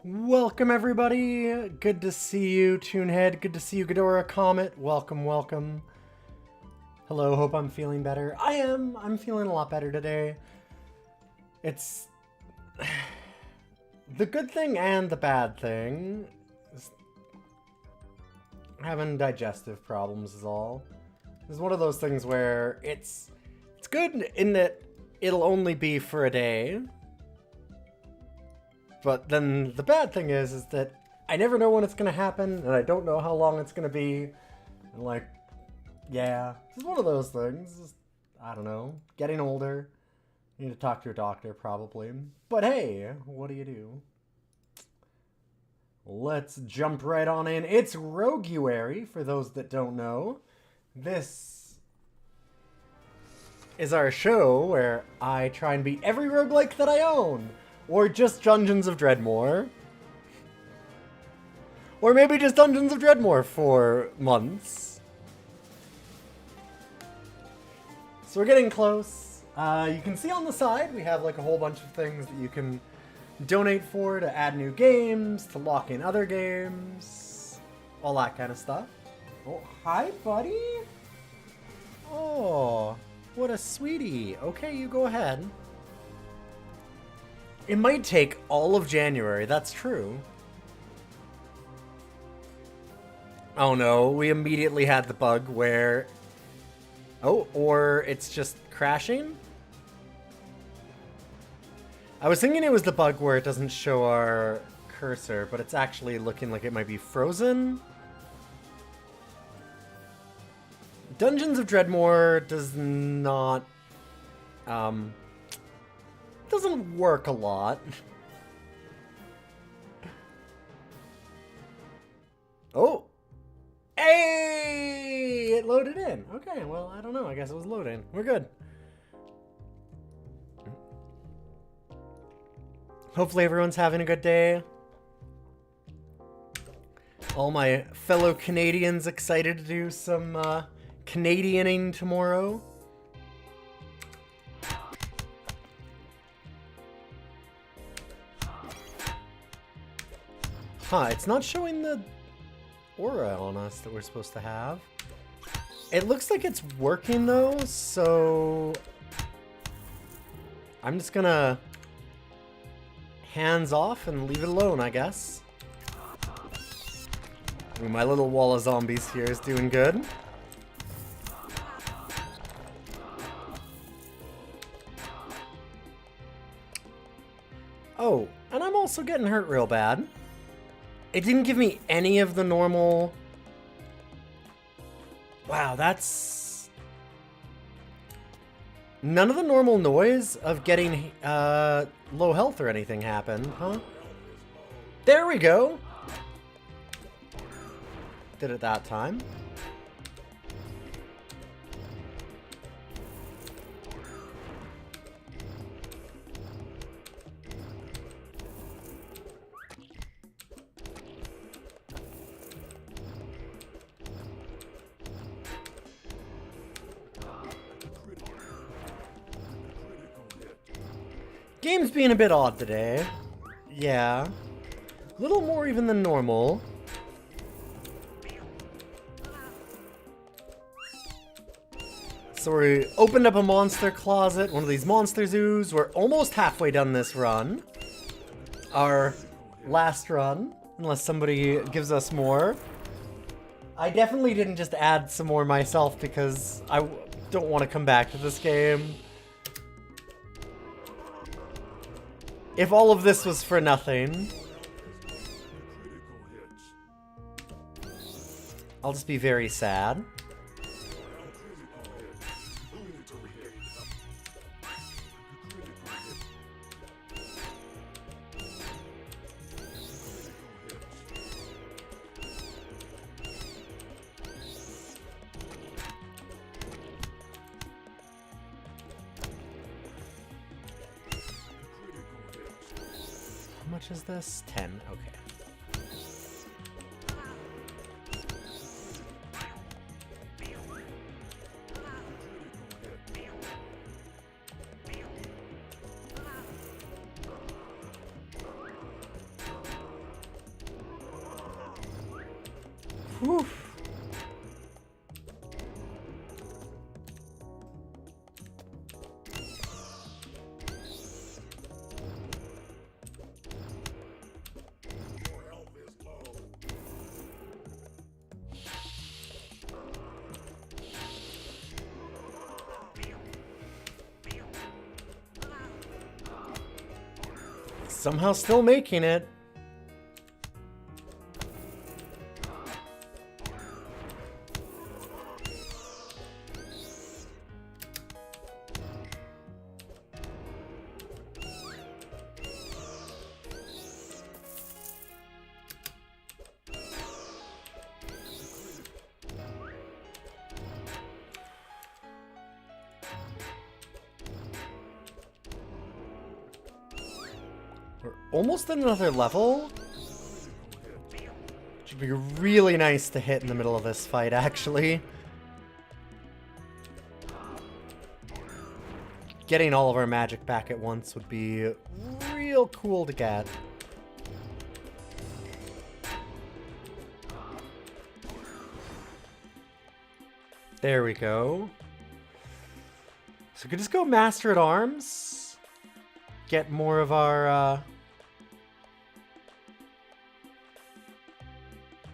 Welcome everybody, good to see you, Toonhead, good to see you, Ghidorah Comet, welcome, welcome. Hello, hope I'm feeling better. I'm feeling a lot better today. It's... the good thing and the bad thing is having digestive problems is all. It's one of those things where it's good in that it'll only be for a day. But then the bad thing is that I never know when it's going to happen, and I don't know how long it's going to be. And like, yeah, it's one of those things. Just, I don't know, getting older. You need to talk to your doctor, probably. But hey, what do you do? Let's jump right on in. It's Roguary, for those that don't know. This is our show where I try and beat every roguelike that I own. Or just Dungeons of Dreadmore. Or maybe just Dungeons of Dreadmore for months. So we're getting close. You can see on the side we have like a whole bunch of things that you can donate for to add new games, to lock in other games, all that kind of stuff. Oh, hi buddy! Oh, what a sweetie. Okay, you go ahead. It might take all of January, that's true. Oh no, we immediately had the bug where... Oh, or it's just crashing? I was thinking it was the bug where it doesn't show our cursor, but it's actually looking like it might be frozen. Dungeons of Dreadmore does not... doesn't work a lot. Oh! Hey! It loaded in. Okay, well, I don't know. I guess it was loading. We're good. Hopefully everyone's having a good day. All my fellow Canadians excited to do some Canadianing tomorrow. Huh, it's not showing the aura on us that we're supposed to have. It looks like it's working though, so I'm just gonna hands off and leave it alone, I guess. Ooh, my little wall of zombies here is doing good. Oh, and I'm also getting hurt real bad. It didn't give me any of the normal... Wow, that's... None of the normal noise of getting low health or anything happened, huh? There we go! Did it that time. Game's being a bit odd today. Yeah. A little more even than normal. So we opened up a monster closet, one of these monster zoos. We're almost halfway done this run. Our last run, unless somebody gives us more. I definitely didn't just add some more myself because I don't want to come back to this game. If all of this was for nothing, I'll just be very sad. How much is this? 10. Okay. Whew. Somehow still making it. We're almost at another level. Should be really nice to hit in the middle of this fight, actually. Getting all of our magic back at once would be real cool to get. There we go. So we could just go Master at Arms. Get more of our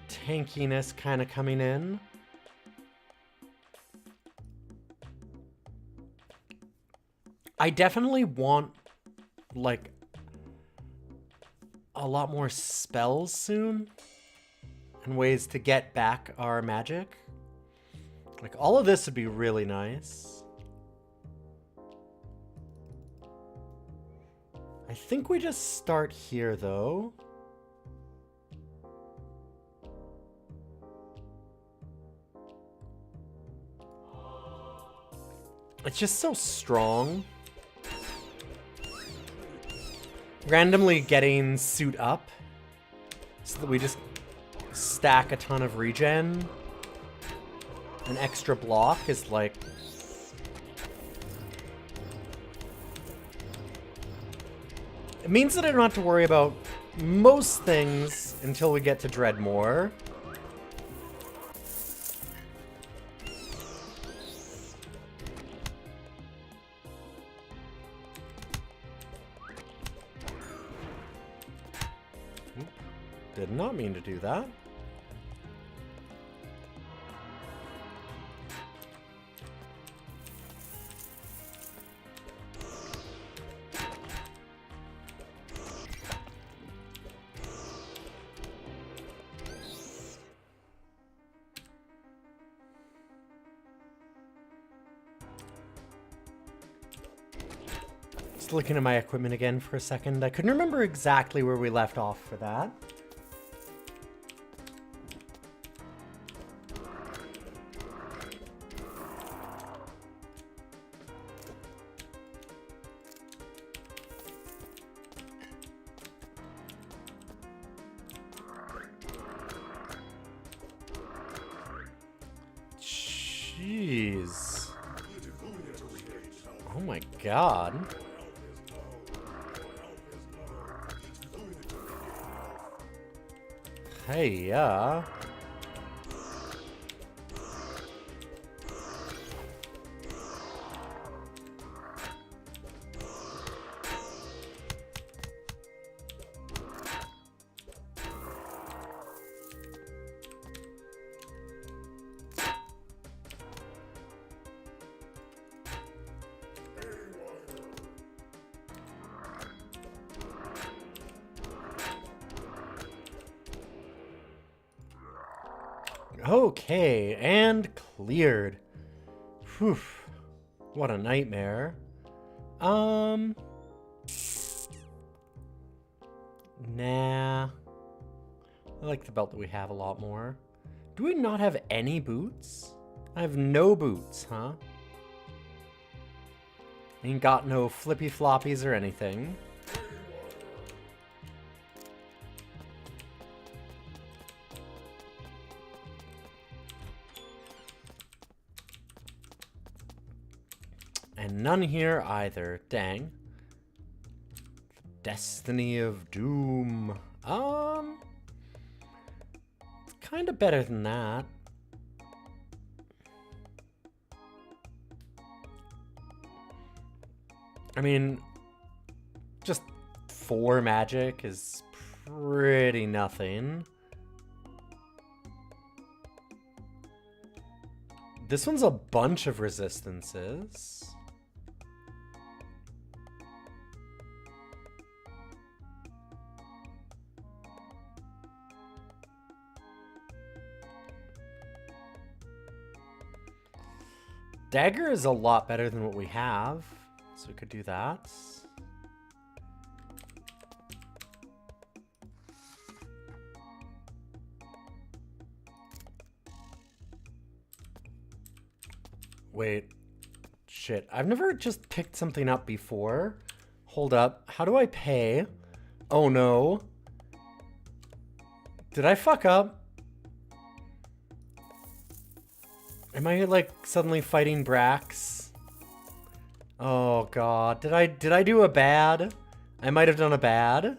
tankiness kind of coming in. I definitely want, like, a lot more spells soon and ways to get back our magic. Like, all of this would be really nice. I think we just start here, though. It's just so strong. Randomly getting suit up so that we just stack a ton of regen. An extra block is like... It means that I don't have to worry about most things until we get to Dreadmore. Did not mean to do that. Just looking at my equipment again for a second. I couldn't remember exactly where we left off for that. Jeez. Oh my god. Hey, yeah. Okay, and cleared. Whew. What a nightmare. Nah. I like the belt that we have a lot more. Do we not have any boots? I have no boots, huh? Ain't got no flippy floppies or anything. And none here either. Dang. Destiny of Doom. It's kind of better than that. I mean, just 4 magic is pretty nothing. This one's a bunch of resistances. Dagger is a lot better than what we have, so we could do that. Wait. Shit. I've never just picked something up before. Hold up. How do I pay? Oh no. Did I fuck up? Am I like suddenly fighting Brax? Oh god. Did I do a bad? I might have done a bad.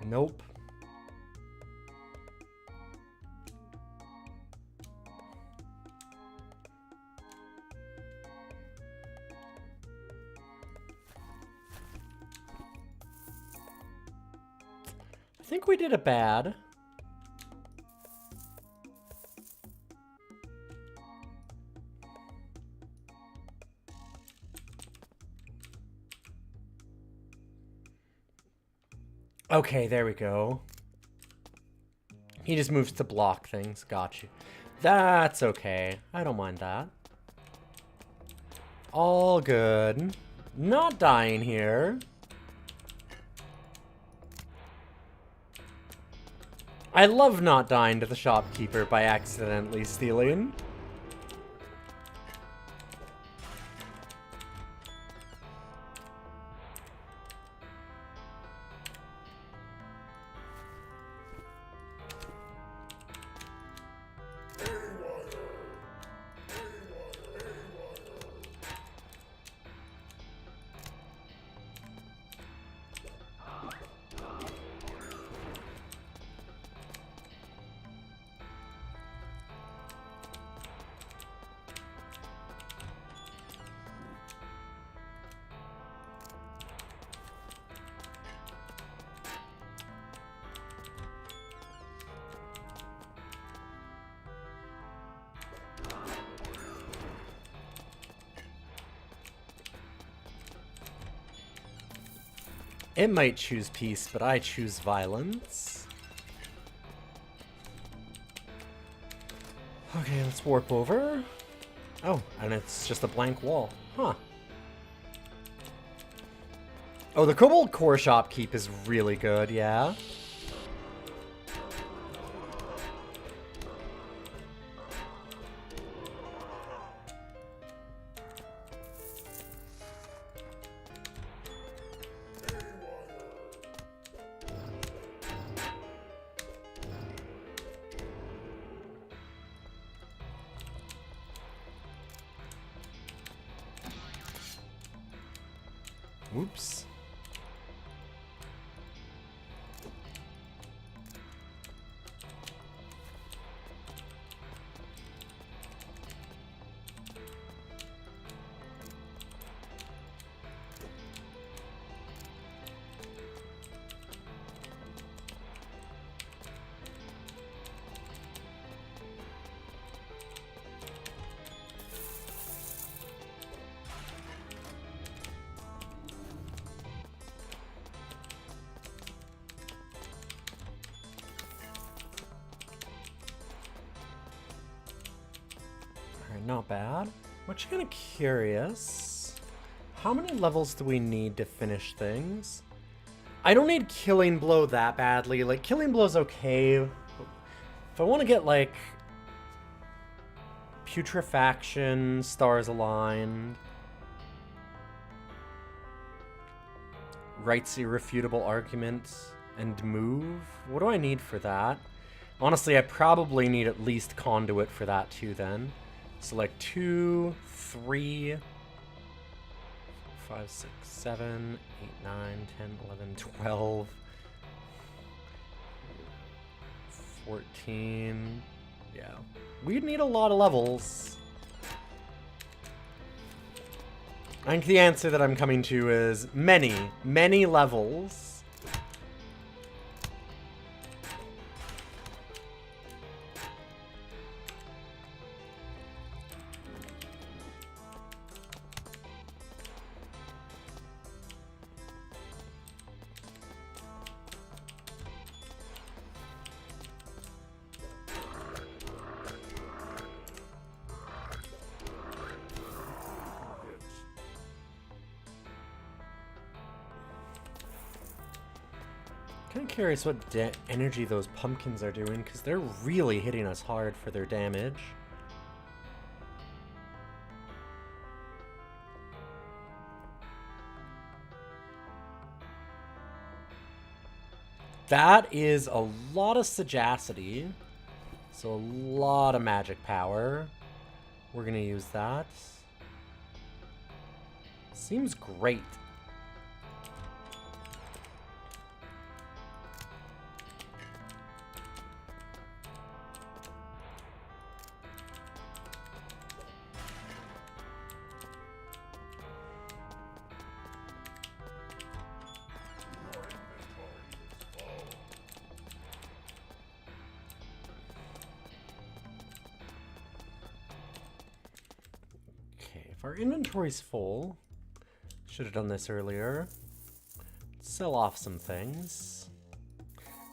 Nope. I think we did a bad. Okay, there we go. He just moves to block things. Got you. That's okay. I don't mind that. All good. Not dying here. I love not dying to the shopkeeper by accidentally stealing. It might choose peace, but I choose violence. Okay, let's warp over. Oh, and it's just a blank wall. Huh. Oh, the Kobold Core Shopkeep is really good, yeah. Whoops. Not bad. I'm actually kind of curious. How many levels do we need to finish things? I don't need Killing Blow that badly. Like, Killing Blow's okay. If I want to get, like, Putrefaction, Stars Aligned, Right's Irrefutable Argument, And move? What do I need for that? Honestly, I probably need at least conduit for that too then. So like 2, 3, 5, 6, 7, 8, 9, 10, 11, 12, 14. Yeah. We'd need a lot of levels. I think the answer that I'm coming to is many, many levels. Kind of curious what energy those pumpkins are doing, because they're really hitting us hard for their damage. That is a lot of sagacity, so a lot of magic power. We're gonna use that. Seems great. If our inventory's full, should have done this earlier. Sell off some things.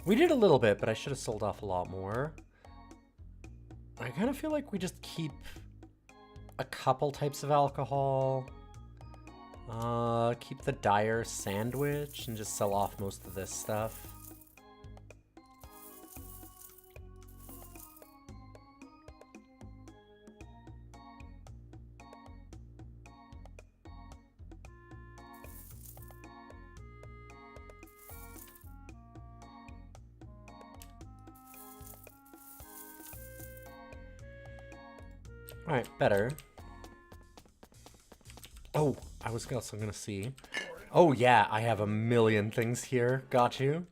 We did a little bit, but I should have sold off a lot more. I kind of feel like we just keep a couple types of alcohol. Keep the dire sandwich and just sell off most of this stuff. Alright, better. Oh, I was also gonna see. Oh yeah, I have a million things here. Got you.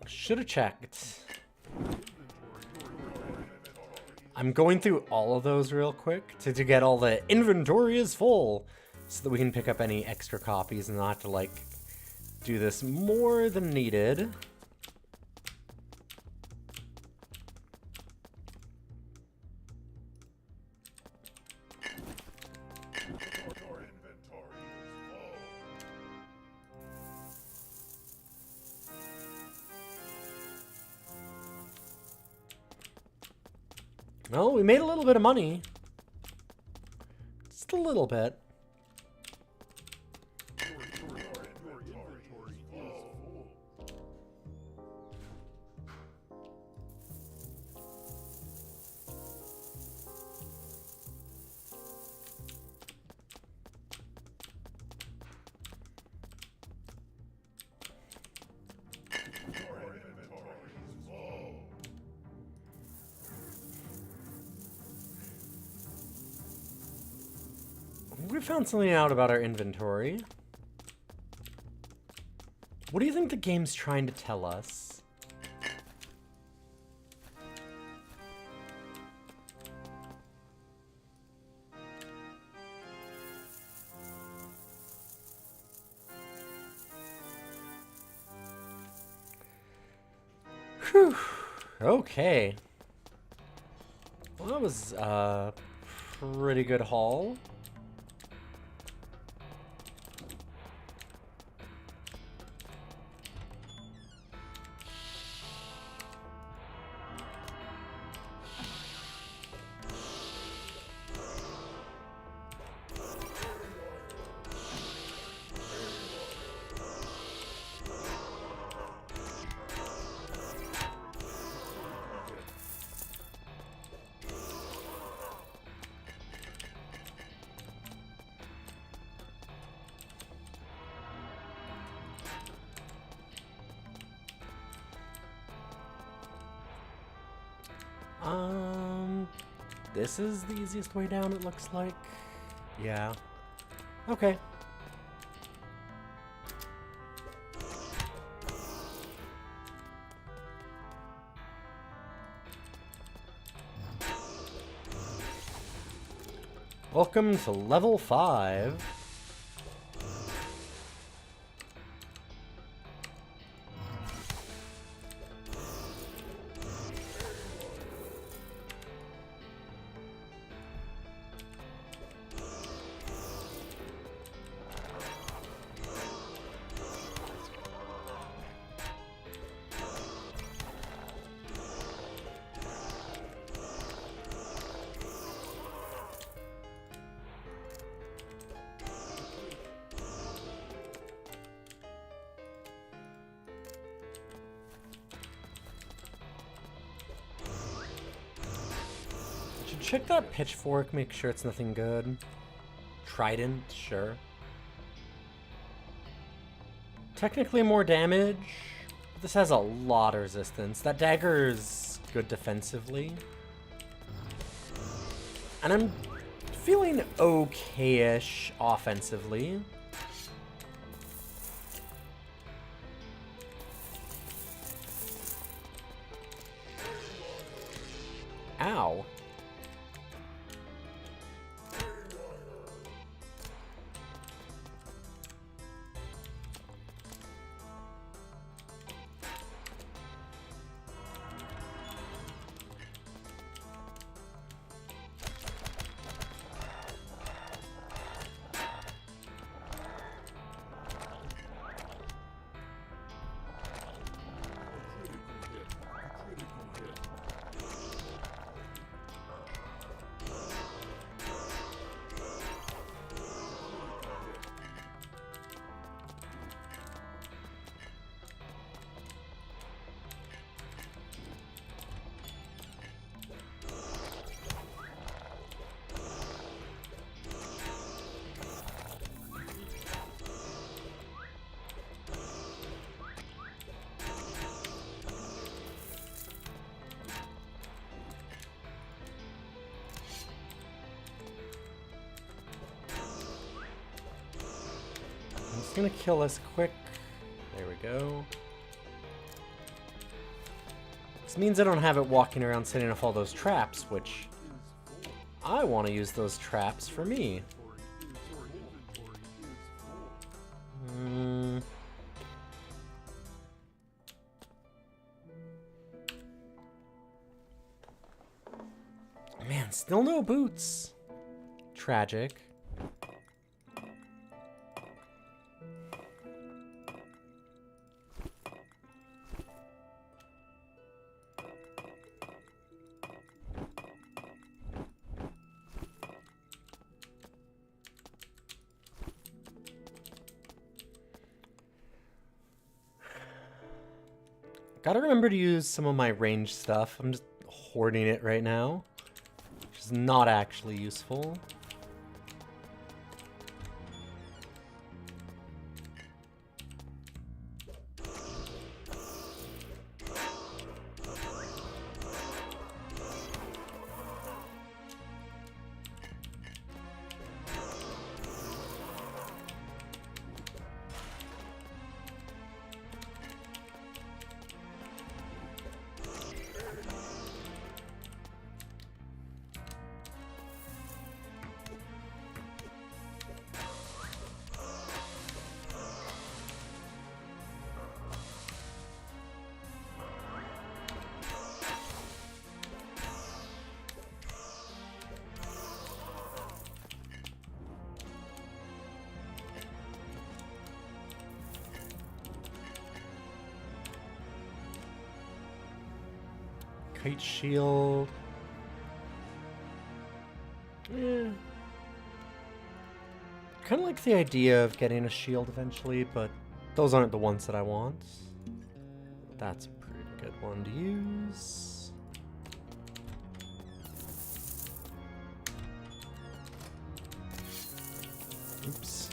Should have checked. I'm going through all of those real quick to get all the inventory is full so that we can pick up any extra copies and not have to, like, do this more than needed. Well, we made a little bit of money. Just a little bit. We found something out about our inventory. What do you think the game's trying to tell us? Whew. Okay. Well, that was a pretty good haul. This is the easiest way down, it looks like. Yeah. Okay. Welcome to level 5. Check that pitchfork, make sure it's nothing good. Trident, sure. Technically more damage. But this has a lot of resistance. That dagger is good defensively. And I'm feeling okay-ish offensively. Ow. It's gonna kill us quick. There we go. This means I don't have it walking around setting off all those traps, which I want to use those traps for me. Man, still no boots. Tragic. Gotta remember to use some of my range stuff. I'm just hoarding it right now, which is not actually useful. Kite shield. Yeah. Kind of like the idea of getting a shield eventually, but those aren't the ones that I want. That's a pretty good one to use. Oops.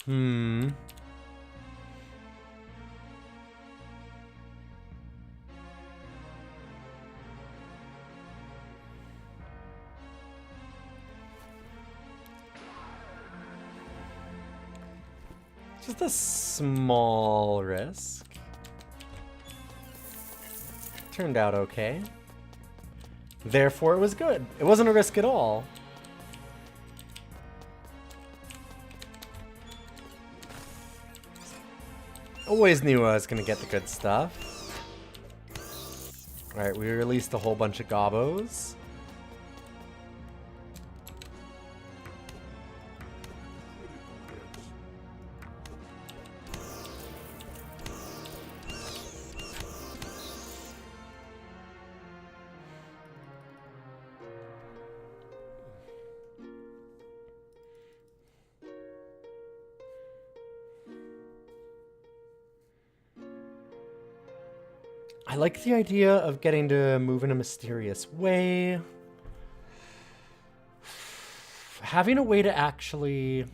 Hmm. Just a small risk. Turned out okay. Therefore, it was good. It wasn't a risk at all. Always knew I was gonna get the good stuff. Alright, we released a whole bunch of gobos. I like the idea of getting to move in a mysterious way. Having a way to actually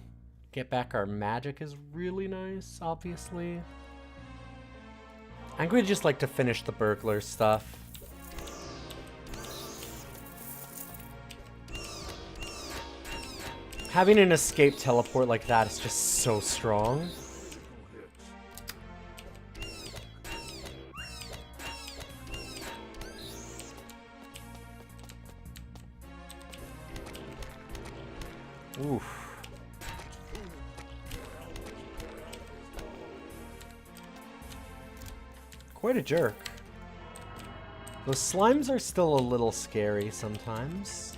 get back our magic is really nice, obviously. I'm going to just like to finish the burglar stuff. Having an escape teleport like that is just so strong. Oof. Quite a jerk. Those slimes are still a little scary sometimes.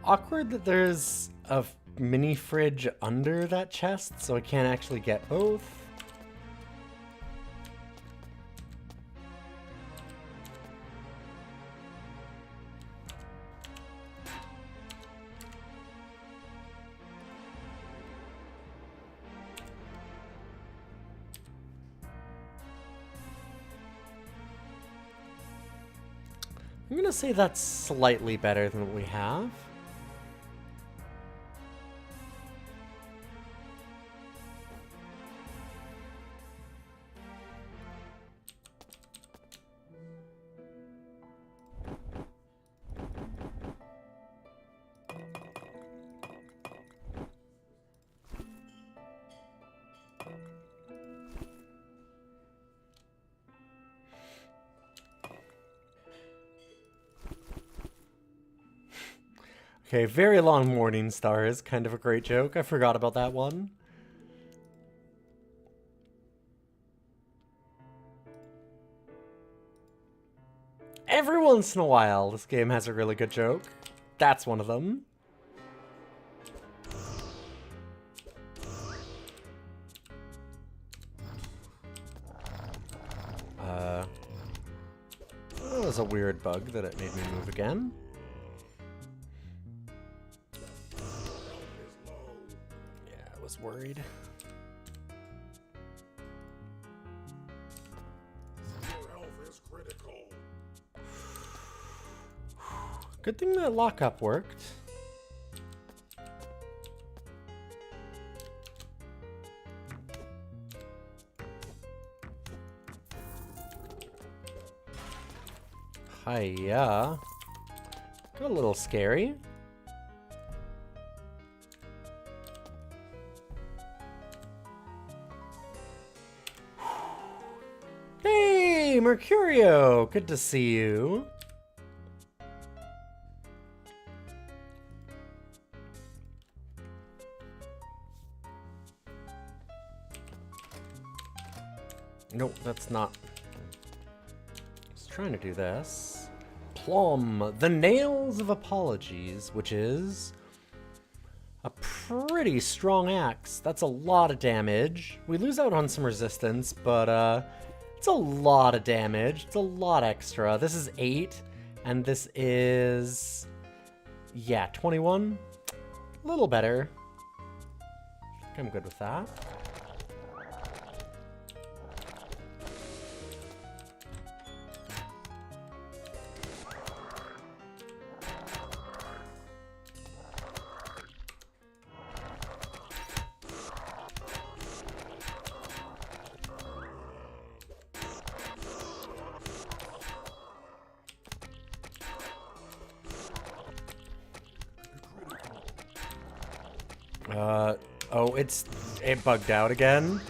Awkward that there's a mini fridge under that chest, so I can't actually get both. I'm gonna say that's slightly better than what we have. Okay, very long morning star is kind of a great joke. I forgot about that one. Every once in a while, this game has a really good joke. That's one of them. That was a weird bug that it made me move again. Was worried. Your health is critical. Good thing that lockup worked. Hiya. Got a little scary. Hey, Mercurio! Good to see you. Nope, that's not. I was trying to do this. Plum, the Nails of Apologies, which is a pretty strong axe. That's a lot of damage. We lose out on some resistance, but it's a lot of damage. It's a lot extra. This is 8, and this is, yeah, 21. A little better. I think I'm good with that. Oh, it bugged out again.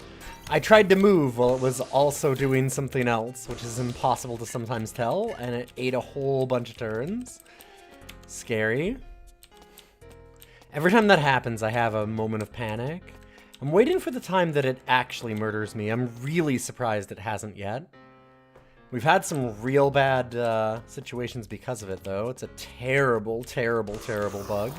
I tried to move while it was also doing something else, which is impossible to sometimes tell, and it ate a whole bunch of turns. Scary. Every time that happens, I have a moment of panic. I'm waiting for the time that it actually murders me. I'm really surprised it hasn't yet. We've had some real bad situations because of it, though. It's a terrible, terrible, terrible bug.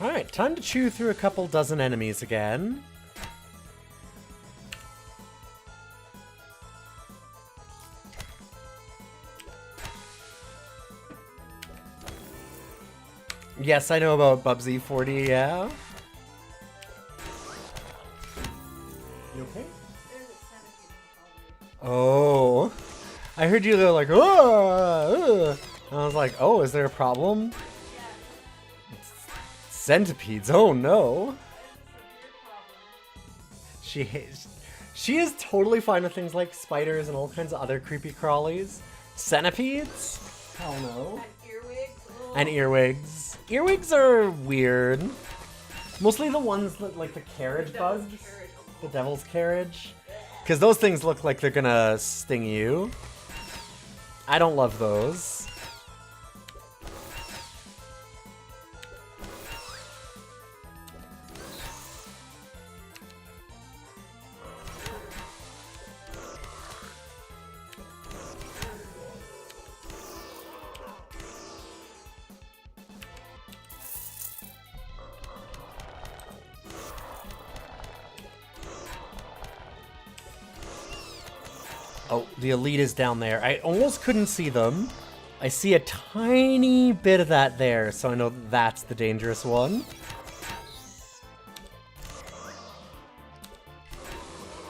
Alright, time to chew through a couple dozen enemies again. Yes, I know about Bubsy 40, yeah. You okay? Oh. I heard you go like, oh, and I was like, oh, is there a problem? Centipedes, oh no. She is totally fine with things like spiders and all kinds of other creepy crawlies. Centipedes? Hell no. And earwigs. Earwigs are weird. Mostly the ones that, like the carriage bugs. The devil's carriage. Because those things look like they're gonna sting you. I don't love those. Oh, the elite is down there. I almost couldn't see them. I see a tiny bit of that there, so I know that's the dangerous one.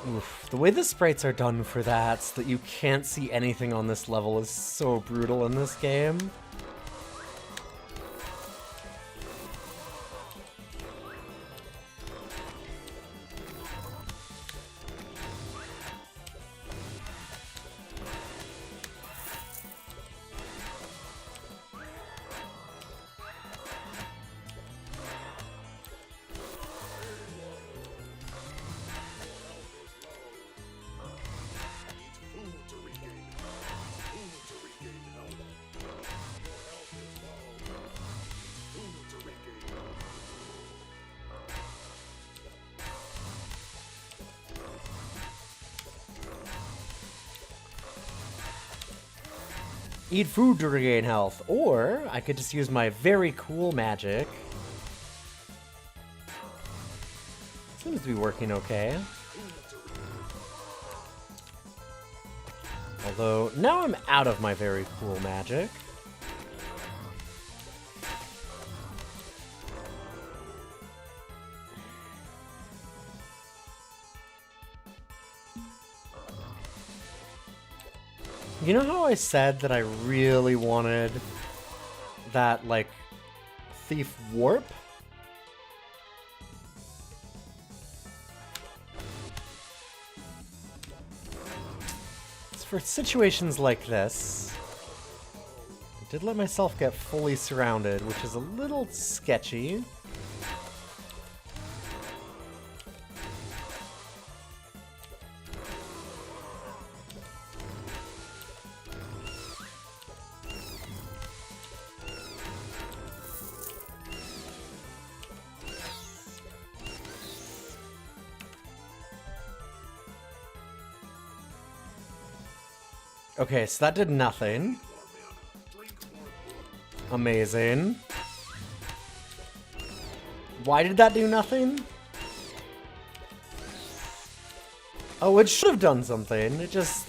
Oof, the way the sprites are done for that, so that you can't see anything on this level, is so brutal in this game. Eat food to regain health, or I could just use my very cool magic. Seems to be working okay. Although, now I'm out of my very cool magic. You know how I said that I really wanted that, like, Thief Warp? It's for situations like this. I did let myself get fully surrounded, which is a little sketchy. Okay, so that did nothing. Amazing. Why did that do nothing? Oh, it should have done something. It just...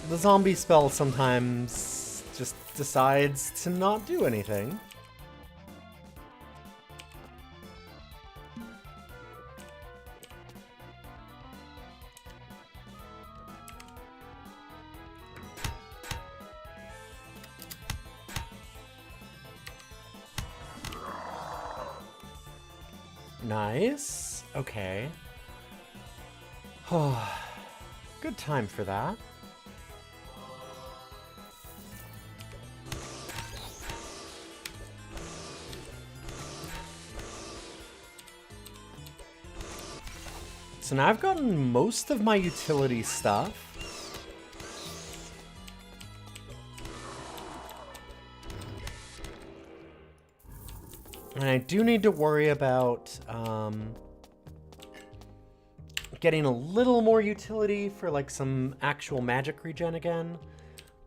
The zombie spell sometimes just decides to not do anything. Nice. Okay. Good time for that. So now I've gotten most of my utility stuff. And I do need to worry about getting a little more utility for like some actual magic regen again.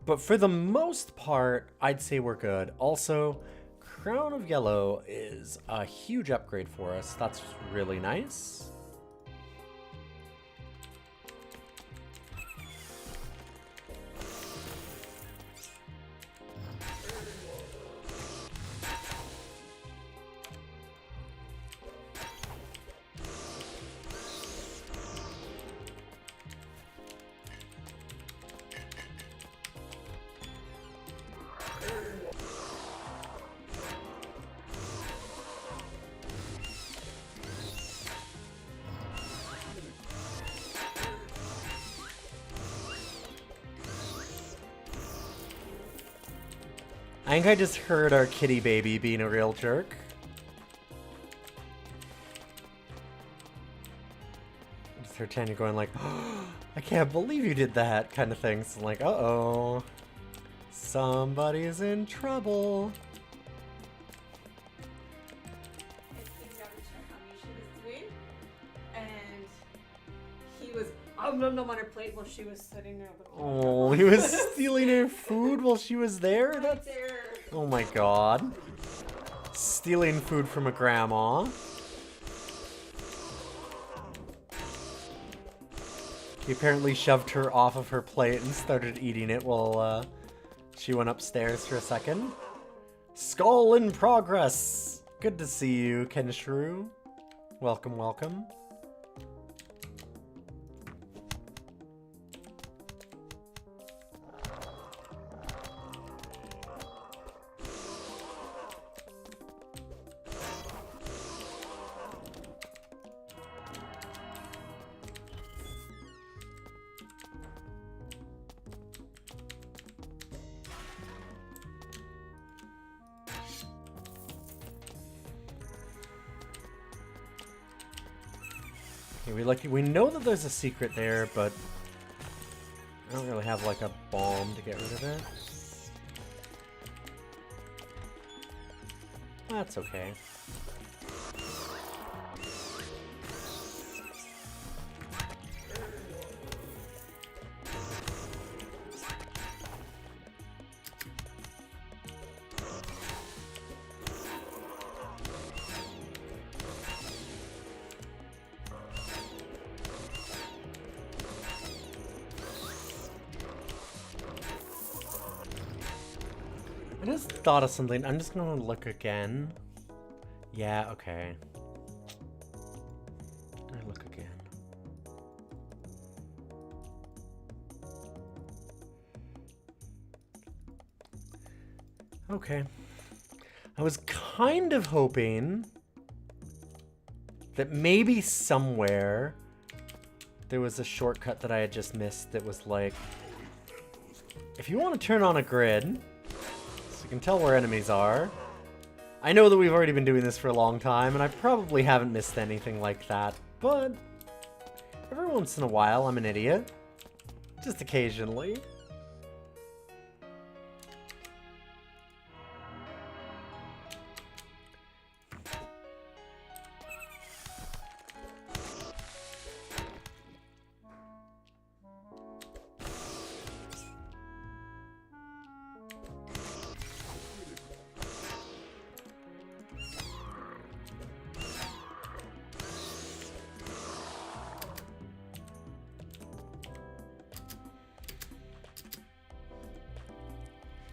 But for the most part, I'd say we're good. Also, Crown of Yellow is a huge upgrade for us. That's really nice. I think I just heard our kitty baby being a real jerk. Just heard Tanya going like, oh, I can't believe you did that kind of thing. So I'm like, uh-oh. Somebody's in trouble. Nom on her plate while she was sitting there. Oh, he was stealing her food while she was there? Right That's... there. Oh my god. Stealing food from a grandma. He apparently shoved her off of her plate and started eating it while she went upstairs for a second. Skull in progress. Good to see you, Kenshru. Welcome, welcome. We know that there's a secret there, but I don't really have like a bomb to get rid of it. That's okay. I just thought of something. I'm just gonna look again. Yeah, okay. I look again. Okay. I was kind of hoping that maybe somewhere there was a shortcut that I had just missed that was like, if you want to turn on a grid, so you can tell where enemies are. I know that we've already been doing this for a long time, and I probably haven't missed anything like that, but every once in a while I'm an idiot. Just occasionally.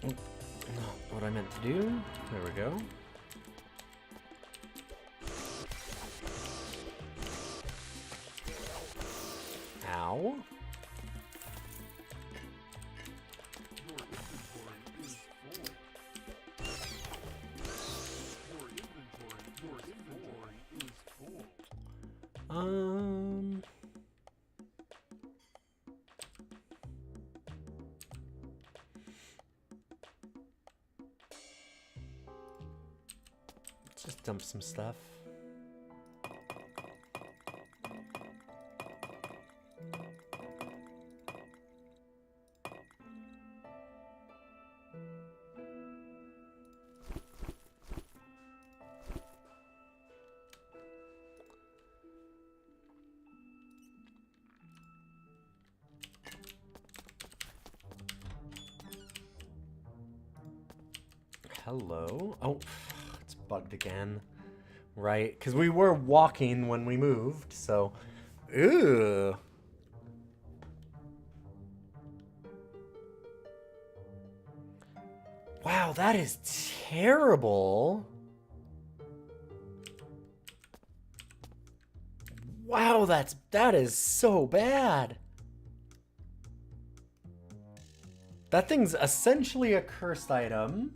Not what I meant to do. There we go. Ow. Your inventory is full. Just dump some stuff. Hello? Oh, it's bugged again. Right, because we were walking when we moved, so... Ew. Wow, that is terrible. Wow, that is so bad. That thing's essentially a cursed item.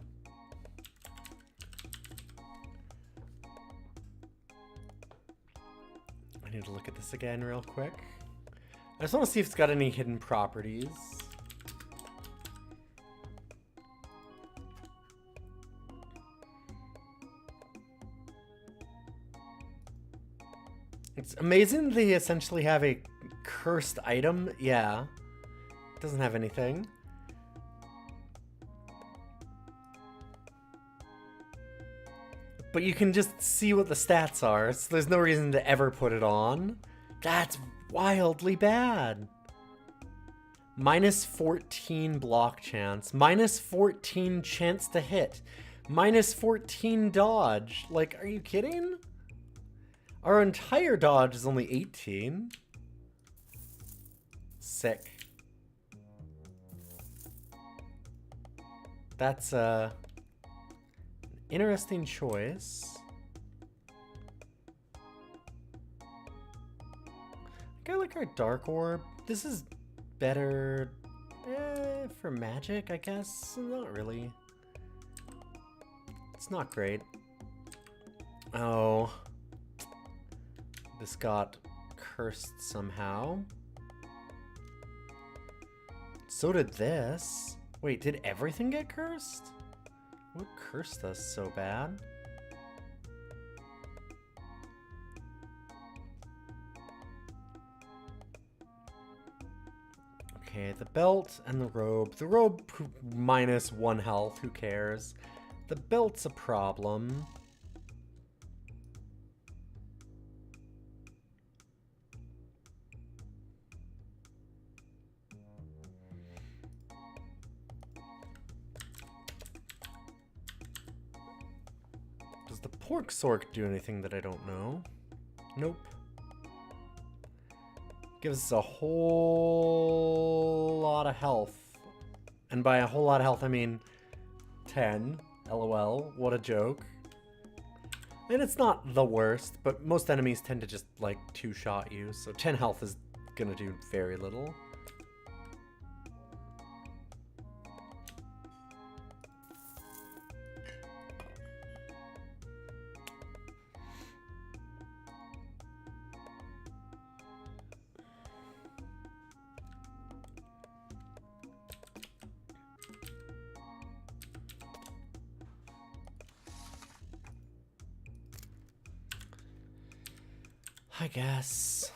I need to look at this again real quick. I just want to see if it's got any hidden properties. It's amazing they essentially have a cursed item. Yeah. It doesn't have anything. But you can just see what the stats are, so there's no reason to ever put it on. That's wildly bad. Minus 14 block chance. Minus 14 chance to hit. Minus 14 dodge. Like, are you kidding? Our entire dodge is only 18. Sick. That's interesting choice. I like our Dark Orb. This is better for magic, I guess. Not really. It's not great. Oh. This got cursed somehow. So did this. Wait, did everything get cursed? What cursed us so bad? Okay, the belt and the robe. The robe minus 1 health, who cares? The belt's a problem. Does the pork sork do anything that I don't know? Nope. Gives us a whole lot of health. And by a whole lot of health, I mean 10. LOL. What a joke. And it's not the worst, but most enemies tend to just, like, two-shot you. So 10 health is gonna do very little. I guess.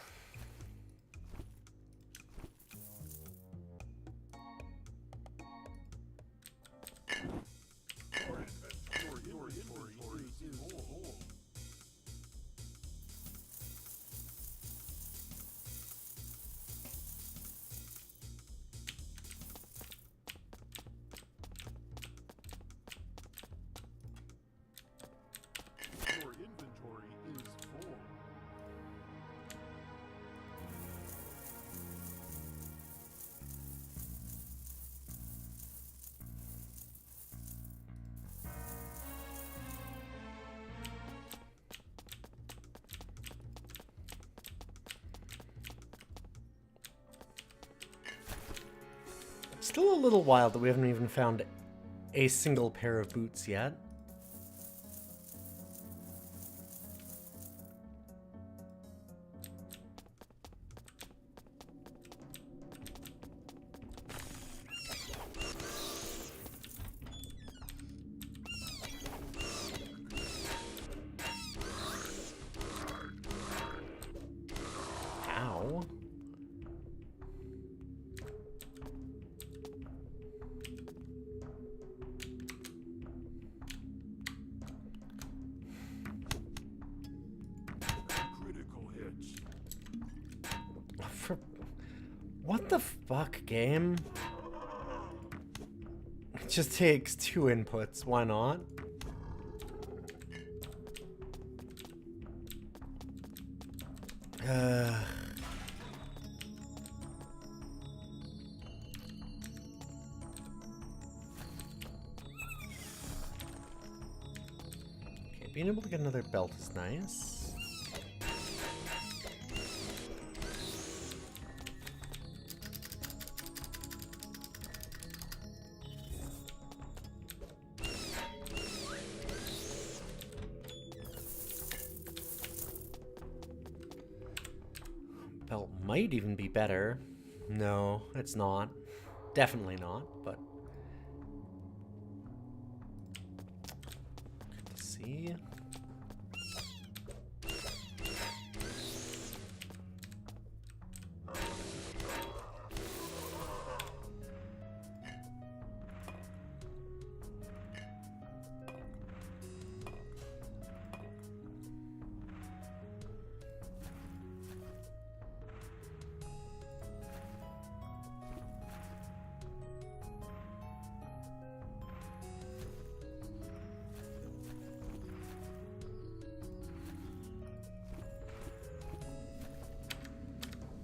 Your inventory is full. Still a little wild that we haven't even found a single pair of boots yet. What the fuck, game? It just takes 2 inputs. Why not? Okay, being able to get another belt is nice. Belt might even be better. No, it's not. Definitely not, but... Good to see.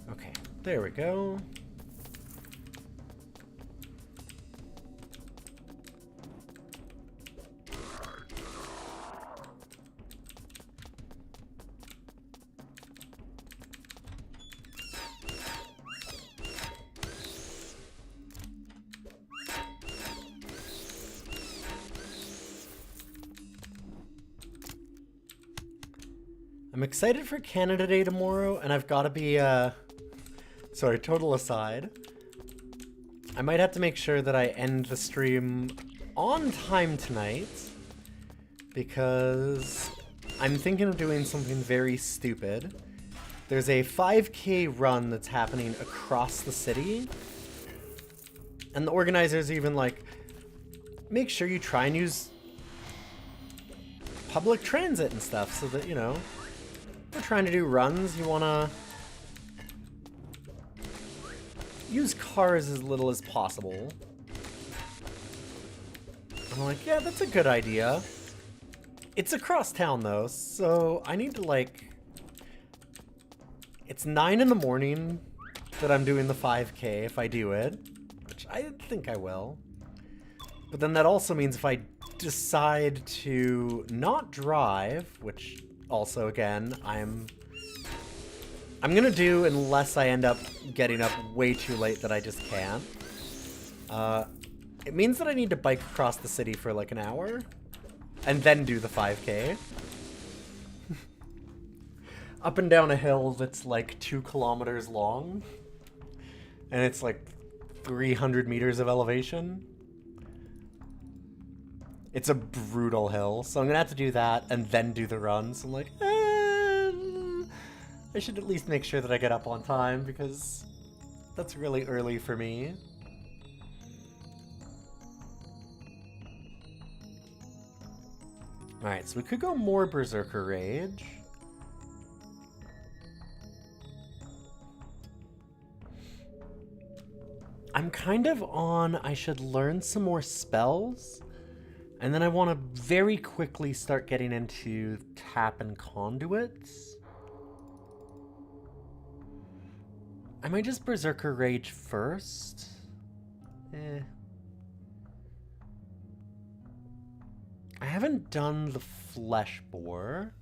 Okay, there we go. I'm excited for Canada Day tomorrow, and I've got to be, sorry, total aside. I might have to make sure that I end the stream on time tonight, because I'm thinking of doing something very stupid. There's a 5K run that's happening across the city, and the organizers even like, make sure you try and use public transit and stuff so that, you know, we're trying to do runs, you want to use cars as little as possible. I'm like, yeah, that's a good idea. It's across town though, so I need to like... It's 9 in the morning that I'm doing the 5K if I do it, which I think I will. But then that also means if I decide to not drive, which also, again, I'm gonna do unless I end up getting up way too late that I just can't. It means that I need to bike across the city for like an hour and then do the 5K. Up and down a hill that's like 2 kilometers long, and it's like 300 meters of elevation. It's a brutal hill, so I'm gonna have to do that and then do the run. So I'm like, I should at least make sure that I get up on time because that's really early for me. Alright, so we could go more Berserker Rage. I'm kind of on, I should learn some more spells. And then I want to very quickly start getting into tap and conduits. I might just Berserker Rage first. I haven't done the Flesh Boar.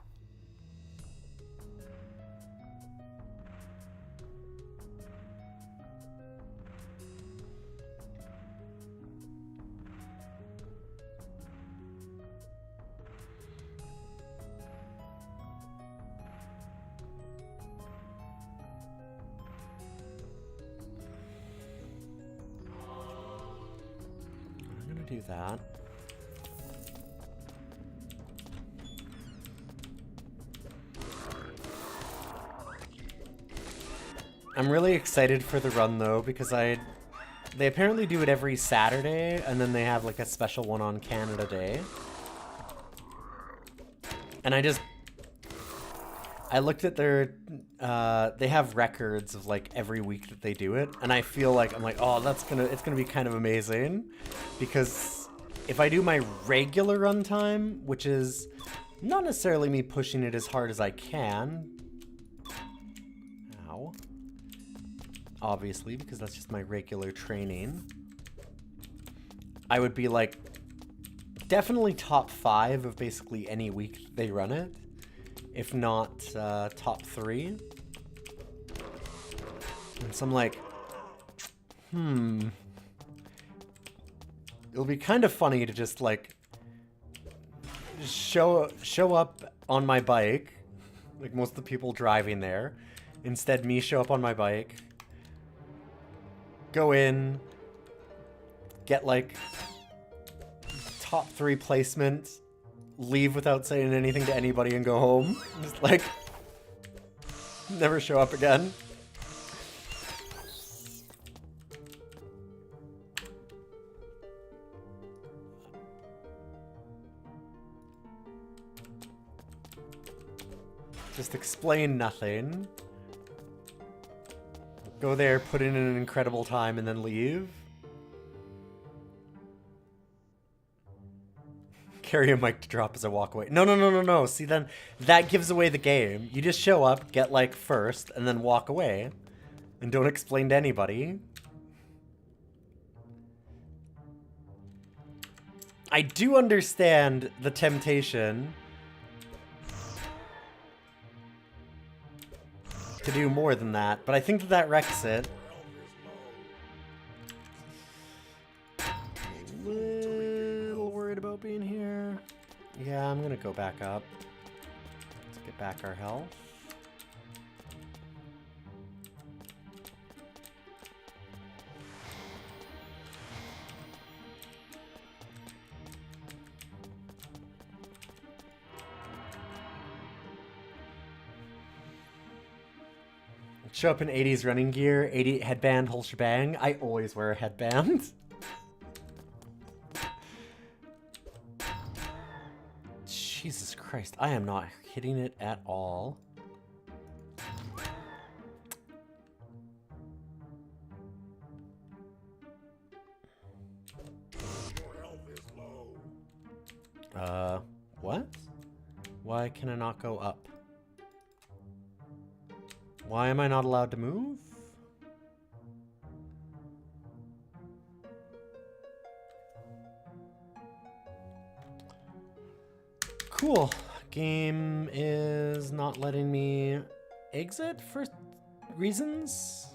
Do that. I'm really excited for the run though because they apparently do it every Saturday and then they have like a special one on Canada Day. And I I looked at their, they have records of like every week that they do it, and I feel like, I'm like, oh, it's gonna be kind of amazing, because if I do my regular runtime, which is not necessarily me pushing it as hard as I can, ow, obviously, because that's just my regular training, I would be like, definitely top 5 of basically any week they run it. If not top 3. And so I'm like, it'll be kind of funny to just like show up on my bike, like most of the people driving there. Instead, me show up on my bike, go in, get like top 3 placement, leave without saying anything to anybody and go home. Just like, never show up again. Just explain nothing. Go there, put in an incredible time, and then leave. Carry a mic to drop as I walk away. No. See, then that gives away the game. You just show up, get like first, and then walk away. And don't explain to anybody. I do understand the temptation to do more than that, but I think that wrecks it. About being here. Yeah, I'm gonna go back up. Let's get back our health. Show up in 80s running gear, 80 headband, whole shebang. I always wear a headband. Jesus Christ, I am not hitting it at all. What? Why can I not go up? Why am I not allowed to move? Cool. Game is not letting me exit for reasons.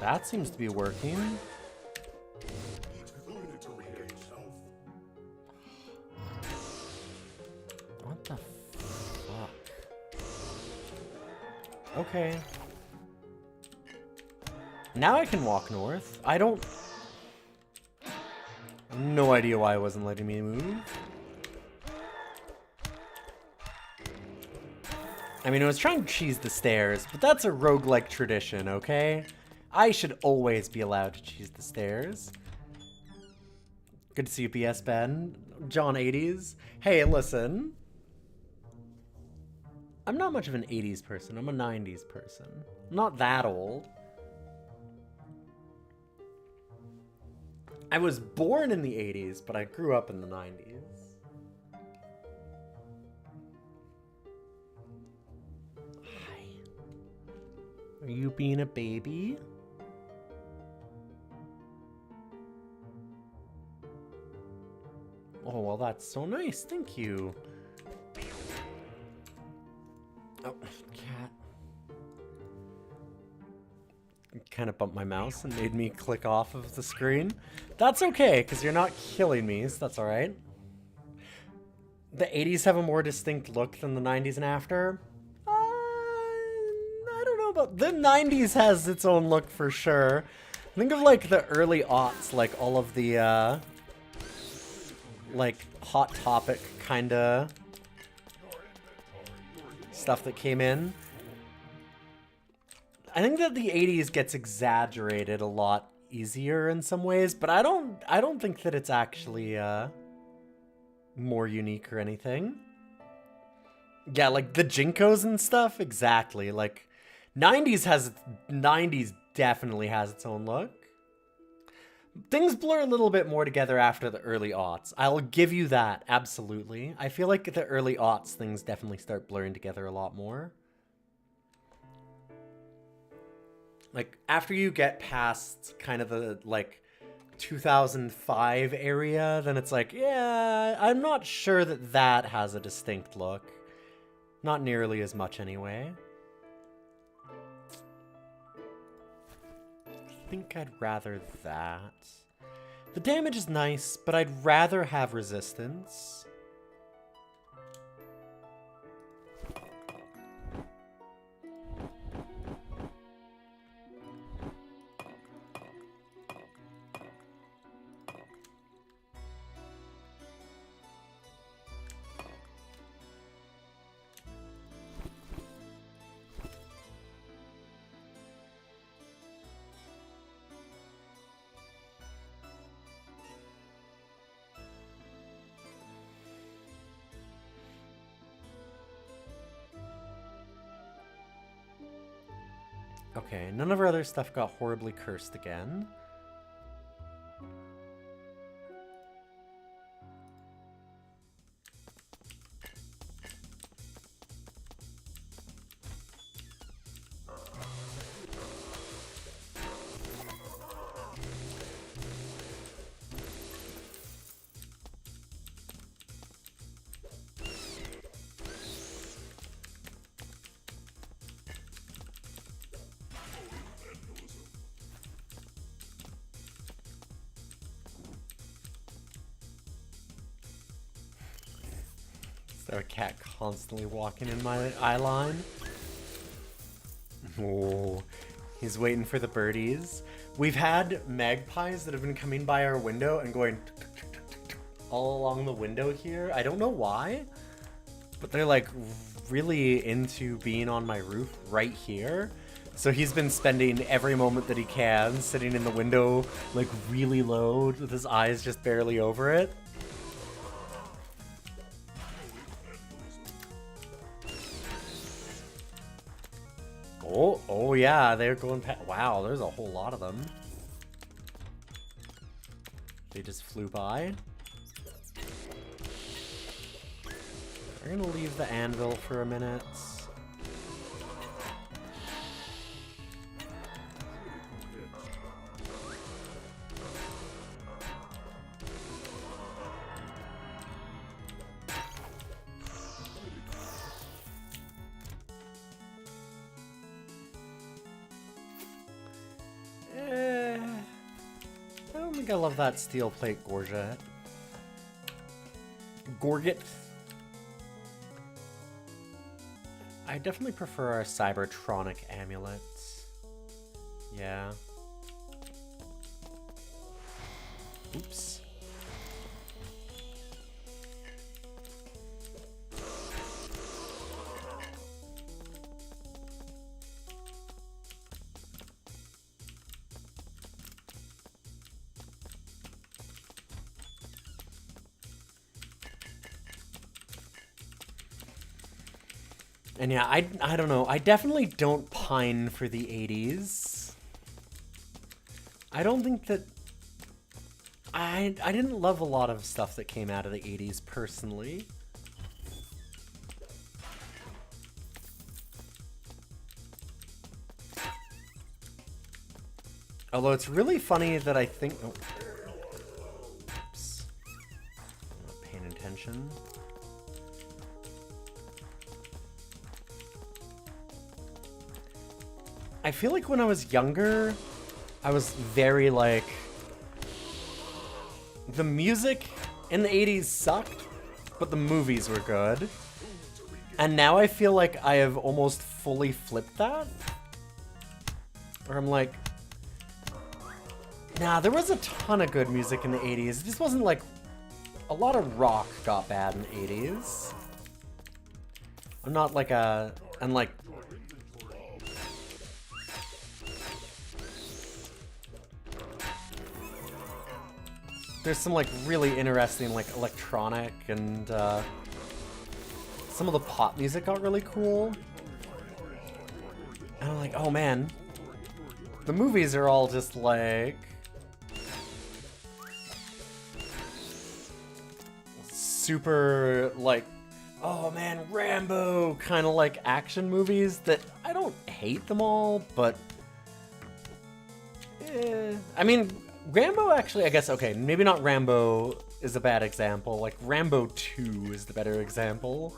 That seems to be working. What the fuck? Okay. Now I can walk north. I don't... No idea why it wasn't letting me move. I mean, I was trying to cheese the stairs, but that's a roguelike tradition, okay? I should always be allowed to cheese the stairs. Good to see you, BS Ben. John 80s. Hey, listen. I'm not much of an 80s person. I'm a 90s person. I'm not that old. I was born in the 80s, but I grew up in the 90s. Hi. Are you being a baby? Oh, well, that's so nice. Thank you. Oh, cat. Kind of bumped my mouse and made me click off of the screen. That's okay, because you're not killing me, so that's alright. The 80s have a more distinct look than the 90s and after. I don't know about... The 90s has its own look for sure. Think of, like, the early aughts, like, all of the, like, Hot Topic kind of stuff that came in. I think that the 80s gets exaggerated a lot easier in some ways, but I don't think that it's actually more unique or anything. Yeah, like the Jinkos and stuff, exactly. Like 90s definitely has its own look. Things blur a little bit more together after the early aughts. I'll give you that, absolutely. I feel like the early aughts things definitely start blurring together a lot more. Like after you get past kind of the like 2005 area, then it's like, yeah, I'm not sure that that has a distinct look. Not nearly as much anyway. I think I'd rather that. The damage is nice, but I'd rather have resistance. Okay, none of our other stuff got horribly cursed again. Is there a cat constantly walking in my eye line? Oh, he's waiting for the birdies. We've had magpies that have been coming by our window and going all along the window here. I don't know why, but they're like really into being on my roof right here. So he's been spending every moment that he can sitting in the window like really low with his eyes just barely over it. Oh yeah, they're going past. Wow, there's a whole lot of them. They just flew by. We're gonna leave the anvil for a minute. I love that steel plate gorget. Gorget. I definitely prefer our Cybertronic amulets. Yeah. Oops. And yeah, I don't know. I definitely don't pine for the 80s. I don't think that... I didn't love a lot of stuff that came out of the 80s, personally. Although it's really funny that I think... Oh. Oops. I'm not paying attention. I feel like when I was younger, I was very like... The music in the 80s sucked, but the movies were good. And now I feel like I have almost fully flipped that. Or I'm like... Nah, there was a ton of good music in the 80s. It just wasn't like... A lot of rock got bad in the 80s. I'm not like a... And like... There's some like really interesting like electronic and some some of the pop music got really cool. And I'm like, oh man, the movies are all just like super like, oh man, Rambo kind of like action movies that I don't hate them all, but I mean, Rambo actually, I guess, okay, maybe not Rambo is a bad example. Like, Rambo 2 is the better example.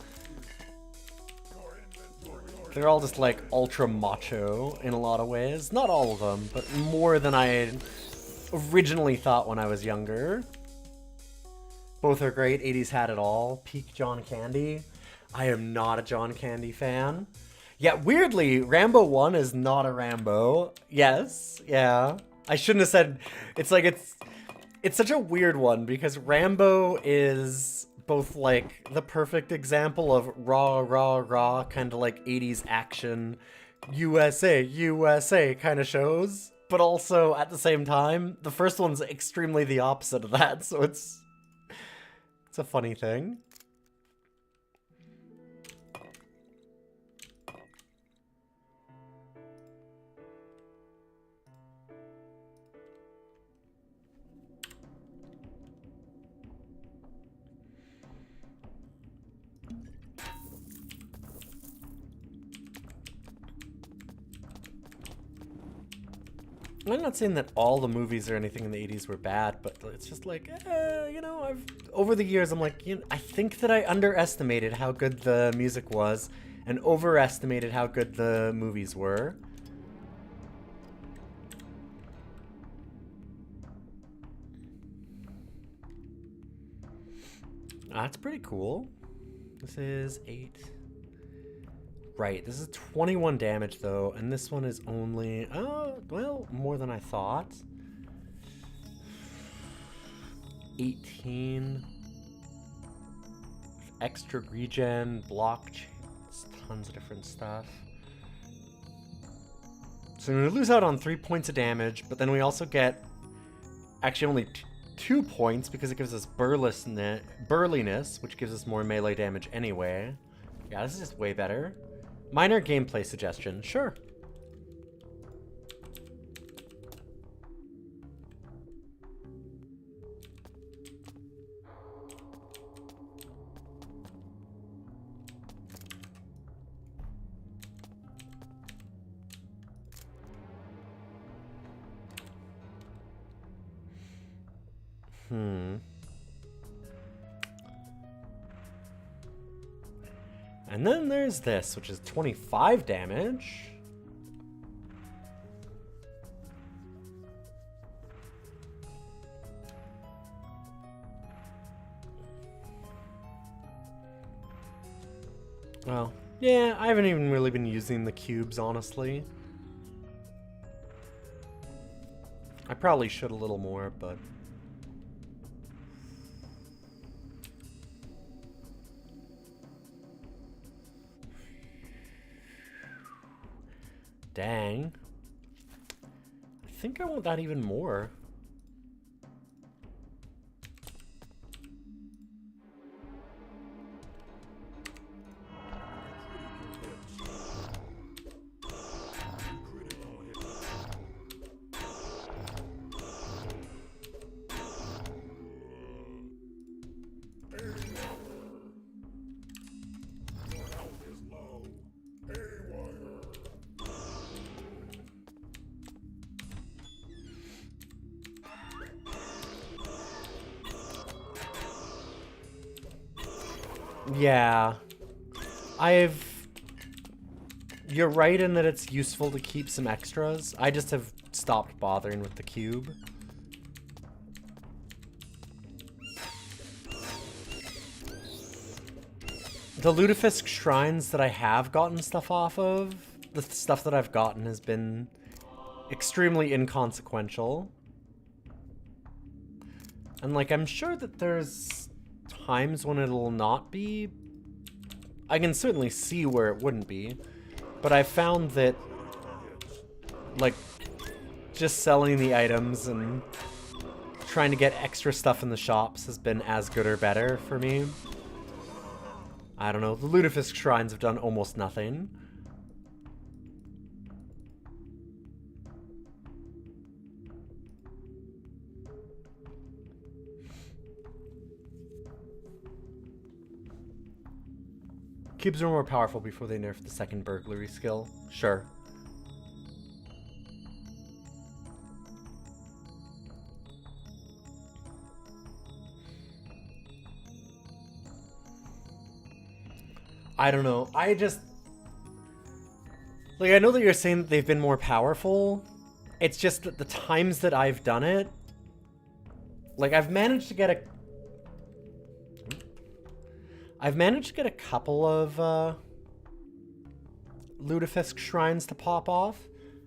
They're all just, like, ultra macho in a lot of ways. Not all of them, but more than I originally thought when I was younger. Both are great. 80s had it all. Peak John Candy. I am not a John Candy fan. Yeah, weirdly, Rambo 1 is not a Rambo. Yes, yeah. I shouldn't have said... It's like, it's such a weird one, because Rambo is both, like, the perfect example of raw, kind of like 80s action, USA kind of shows, but also, at the same time, the first one's extremely the opposite of that, so it's a funny thing. I'm not saying that all the movies or anything in the 80s were bad, but it's just like, you know, over the years, I'm like, you know, I think that I underestimated how good the music was and overestimated how good the movies were. That's pretty cool. This is 8. Right, this is 21 damage though, and this one is only, well, more than I thought. 18. Extra regen, block chains, tons of different stuff. So we lose out on 3 points of damage, but then we also get actually only 2 points because it gives us burliness, which gives us more melee damage anyway. Yeah, this is just way better. Minor gameplay suggestion, sure. And then there's this, which is 25 damage. Well, yeah, I haven't even really been using the cubes, honestly. I probably should a little more, but... Dang. I think I want that even more. Yeah, you're right in that it's useful to keep some extras. I just have stopped bothering with the cube. The Lutefisk shrines that I have gotten stuff off of, the stuff that I've gotten has been extremely inconsequential. And like, I'm sure that there's times when it'll not be. I can certainly see where it wouldn't be, but I found that like just selling the items and trying to get extra stuff in the shops has been as good or better for me. I don't know. The Lutefisk shrines have done almost nothing. Cubes are more powerful before they nerf the second burglary skill. Sure. I don't know. I just... Like, I know that you're saying that they've been more powerful. It's just that the times that I've done it... Like, I've managed to get a couple of, Lutefisk shrines to pop off.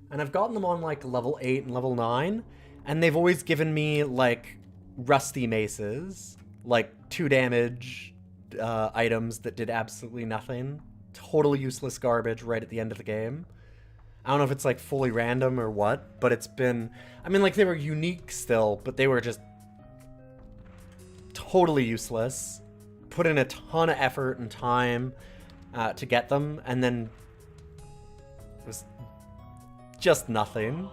And I've gotten them on, like, level 8 and level 9. And they've always given me, like, rusty maces. Like, 2 damage... items that did absolutely nothing. Totally useless garbage right at the end of the game. I don't know if it's like fully random or what, but it's been... I mean, like, they were unique still, but they were just totally useless. Put in a ton of effort and time to get them, and then it was just nothing.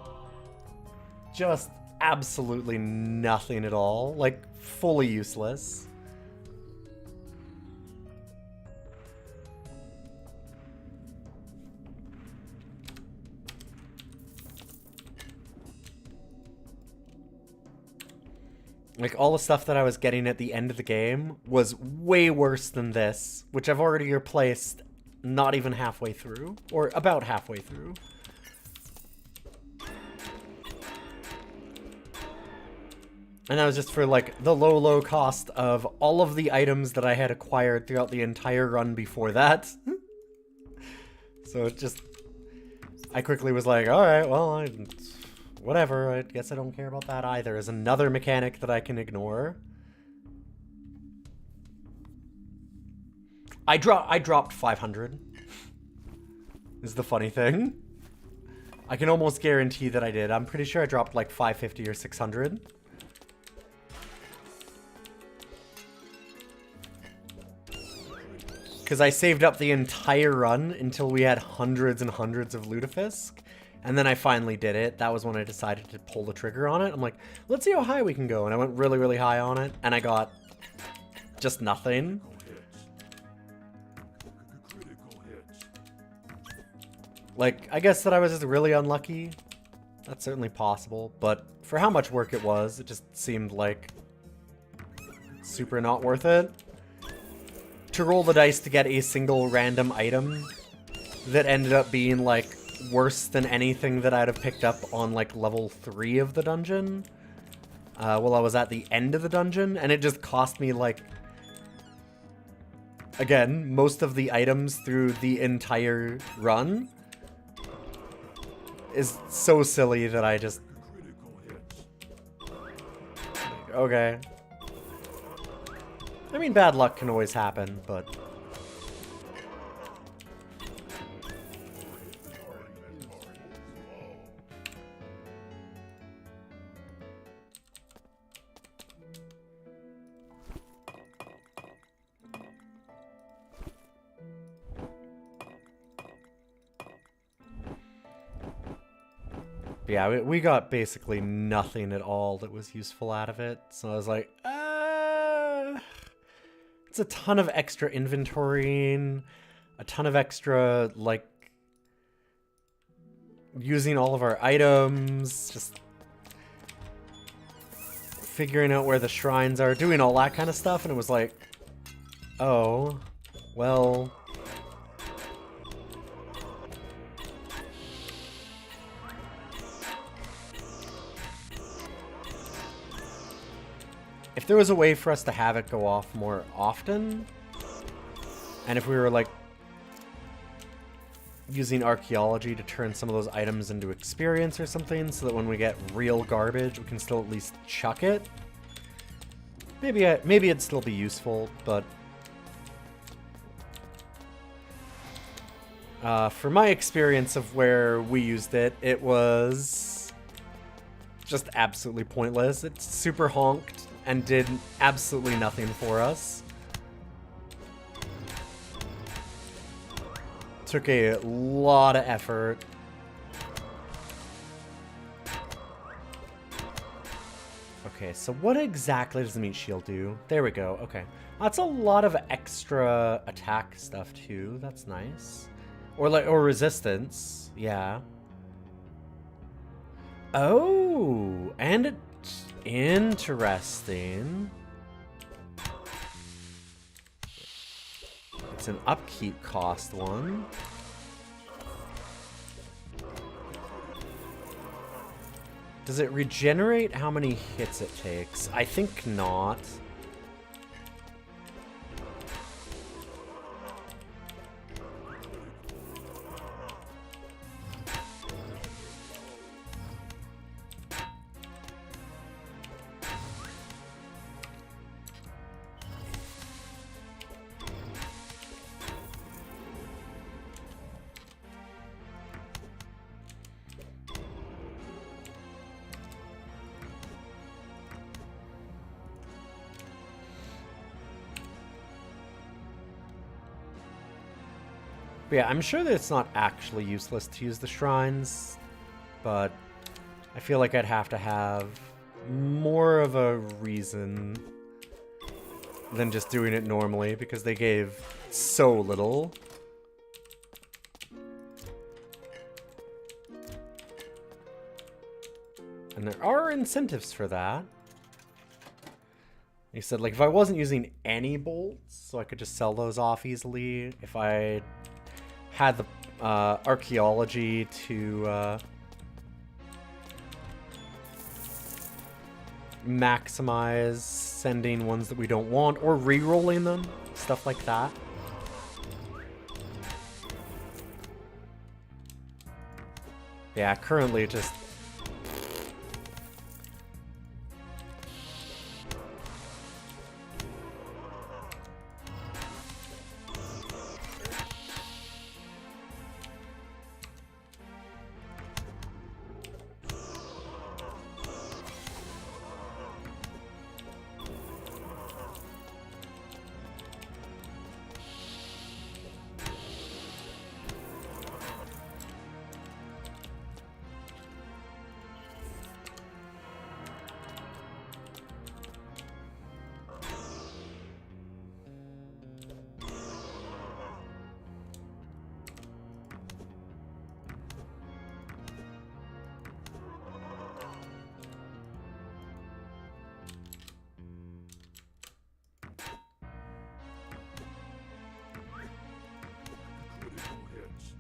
Just absolutely nothing at all. Like, fully useless. Like, all the stuff that I was getting at the end of the game was way worse than this, which I've already replaced not even halfway through, or about halfway through. And that was just for, like, the low cost of all of the items that I had acquired throughout the entire run before that. So it just... I quickly was like, alright, well, whatever, I guess I don't care about that either. Is another mechanic that I can ignore. I dropped 500. Is the funny thing. I can almost guarantee that I did. I'm pretty sure I dropped like 550 or 600. Because I saved up the entire run until we had hundreds and hundreds of Lutefisk. And then I finally did it. That was when I decided to pull the trigger on it. I'm like, let's see how high we can go. And I went really, really high on it. And I got just nothing. Like, I guess that I was just really unlucky. That's certainly possible. But for how much work it just seemed like super not worth it. To roll the dice to get a single random item that ended up being like worse than anything that I'd have picked up on like level 3 of the dungeon while I was at the end of the dungeon, and it just cost me like, again, most of the items through the entire run is so silly that I just... Okay. I mean, bad luck can always happen, but... Yeah, we got basically nothing at all that was useful out of it. So I was like, it's a ton of extra inventorying, a ton of extra, like, using all of our items, just figuring out where the shrines are, doing all that kind of stuff. And it was like, oh, well... If there was a way for us to have it go off more often, and if we were, like, using archaeology to turn some of those items into experience or something, so that when we get real garbage, we can still at least chuck it, maybe it'd still be useful, but... for my experience of where we used it, it was just absolutely pointless. It's super honked and did absolutely nothing for us. took a lot of effort. Okay, so what exactly does the meat shield do? There we go, okay. That's a lot of extra attack stuff too, that's nice. Or resistance, yeah. Oh, and it's interesting. It's an upkeep cost one. Does it regenerate how many hits it takes? I think not. But yeah, I'm sure that it's not actually useless to use the shrines, but I feel like I'd have to have more of a reason than just doing it normally, because they gave so little. And there are incentives for that. He said, like, if I wasn't using any bolts, so I could just sell those off easily, if I had the archaeology to maximize sending ones that we don't want, or re-rolling them, stuff like that. Yeah, currently just... Critical hits.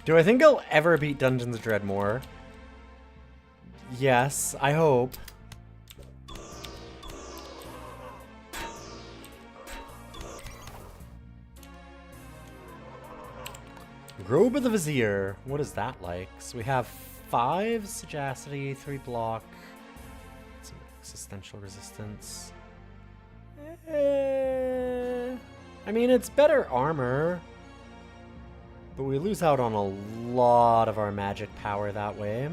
Do I think I'll ever beat Dungeons of Dreadmore? Yes, I hope. Robe of the Vizier. What is that like? So we have 5 sagacity, 3 block, some existential resistance. I mean, it's better armor, but we lose out on a lot of our magic power that way.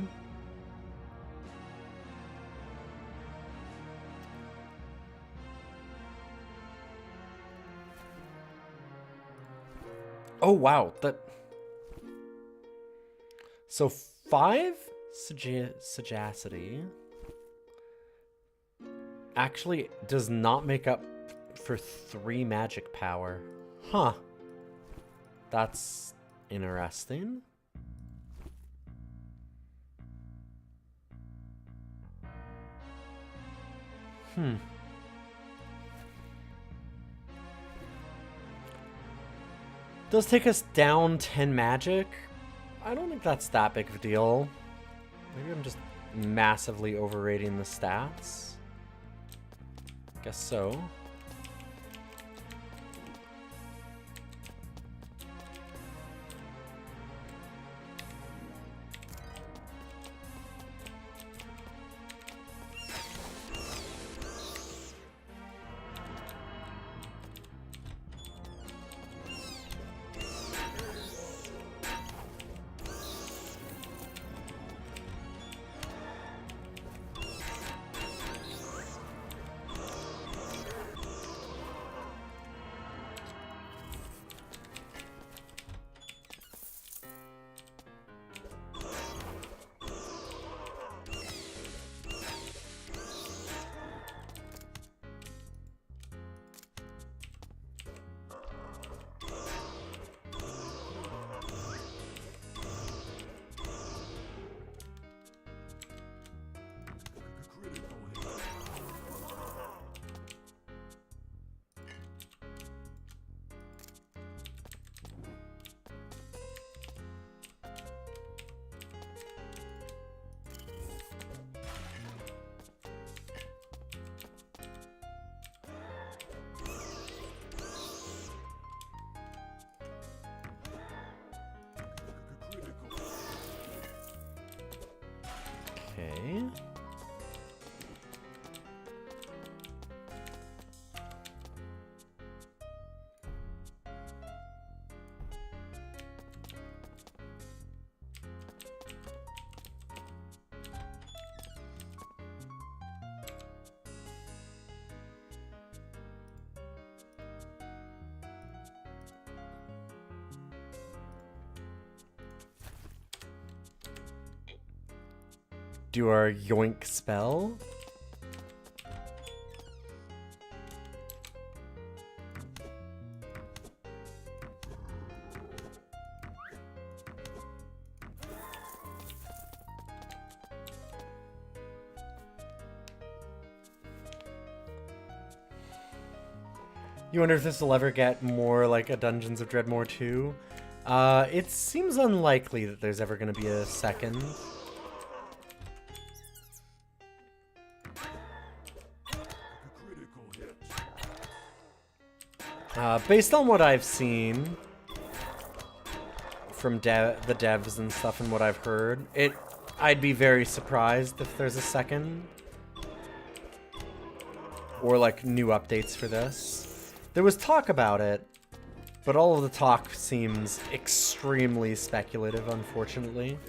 Oh, wow. So 5 sagacity actually does not make up for 3 magic power. Huh. That's interesting. Does take us down 10 magic. I don't think that's that big of a deal. Maybe I'm just massively overrating the stats. Guess so. Okay. Do our yoink spell. You wonder if this will ever get more like a Dungeons of Dreadmore 2? It seems unlikely that there's ever going to be a second. Based on what I've seen from the devs and stuff and what I've heard, I'd be very surprised if there's a second. Or like new updates for this. There was talk about it, but all of the talk seems extremely speculative, unfortunately.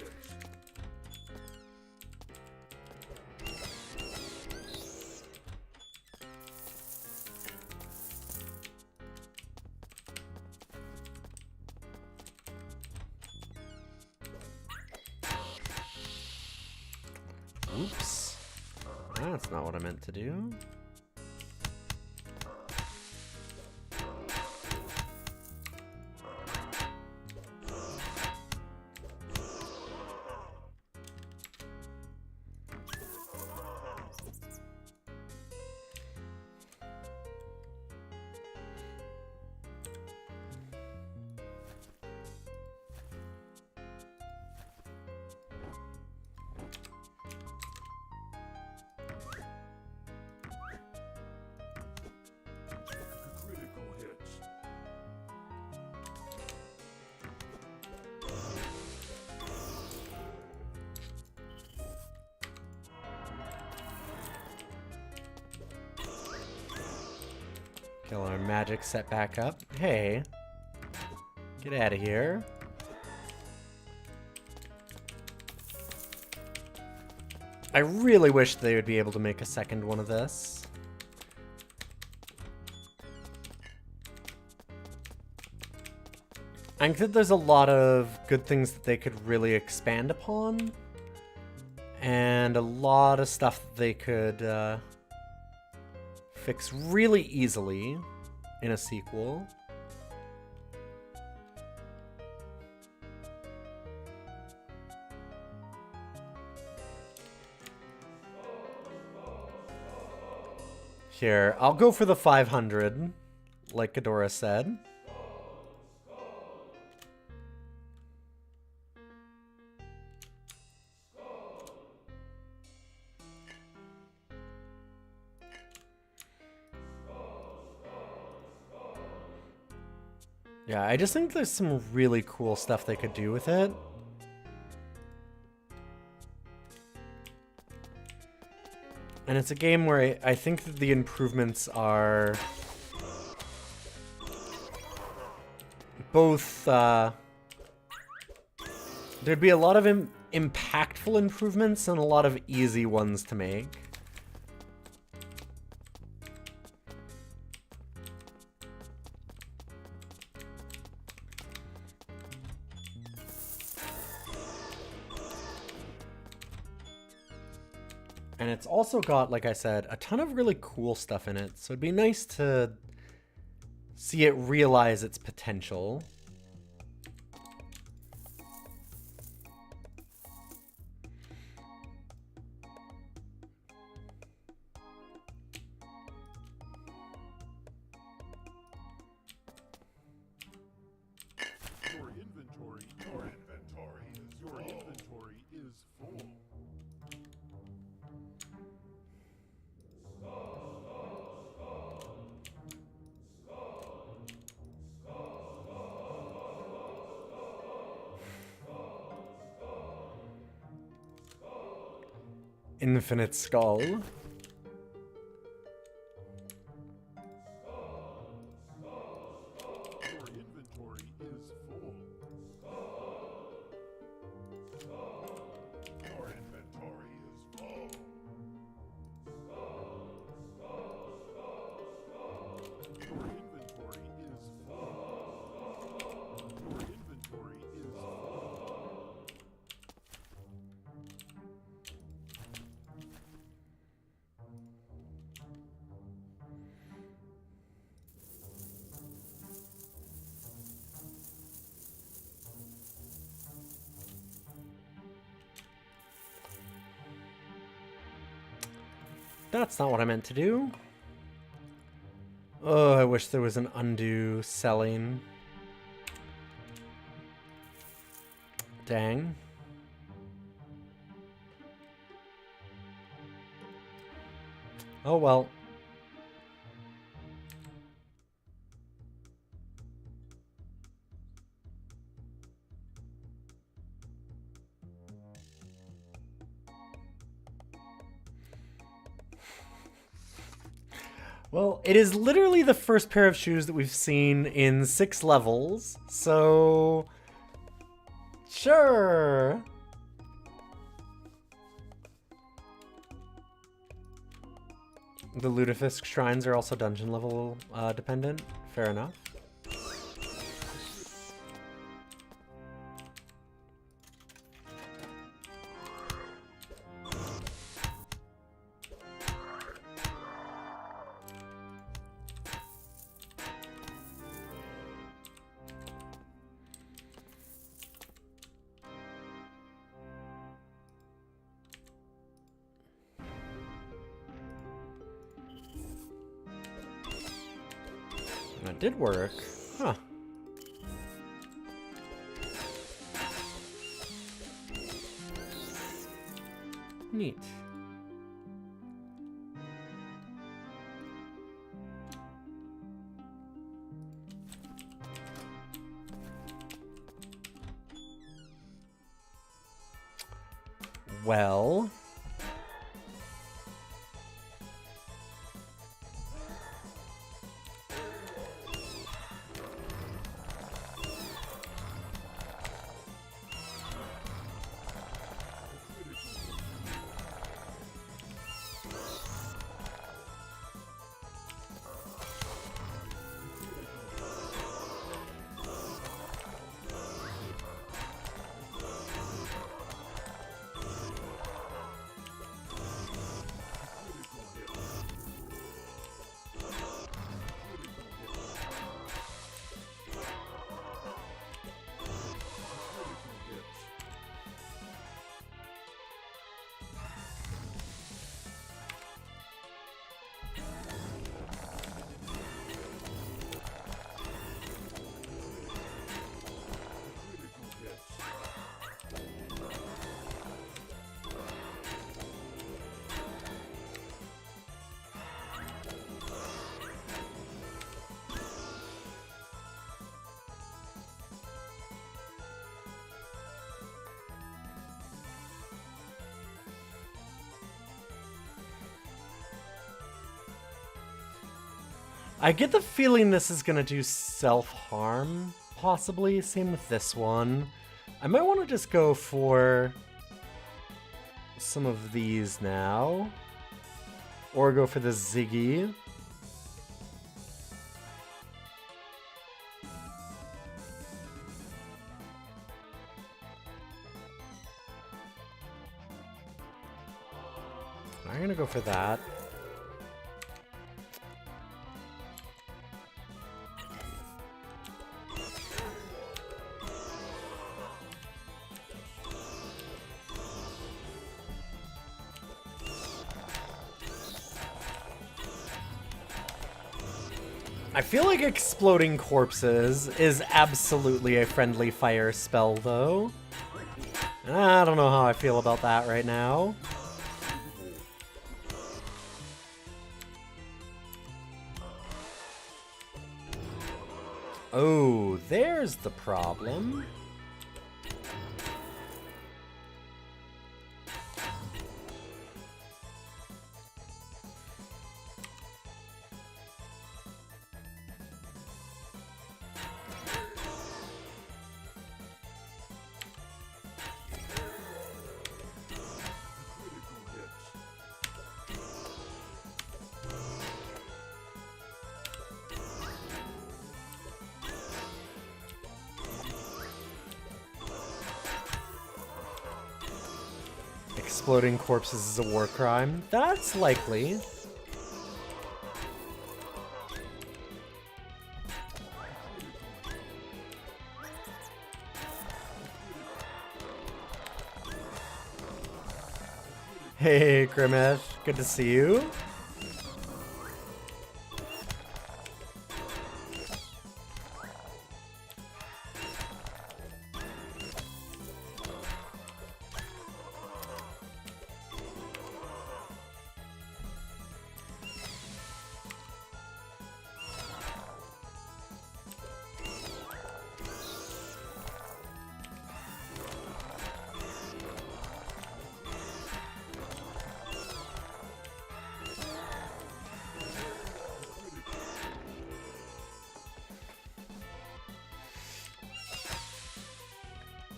Oops. That's not what I meant to do. Kill our magic set back up. Hey. Get out of here. I really wish they would be able to make a second one of this. I think that there's a lot of good things that they could really expand upon. And a lot of stuff that they could fix really easily in a sequel. Here, I'll go for the 500, like Ghidorah said. Yeah, I just think there's some really cool stuff they could do with it. And it's a game where I think that the improvements are both, there'd be a lot of impactful improvements and a lot of easy ones to make. And it's also got, like I said, a ton of really cool stuff in it. So it'd be nice to see it realize its potential. Your inventory is full. Infinite skull. Your inventory is full. Your inventory is full. Your inventory is full. Your inventory is full. That's not what I meant to do. Oh, I wish there was an undo selling. Dang. Oh well. Well, it is literally the first pair of shoes that we've seen in 6 levels, so... Sure! The Lutefisk shrines are also dungeon level dependent. Fair enough. That did work. Huh. Neat. Well... I get the feeling this is gonna do self-harm, possibly. Same with this one. I might want to just go for some of these now. Or go for the Ziggy. I'm gonna go for that. I feel like exploding corpses is absolutely a friendly fire spell, though. I don't know how I feel about that right now. Oh, there's the problem. Exploding corpses is a war crime. That's likely. Hey, Grimmeth. Good to see you.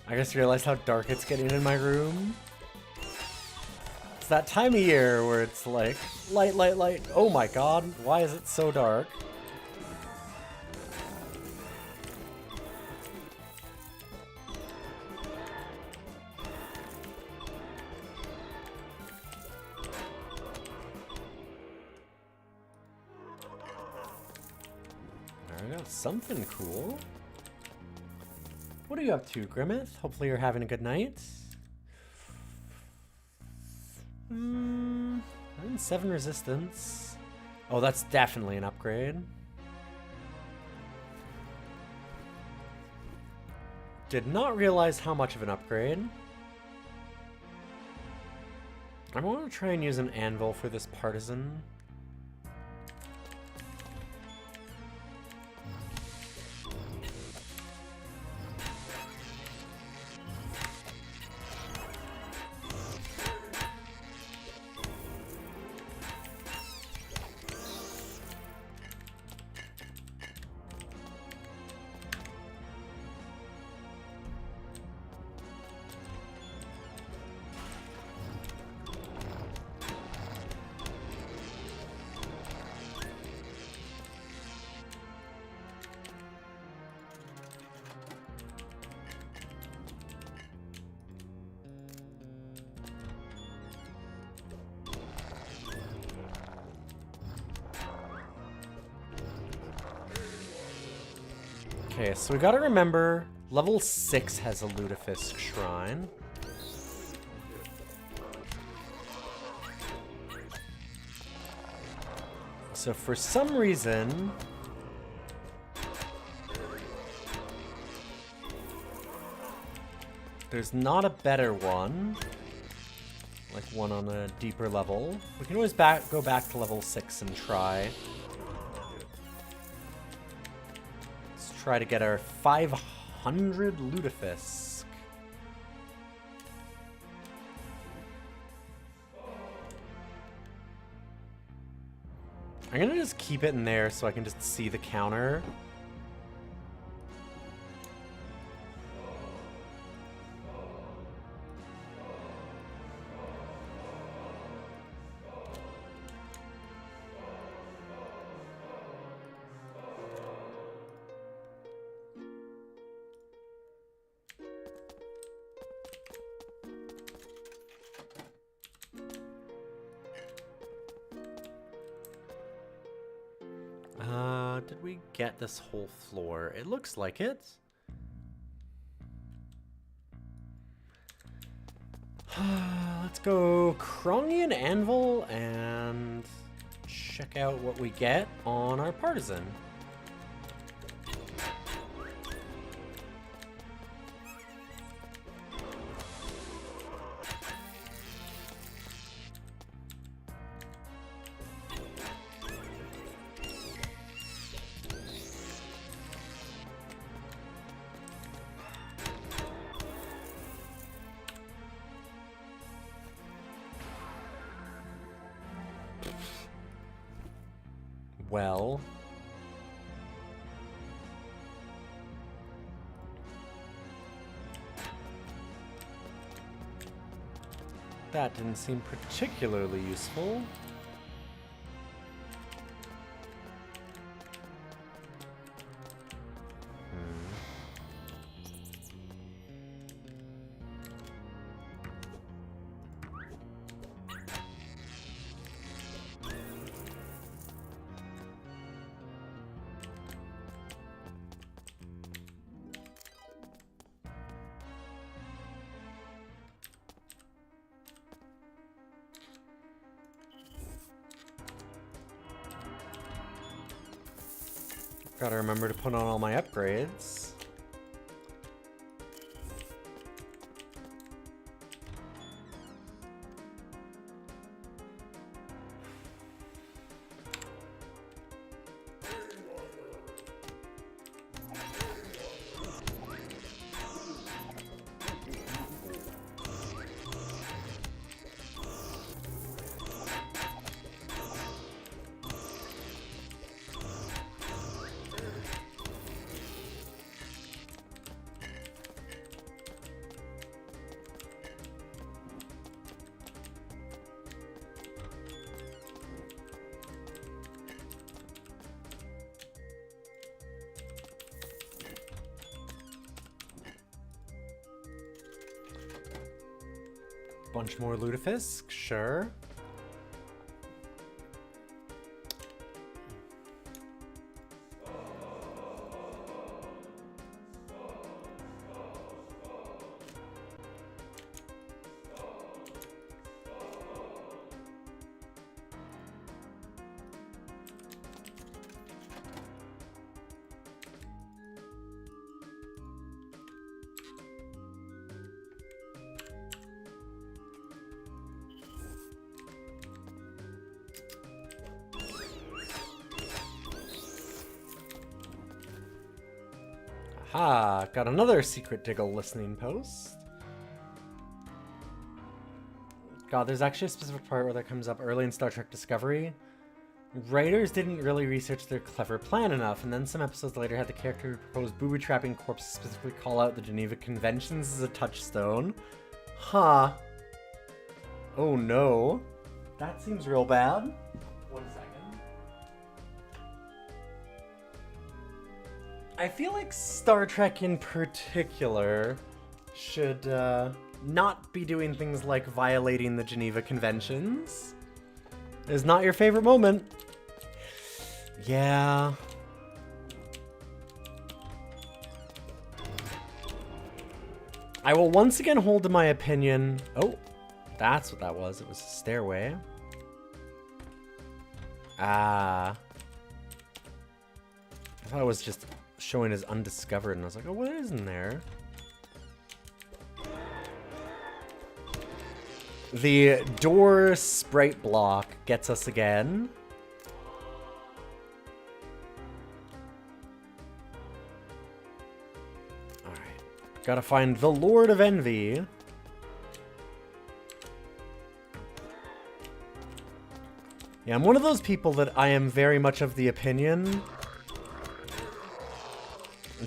I just realized how dark it's getting in my room. It's that time of year where it's like, light, light, light. Oh my god, why is it so dark? There we go, something cool. What are you up to, Grimmeth? Hopefully you're having a good night. 7 resistance. Oh, that's definitely an upgrade. Did not realize how much of an upgrade. I want to try and use an anvil for this partisan. Okay, so we gotta remember, level 6 has a Lutefisk shrine. So for some reason... there's not a better one. Like one on a deeper level. We can always go back to level 6 and try. Try to get our 500 Lutefisk. I'm gonna just keep it in there so I can just see the counter. Did we get this whole floor? It looks like it. Let's go Krongian Anvil and check out what we get on our partisan. Well, that didn't seem particularly useful. Gotta remember to put on all my upgrades. Bunch more lutefisk, sure. Aha, got another secret Diggle listening post. God, there's actually a specific part where that comes up early in Star Trek Discovery. Writers didn't really research their clever plan enough, and then some episodes later had the character who proposed booby-trapping corpses specifically call out the Geneva Conventions as a touchstone. Huh. Oh no. That seems real bad. 1 second. I feel like Star Trek in particular should not be doing things like violating the Geneva Conventions. It's not your favorite moment. Yeah. I will once again hold to my opinion. Oh, that's what that was. It was a stairway. Ah. I thought it was just showing as undiscovered, and I was like, oh, what is in there? The door sprite block gets us again. Alright. Gotta find the Lord of Envy. Yeah, I'm one of those people that I am very much of the opinion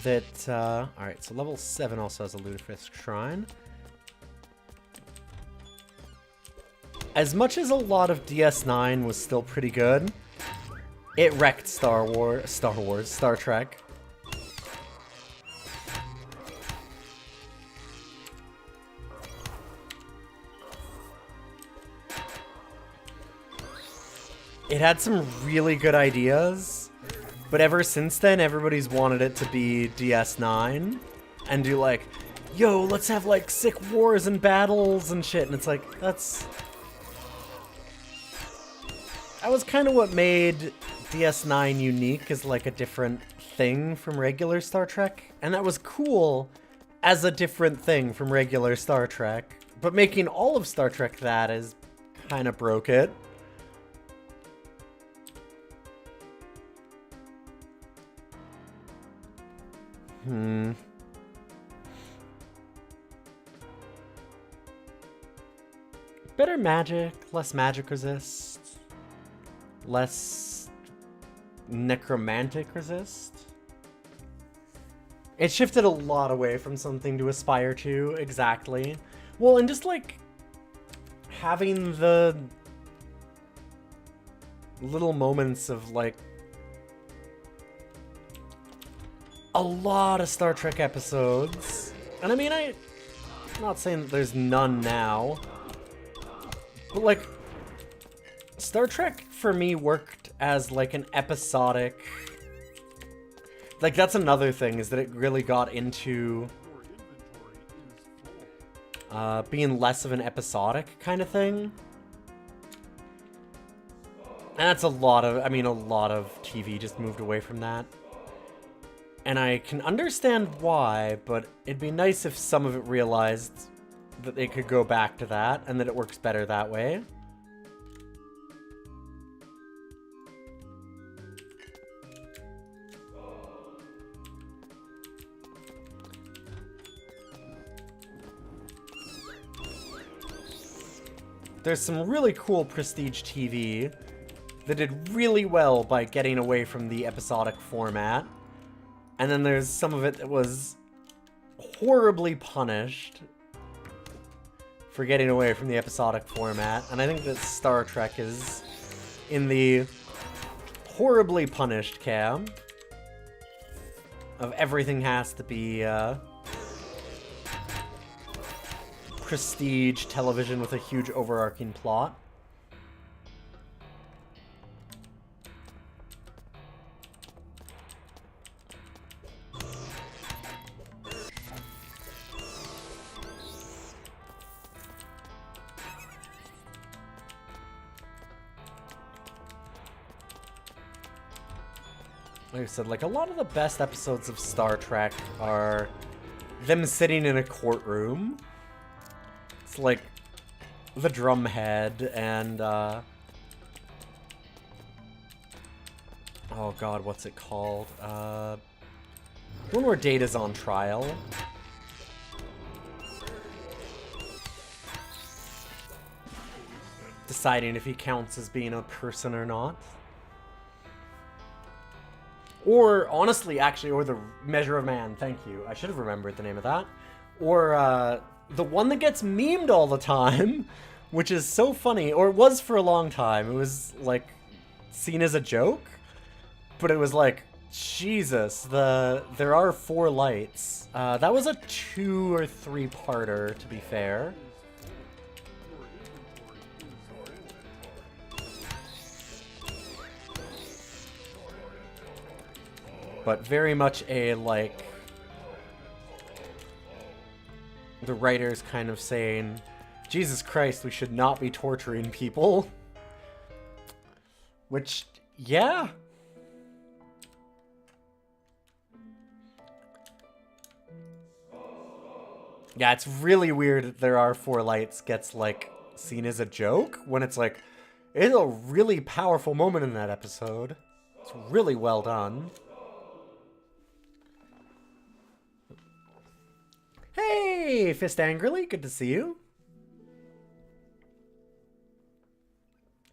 that, alright, so level 7 also has a Lutefisk Shrine. As much as a lot of DS9 was still pretty good, it wrecked Star Trek. It had some really good ideas, but ever since then, everybody's wanted it to be DS9 and do like, yo, let's have like sick wars and battles and shit, and it's like, that was kind of what made DS9 unique as like a different thing from regular Star Trek, and that was cool as a different thing from regular Star Trek, but making all of Star Trek that is kind of broke it. Better magic, less magic resist, less necromantic resist. It shifted a lot away from something to aspire to, exactly. Well, and just like having the little moments of like a lot of Star Trek episodes. And I mean, I'm not saying that there's none now, but like Star Trek for me worked as like an episodic, like that's another thing, is that it really got into being less of an episodic kind of thing. And that's a lot of, I mean, a lot of TV just moved away from that. And I can understand why, but it'd be nice if some of it realized that they could go back to that and that it works better that way. There's some really cool prestige TV that did really well by getting away from the episodic format. And then there's some of it that was horribly punished for getting away from the episodic format. And I think that Star Trek is in the horribly punished camp of everything has to be prestige television with a huge overarching plot. Like I said, like a lot of the best episodes of Star Trek are them sitting in a courtroom. It's like the Drumhead and oh god, what's it called? The one where Data's on trial. Deciding if he counts as being a person or not. Or, honestly, actually, or the Measure of Man, thank you. I should have remembered the name of that. Or, the one that gets memed all the time, which is so funny, or it was for a long time. It was, like, seen as a joke, but it was like, Jesus, there are 4 lights. That was a 2 or 3-parter, to be fair. But very much a, like, the writers kind of saying, Jesus Christ, we should not be torturing people. Which, yeah. Yeah, it's really weird that There Are 4 Lights gets, like, seen as a joke, when it's like, it's a really powerful moment in that episode. It's really well done. Hey, Fist Angrily, good to see you.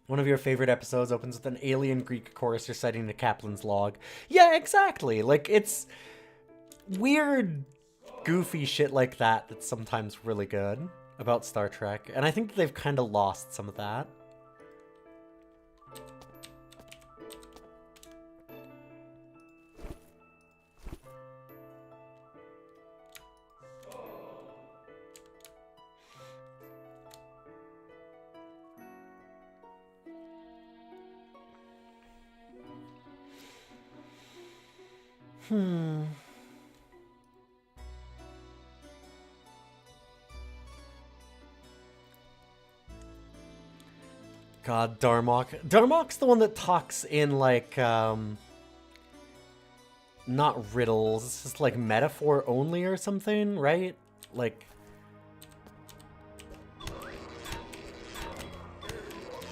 One of your favorite episodes opens with an alien Greek chorister citing the Kaplan's log. Yeah, exactly. Like, it's weird, goofy shit like that that's sometimes really good about Star Trek. And I think they've kind of lost some of that. God, Darmok. Darmok's the one that talks in, like, not riddles. It's just, like, metaphor only or something, right? Like,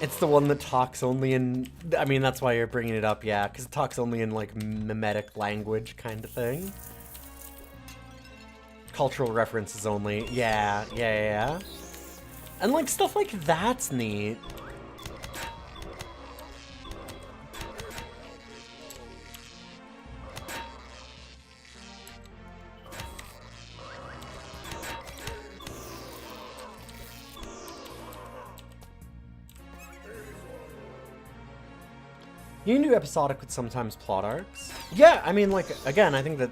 it's the one that talks only in... I mean, that's why you're bringing it up, yeah. Because it talks only in, like, mimetic language kind of thing. Cultural references only. Yeah. And, like, stuff like that's neat. You can do episodic with sometimes plot arcs. Yeah, I mean, like, again, I think that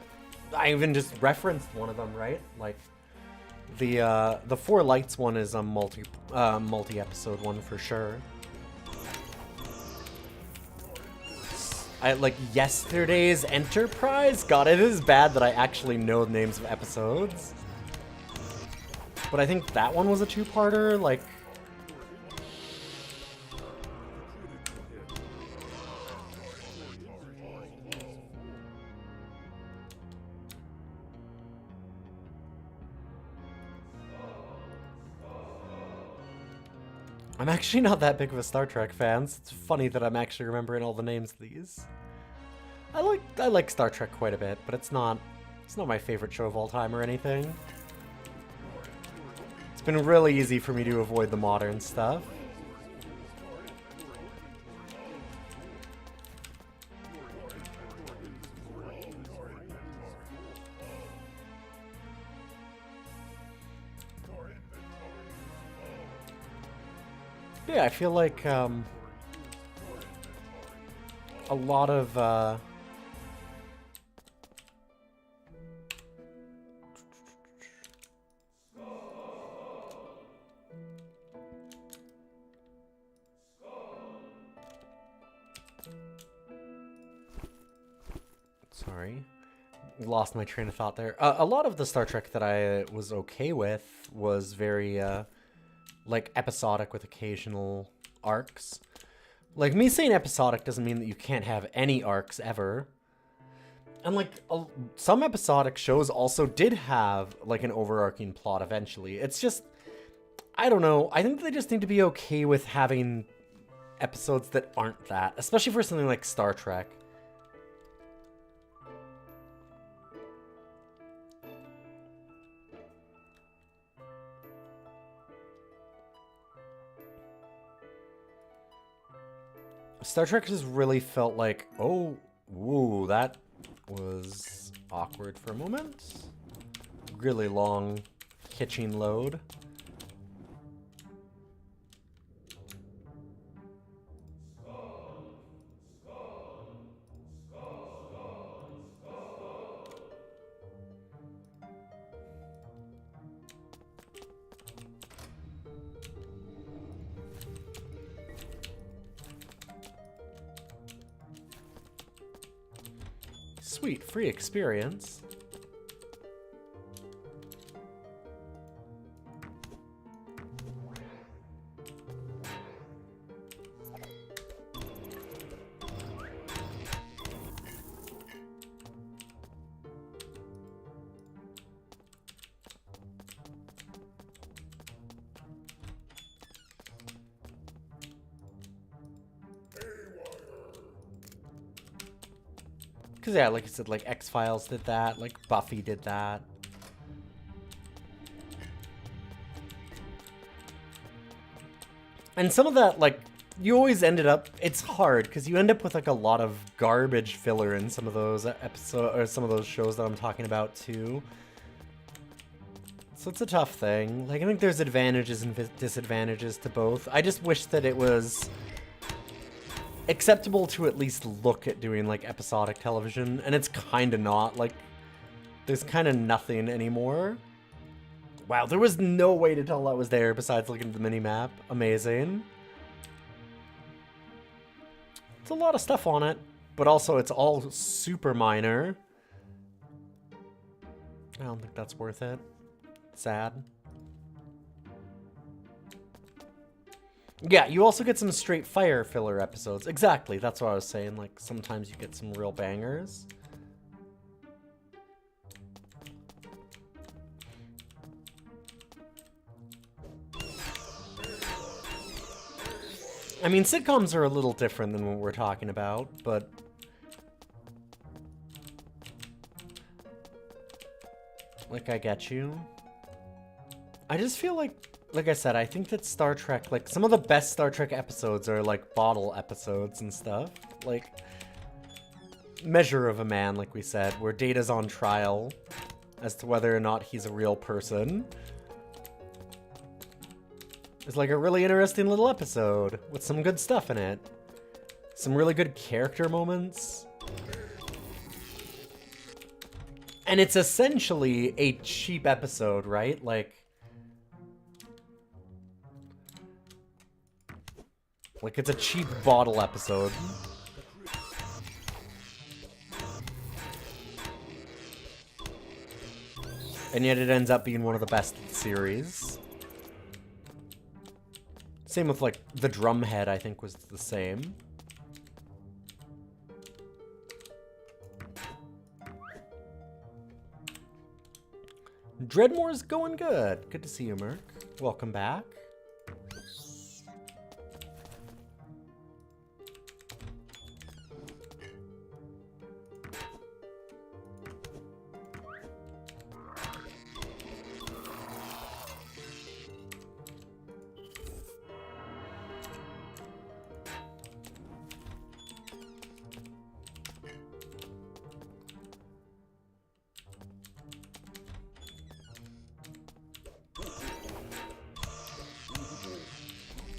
I even just referenced one of them, right? Like, the 4 Lights one is a multi-episode one for sure. I like Yesterday's Enterprise. God, it is bad that I actually know the names of episodes. But I think that one was a 2-parter, like. I'm actually not that big of a Star Trek fan, so it's funny that I'm actually remembering all the names of these. I like Star Trek quite a bit, but it's not my favorite show of all time or anything. It's been really easy for me to avoid the modern stuff. Yeah, I feel like a lot of sorry, lost my train of thought there. A lot of the Star Trek that I was okay with was very like episodic with occasional arcs. Like, me saying episodic doesn't mean that you can't have any arcs ever. And like some episodic shows also did have like an overarching plot eventually. It's just, I don't know. I think they just need to be okay with having episodes that aren't that, especially for something like Star Trek. Star Trek just really felt like, oh, woo, that was awkward for a moment. Really long hitching load. Sweet, free experience. Because, yeah, like I said, like, X-Files did that, like, Buffy did that. And some of that, like, you always ended up, it's hard, because you end up with, like, a lot of garbage filler in some of those episodes, or some of those shows that I'm talking about, too. So it's a tough thing. Like, I think there's advantages and disadvantages to both. I just wish that it was acceptable to at least look at doing like episodic television, and it's kind of not. Like, there's kind of nothing anymore. Wow, there was no way to tell that was there besides looking at the mini-map. Amazing. It's a lot of stuff on it, but also it's all super minor. I don't think that's worth it. Sad. Yeah, you also get some straight fire filler episodes. Exactly, that's what I was saying. Like, sometimes you get some real bangers. I mean, sitcoms are a little different than what we're talking about, but like, I get you. I just feel like I said, I think that Star Trek, like, some of the best Star Trek episodes are, like, bottle episodes and stuff. Like, Measure of a Man, like we said, where Data's on trial as to whether or not he's a real person. It's, like, a really interesting little episode with some good stuff in it. Some really good character moments. And it's essentially a cheap episode, right? Like, it's a cheap bottle episode. And yet it ends up being one of the best of the series. Same with, like, the Drumhead, I think, was the same. Dreadmore's going good. Good to see you, Merc. Welcome back.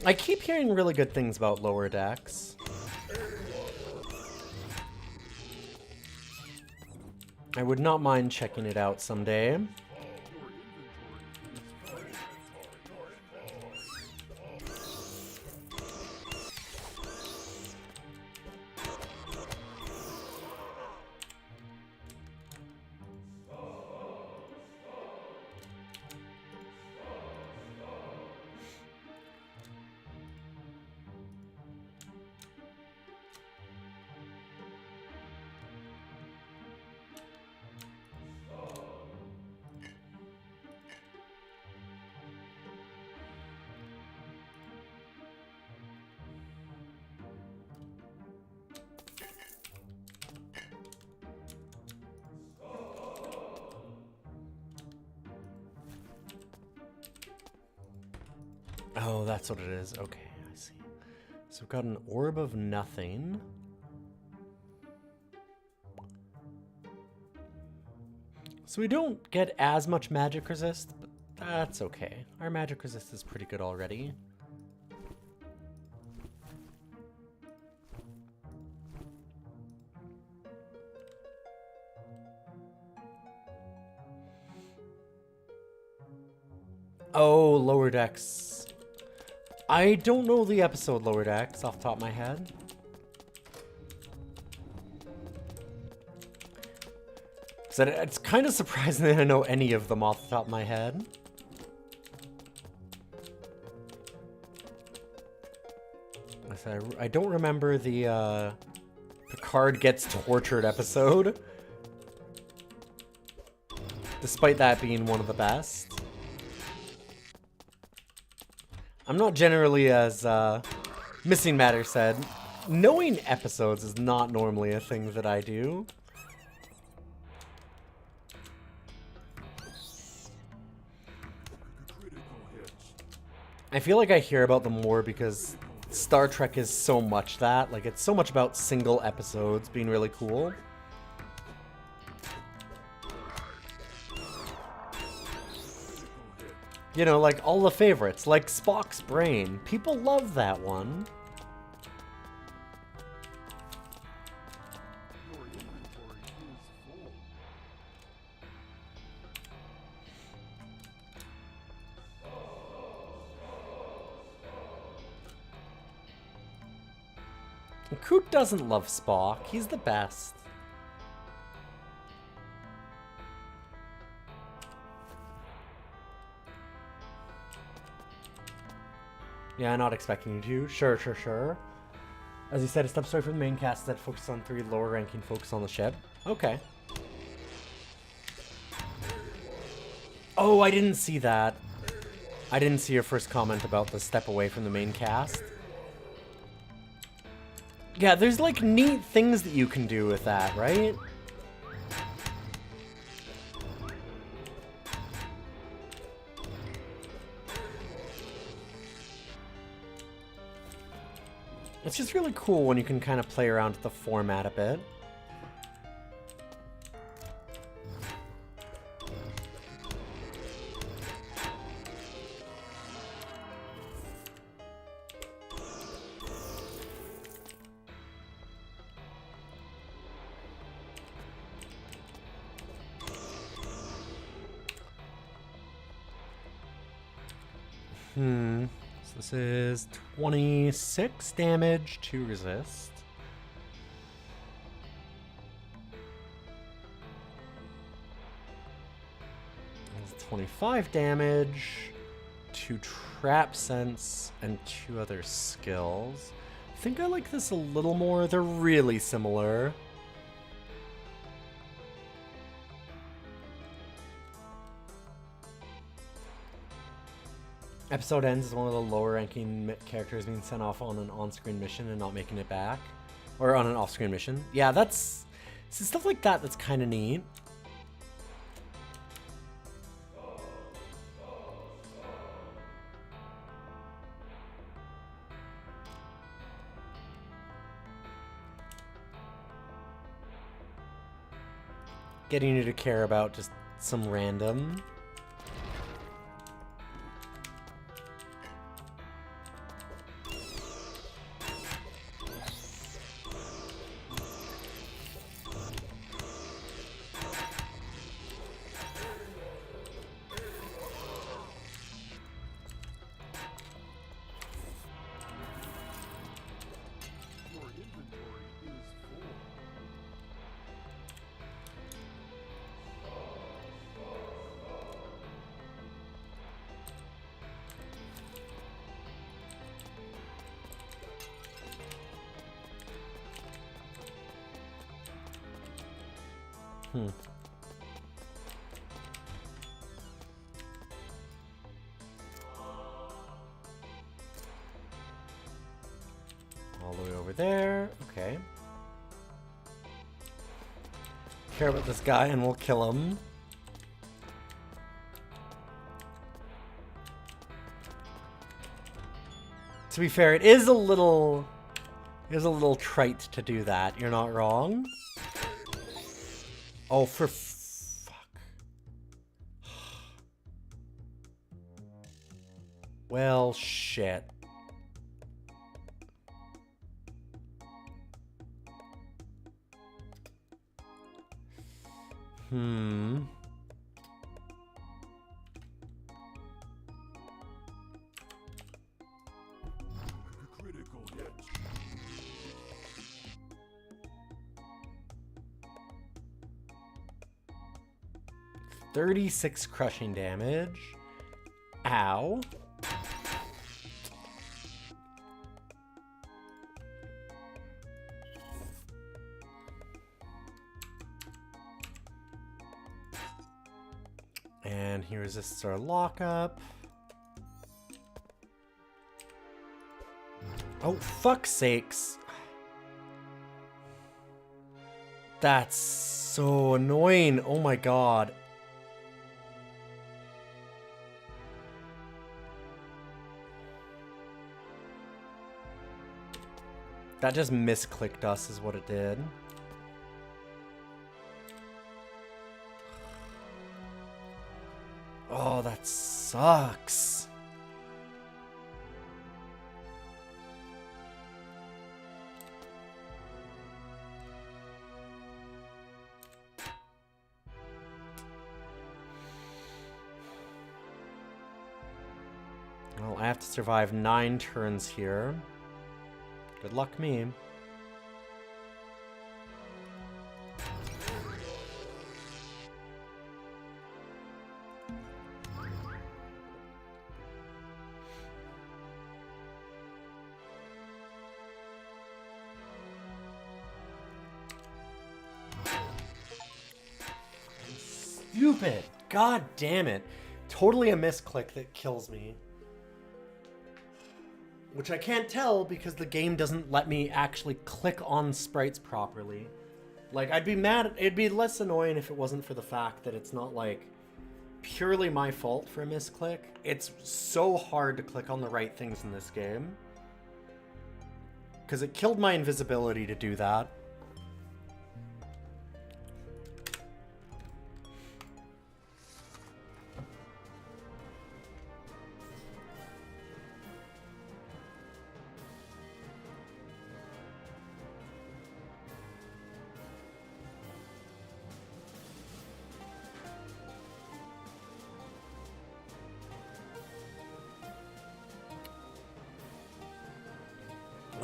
I keep hearing really good things about lower decks. I would not mind checking it out someday. Oh, that's what it is. Okay, I see. So we've got an Orb of Nothing. So we don't get as much magic resist, but that's okay. Our magic resist is pretty good already. Oh, Lower Decks. I don't know the episode Lower Decks off the top of my head. So it's kind of surprising that I know any of them off the top of my head. I don't remember the Picard gets tortured episode. Despite that being one of the best. I'm not generally as, Missing Matter said, knowing episodes is not normally a thing that I do. I feel like I hear about them more because Star Trek is so much that. Like, it's so much about single episodes being really cool. You know, like all the favorites, like Spock's Brain. People love that one. Your inventory is full. Coot doesn't love Spock. He's the best. Yeah, not expecting you to. Sure, sure, sure. As you said, a step story from the main cast that focuses on 3 lower-ranking folks on the ship. Okay. Oh, I didn't see that. I didn't see your first comment about the step away from the main cast. Yeah, there's like neat things that you can do with that, right? It's just really cool when you can kind of play around with the format a bit. So this is 26 damage to resist. That's 25 damage, 2 trap sense, and 2 other skills. I think I like this a little more. They're really similar. Episode ends as one of the lower-ranking characters being sent off on an on-screen mission and not making it back. Or on an off-screen mission. Yeah, that's... stuff like that that's kind of neat. Getting you to care about just some random... All the way over there. Okay. Care about this guy and we'll kill him. To be fair, it is a little trite to do that. You're not wrong. Oh, for fuck. Well, shit. Critical hit. $36 crushing damage. Ow. And he resists our lockup. Oh, fuck's sakes. That's so annoying. Oh my god. That just misclicked us is what it did. Oh, that sucks. Well, I have to survive 9 turns here. Good luck me. Stupid! God damn it. Totally a misclick that kills me. Which I can't tell because the game doesn't let me actually click on sprites properly. Like, I'd be mad, it'd be less annoying if it wasn't for the fact that it's not, like, purely my fault for a misclick. It's so hard to click on the right things in this game. Because it killed my invisibility to do that.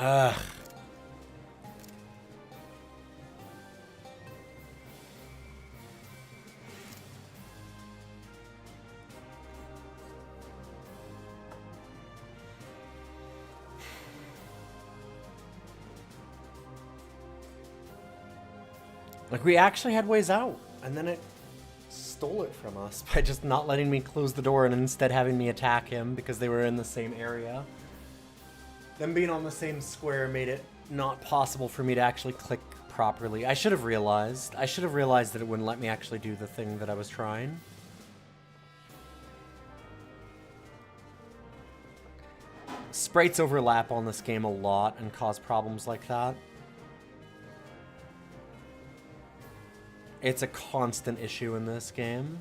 Ugh. Like, we actually had ways out, and then it stole it from us by just not letting me close the door and instead having me attack him because they were in the same area. Them being on the same square made it not possible for me to actually click properly. I should have realized. I should have realized that it wouldn't let me actually do the thing that I was trying. Sprites overlap on this game a lot and cause problems like that. It's a constant issue in this game.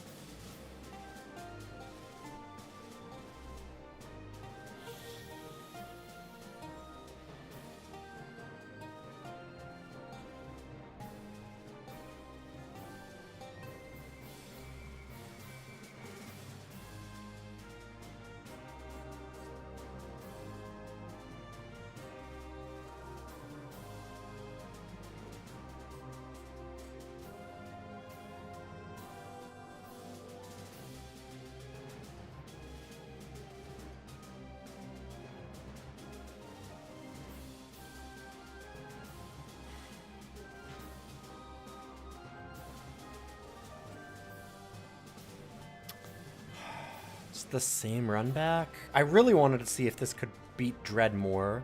It's the same run back. I really wanted to see if this could beat Dread more.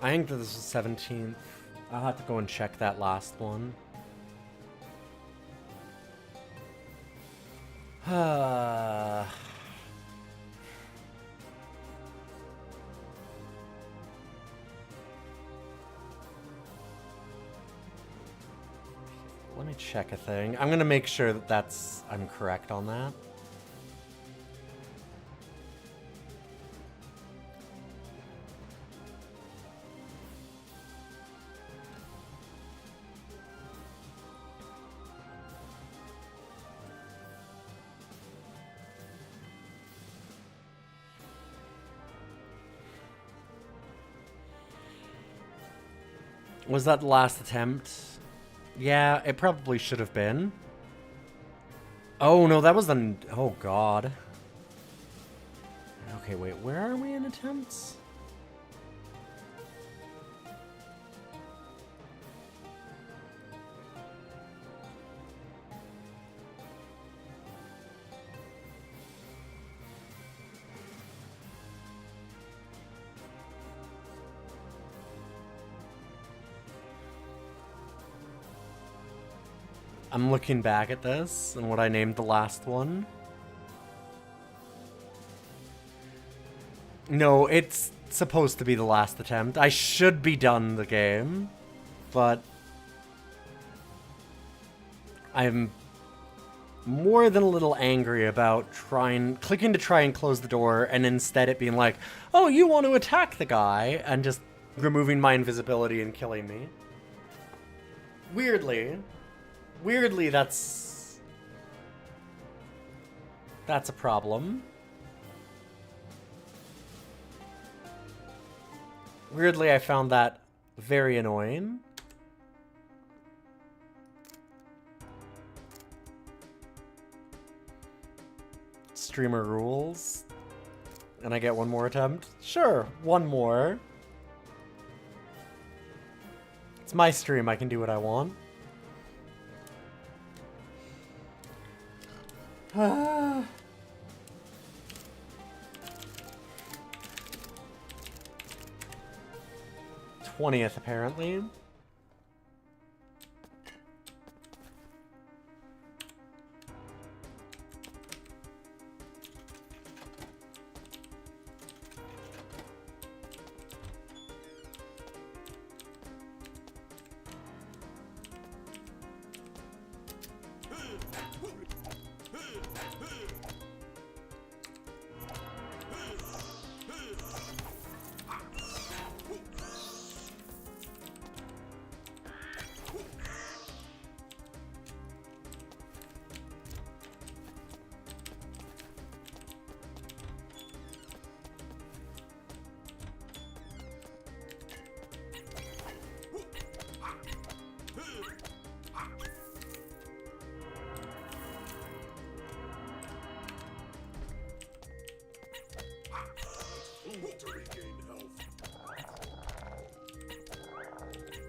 I think that this was 17th. I'll have to go and check that last one. Let me check a thing. I'm gonna make sure that I'm correct on that. Was that the last attempt? Yeah, it probably should have been. Oh, no, that was the... Oh, God. Okay, wait, where are we in attempts? I'm looking back at this and what I named the last one. No, it's supposed to be the last attempt. I should be done the game, but I'm more than a little angry about clicking to try and close the door and instead it being like, oh, you want to attack the guy, and just removing my invisibility and killing me. Weirdly, that's a problem. Weirdly, I found that very annoying. Streamer rules. And I get one more attempt? Sure, one more. It's my stream, I can do what I want. 20th, apparently.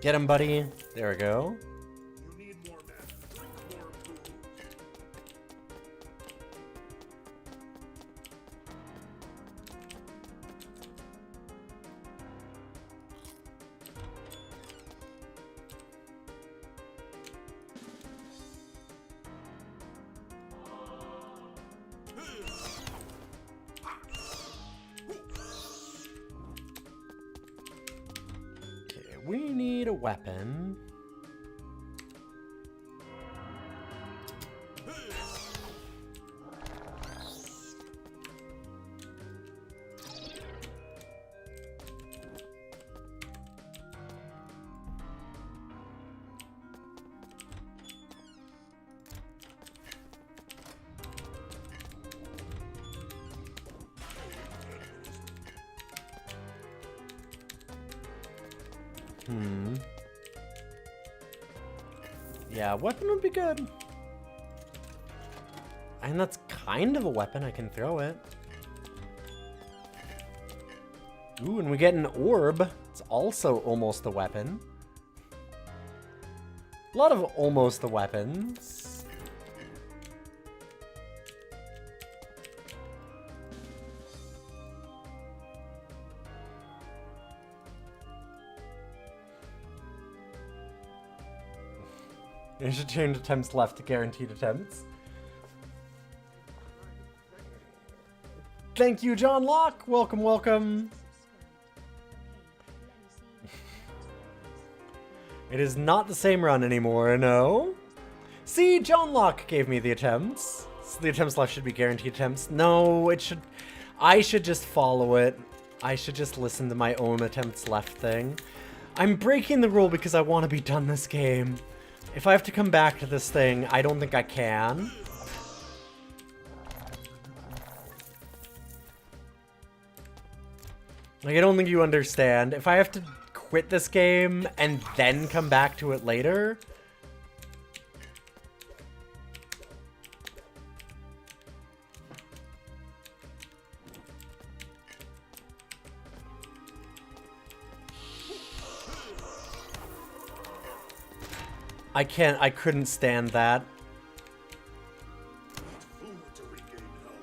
Get him, buddy. There we go. You need more men. Drink more food. Okay, we need a weapon. Yeah, weapon would be good. And that's kind of a weapon. I can throw it. Ooh, and we get an orb. It's also almost a weapon. A lot of almost the weapons. You should change attempts left to guaranteed attempts. Thank you, John Locke. Welcome, welcome. It is not the same run anymore, no. See, John Locke gave me the attempts. So the attempts left should be guaranteed attempts. No, it should... I should just follow it. I should just listen to my own attempts left thing. I'm breaking the rule because I want to be done this game. If I have to come back to this thing, I don't think I can. Like, I don't think you understand. If I have to quit this game and then come back to it later... I couldn't stand that. Food to regain health.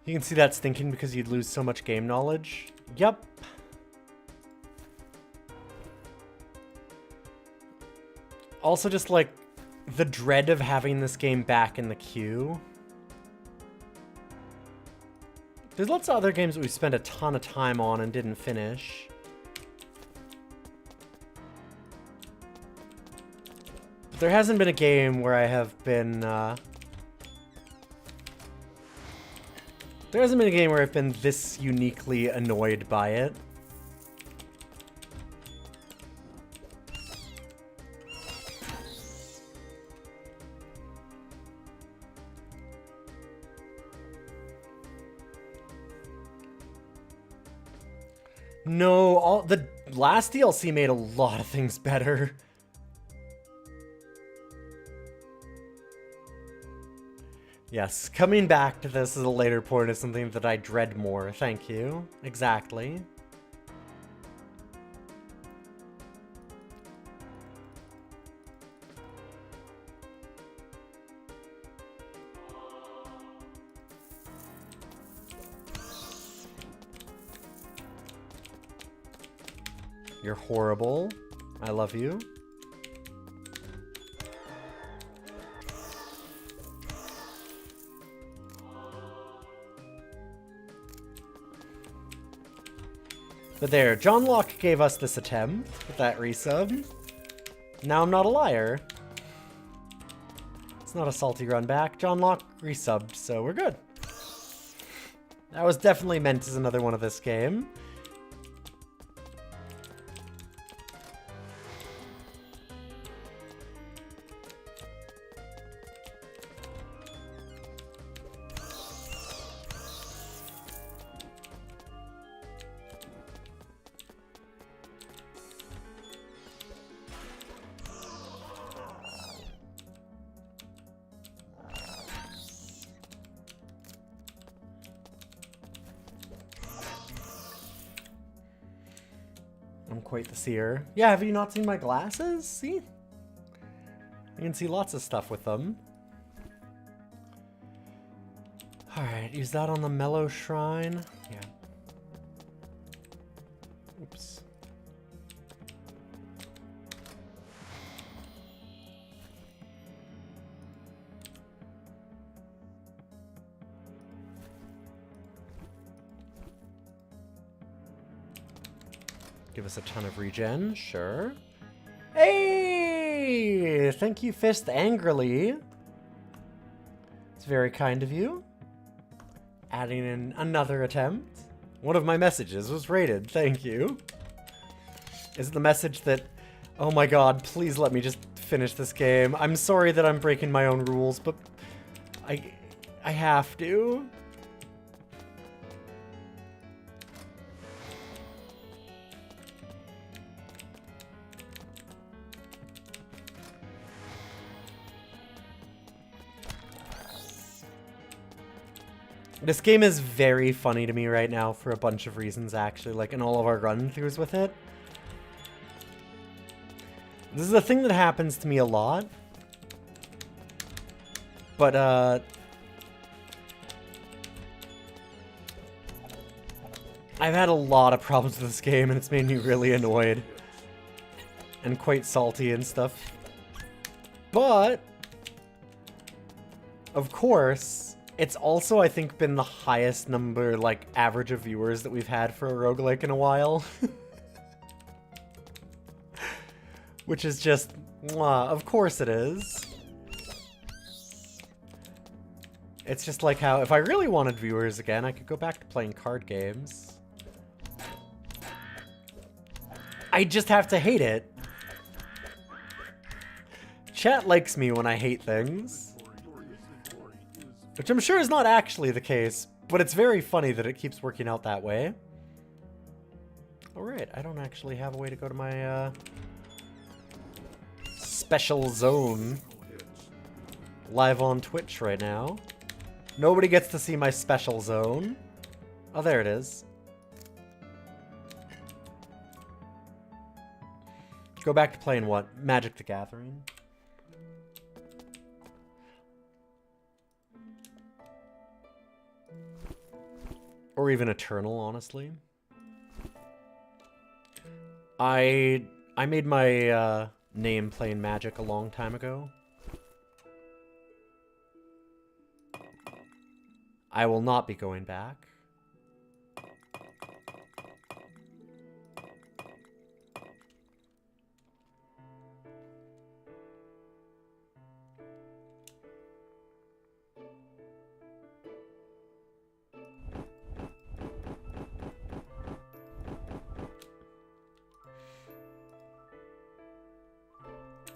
You can see that's thinking because you'd lose so much game knowledge. Yep. Also just like the dread of having this game back in the queue. There's lots of other games that we spent a ton of time on and didn't finish. But there hasn't been a game where I have been, there hasn't been a game where I've been this uniquely annoyed by it. No, the last DLC made a lot of things better. Yes, coming back to this at a later point is something that I dread more. Thank you. Exactly. You're horrible. I love you. But there, John Locke gave us this attempt with that resub. Now I'm not a liar. It's not a salty run back. John Locke resubbed, so we're good. That was definitely meant as another one of this game. I'm quite the seer. Yeah, have you not seen my glasses? See? You can see lots of stuff with them. Alright, use that on the Mellow Shrine. Yeah. Oops. Give us a ton of regen, sure. Hey! Thank you, Fist, angrily. It's very kind of you. Adding in another attempt. One of my messages was rated, thank you. Is it the message that... Oh my god, please let me just finish this game. I'm sorry that I'm breaking my own rules, but I have to. This game is very funny to me right now for a bunch of reasons, actually, like in all of our run-throughs with it. This is a thing that happens to me a lot. But, I've had a lot of problems with this game, and it's made me really annoyed. And quite salty and stuff. But, of course, it's also, I think, been the highest number, like, average of viewers that we've had for a roguelike in a while. Which is just, mwah, of course it is. It's just like how, if I really wanted viewers again, I could go back to playing card games. I just have to hate it. Chat likes me when I hate things. Which I'm sure is not actually the case, but it's very funny that it keeps working out that way. Alright, I don't actually have a way to go to my, special zone live on Twitch right now. Nobody gets to see my special zone. Oh, there it is. Go back to playing what? Magic the Gathering. Or even Eternal, honestly. I made my name playing Magic a long time ago. I will not be going back.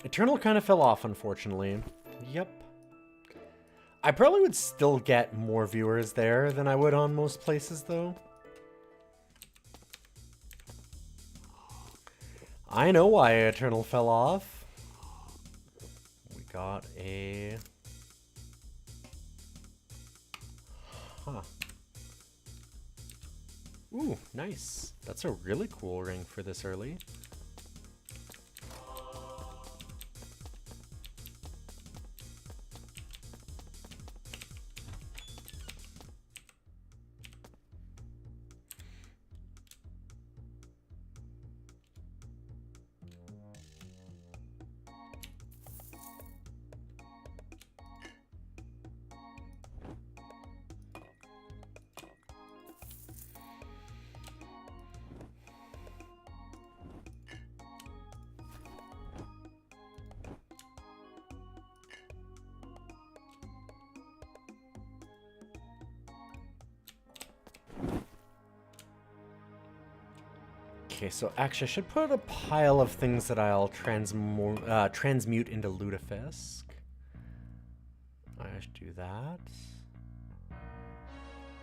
Eternal kind of fell off, unfortunately. Yep. I probably would still get more viewers there than I would on most places, though. I know why Eternal fell off. We got a... Huh. Ooh, nice. That's a really cool ring for this early. Okay, so actually I should put a pile of things that I'll transmute into Lutefisk. I should do that.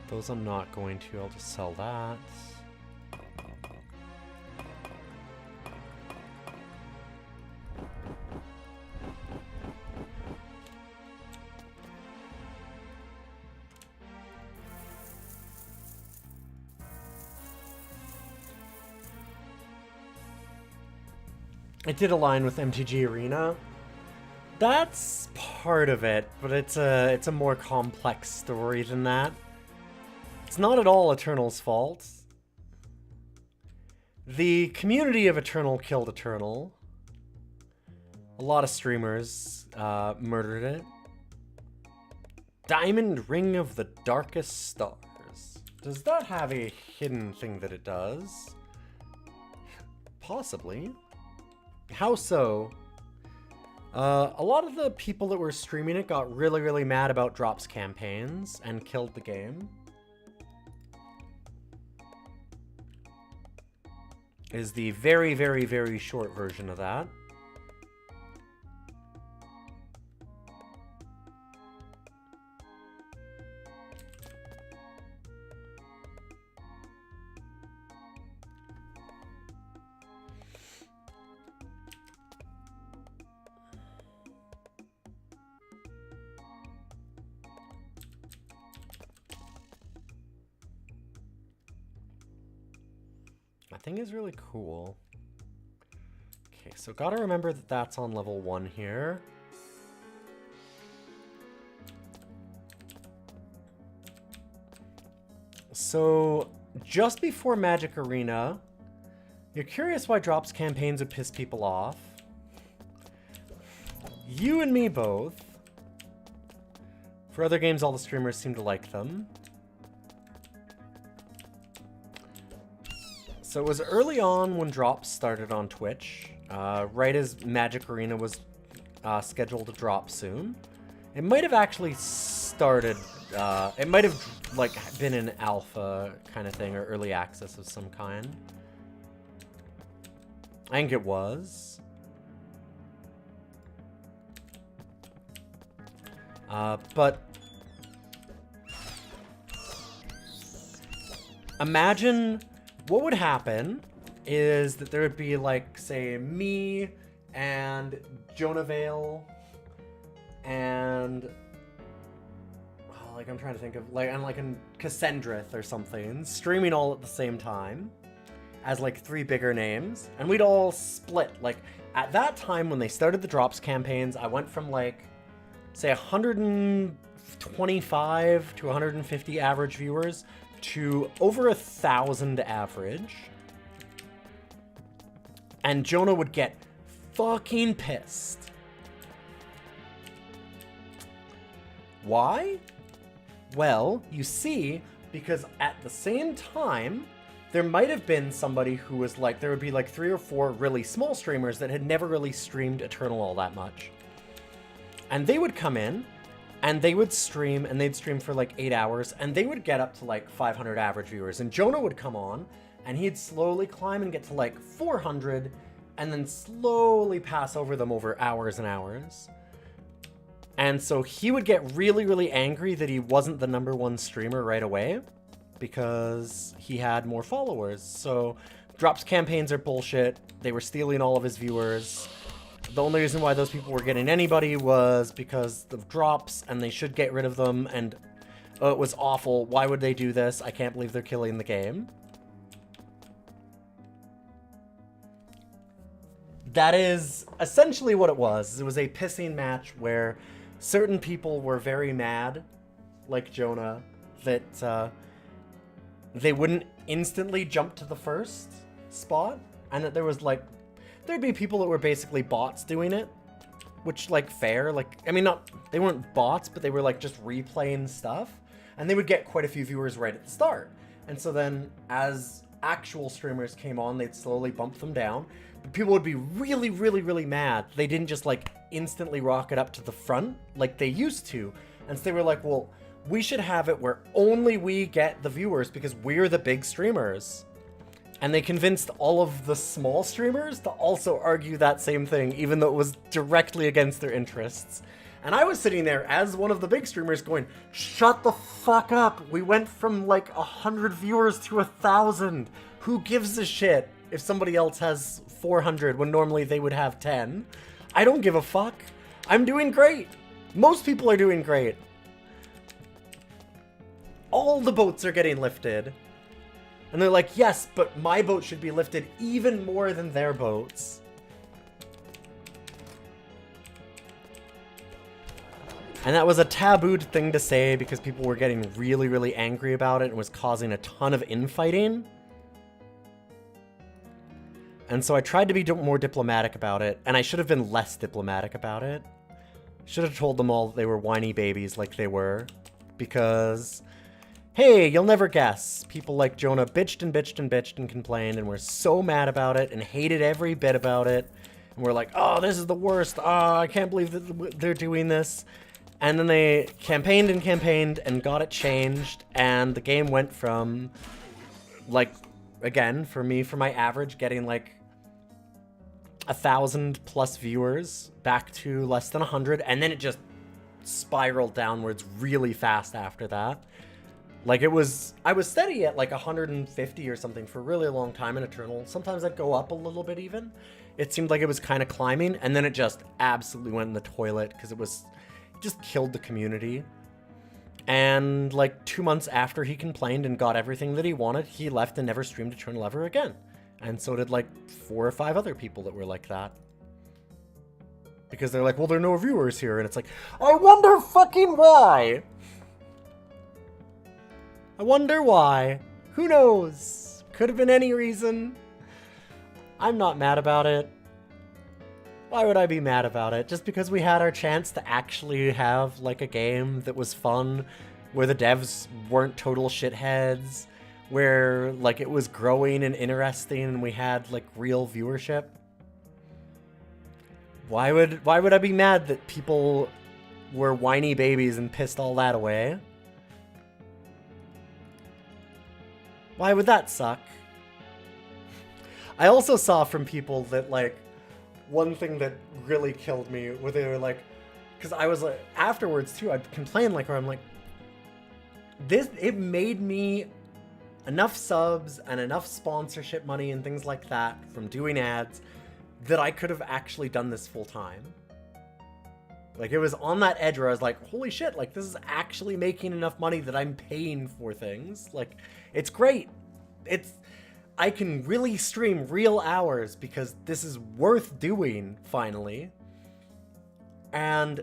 Those I'm not going to, I'll just sell that. It did align with MTG Arena. That's part of it, but it's a more complex story than that. It's not at all Eternal's fault. The community of Eternal killed Eternal. A lot of streamers murdered it. Diamond Ring of the Darkest Stars. Does that have a hidden thing that it does? Possibly. How so? A lot of the people that were streaming it got really, really mad about drops campaigns and killed the game. is the very, very, very short version of that. That thing is really cool. Okay, so gotta remember that that's on level 1 here. So, just before Magic Arena, you're curious why drops campaigns would piss people off. You and me both. For other games, all the streamers seem to like them. So it was early on when drops started on Twitch, right as Magic Arena was scheduled to drop soon. It might have actually started, it might have like been an alpha kind of thing or early access of some kind. I think it was. But imagine what would happen is that there would be like, say, me and Jonah Vale and like I'm trying to think of like and like a Cassandrith or something streaming all at the same time as like 3 bigger names, and we'd all split. Like at that time when they started the drops campaigns, I went from like say 125 to 150 average viewers to over 1,000 average. And Jonah would get fucking pissed. Why? Well, you see, because at the same time, there might have been somebody who was like, there would be like 3 or 4 really small streamers that had never really streamed Eternal all that much. And they would come in, and they would stream, and they'd stream for like 8 hours, and they would get up to like 500 average viewers. And Jonah would come on, and he'd slowly climb and get to like 400, and then slowly pass over them over hours and hours. And so he would get really, really angry that he wasn't the #1 streamer right away, because he had more followers. So drops campaigns are bullshit. They were stealing all of his viewers. The only reason why those people were getting anybody was because of drops, and they should get rid of them, and oh, it was awful. Why would they do this? I can't believe they're killing the game. That is essentially what it was. It was a pissing match where certain people were very mad, like Jonah, that they wouldn't instantly jump to the first spot, and that there was like there'd be people that were basically bots doing it, which, like, fair. Like, I mean, they weren't bots, but they were, like, just replaying stuff. And they would get quite a few viewers right at the start. And so then, as actual streamers came on, they'd slowly bump them down. But people would be really, really, really mad. They didn't just, like, instantly rocket up to the front like they used to. And so they were like, well, we should have it where only we get the viewers because we're the big streamers. And they convinced all of the small streamers to also argue that same thing, even though it was directly against their interests. And I was sitting there as one of the big streamers going, shut the fuck up. We went from like 100 viewers to 1,000. Who gives a shit if somebody else has 400 when normally they would have 10? I don't give a fuck. I'm doing great. Most people are doing great. All the boats are getting lifted. And they're like, yes, but my boat should be lifted even more than their boats. And that was a tabooed thing to say because people were getting really, really angry about it and was causing a ton of infighting. And so I tried to be more diplomatic about it, and I should have been less diplomatic about it. Should have told them all that they were whiny babies like they were, because hey, you'll never guess. People like Jonah bitched and bitched and bitched and complained and were so mad about it and hated every bit about it. And we're like, oh, this is the worst. Oh, I can't believe that they're doing this. And then they campaigned and got it changed. And the game went from like again, for me, for my average, getting like 1,000+ viewers back to less than 100, and then it just spiraled downwards really fast after that. Like, I was steady at like 150 or something for a really long time in Eternal. Sometimes I'd go up a little bit even. It seemed like it was kind of climbing, and then it just absolutely went in the toilet because it just killed the community. And like 2 months after he complained and got everything that he wanted, he left and never streamed Eternal ever again. And so did like 4 or 5 other people that were like that. Because they're like, well, there are no viewers here. And it's like, I wonder fucking why. I wonder why. Who knows? Could have been any reason. I'm not mad about it. Why would I be mad about it? Just because we had our chance to actually have like a game that was fun, where the devs weren't total shitheads, where like it was growing and interesting and we had like real viewership. Why would I be mad that people were whiny babies and pissed all that away? Why would that suck? I also saw from people that like, one thing that really killed me, where they were like, because I was like, afterwards too, I'd complain like, where I'm like, it made me enough subs and enough sponsorship money and things like that from doing ads that I could have actually done this full time. Like, it was on that edge where I was like, holy shit, like, this is actually making enough money that I'm paying for things. Like, it's great. I can really stream real hours because this is worth doing, finally. And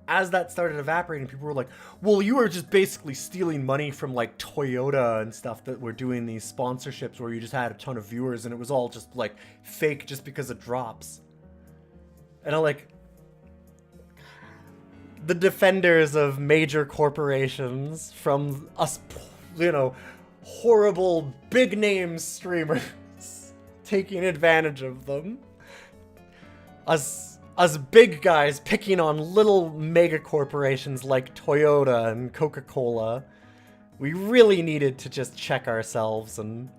as that started evaporating, people were like, well, you are just basically stealing money from like Toyota and stuff that were doing these sponsorships where you just had a ton of viewers and it was all just like fake just because it drops. And I'm like, the defenders of major corporations from us, you know, horrible big name streamers taking advantage of them. Us big guys picking on little mega corporations like Toyota and Coca-Cola. We really needed to just check ourselves and...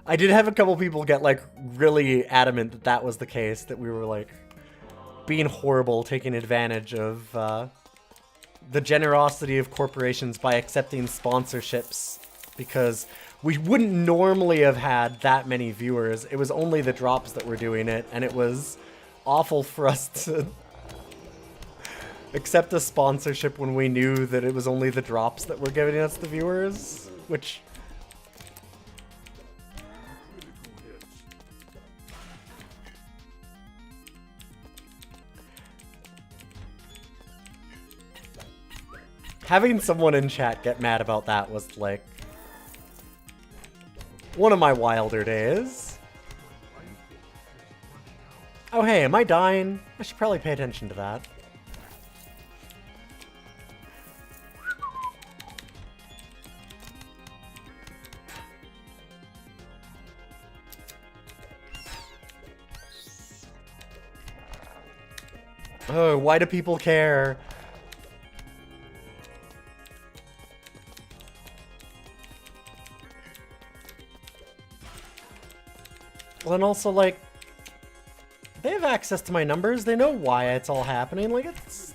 I did have a couple people get like really adamant that that was the case, that we were like being horrible, taking advantage of the generosity of corporations by accepting sponsorships, because we wouldn't normally have had that many viewers. It was only the drops that were doing it, and it was awful for us to accept a sponsorship when we knew that it was only the drops that were giving us the viewers, which... Having someone in chat get mad about that was, like, one of my wilder days. Oh hey, am I dying? I should probably pay attention to that. Oh, why do people care? Well, and also, like, they have access to my numbers. They know why it's all happening. Like, it's...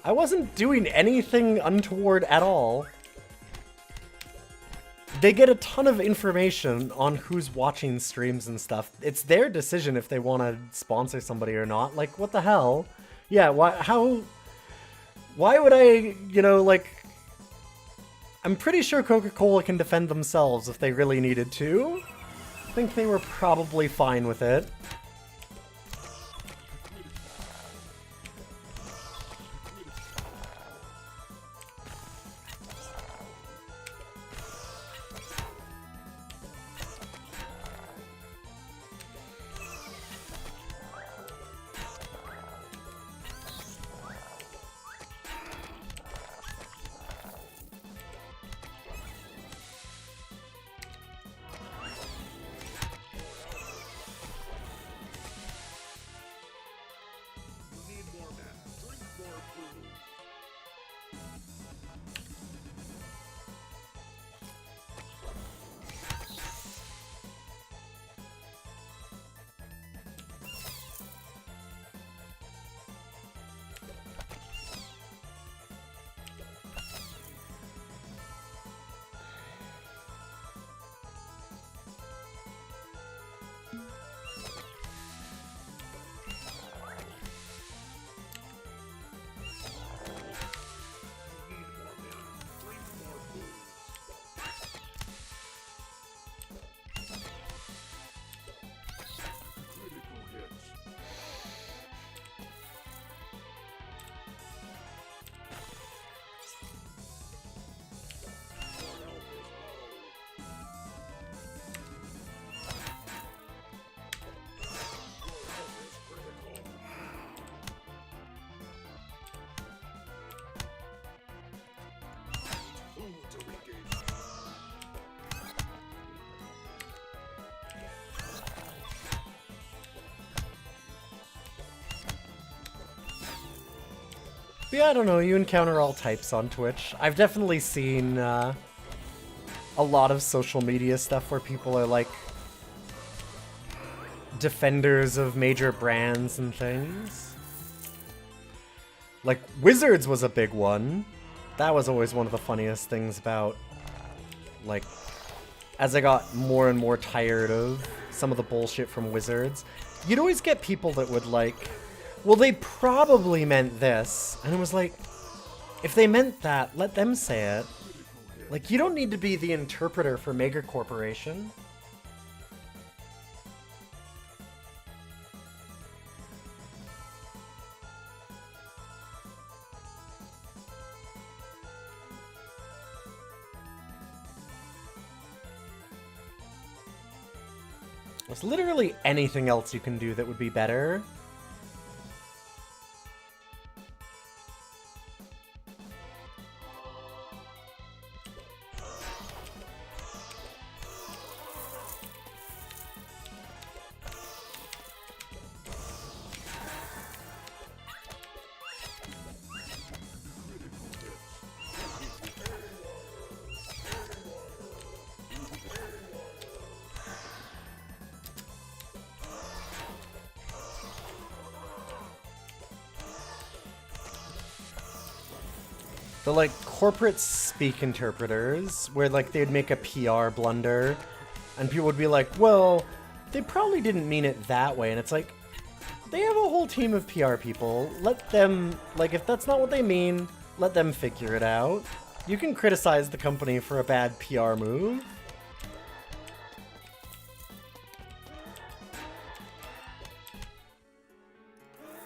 I wasn't doing anything untoward at all. They get a ton of information on who's watching streams and stuff. It's their decision if they want to sponsor somebody or not. Like, what the hell? Yeah, why would I, you know, like... I'm pretty sure Coca-Cola can defend themselves if they really needed to. I think they were probably fine with it. But yeah, I don't know, you encounter all types on Twitch. I've definitely seen a lot of social media stuff where people are like defenders of major brands and things. Like Wizards was a big one. That was always one of the funniest things about, like, as I got more and more tired of some of the bullshit from Wizards, you'd always get people that would like, well, they probably meant this. And it was like, if they meant that, let them say it. Like, you don't need to be the interpreter for Mega Corporation. There's literally anything else you can do that would be better. The, like, corporate speak interpreters, where, like, they'd make a PR blunder, and people would be like, well, they probably didn't mean it that way, and it's like, they have a whole team of PR people. Let them, like, if that's not what they mean, let them figure it out. You can criticize the company for a bad PR move.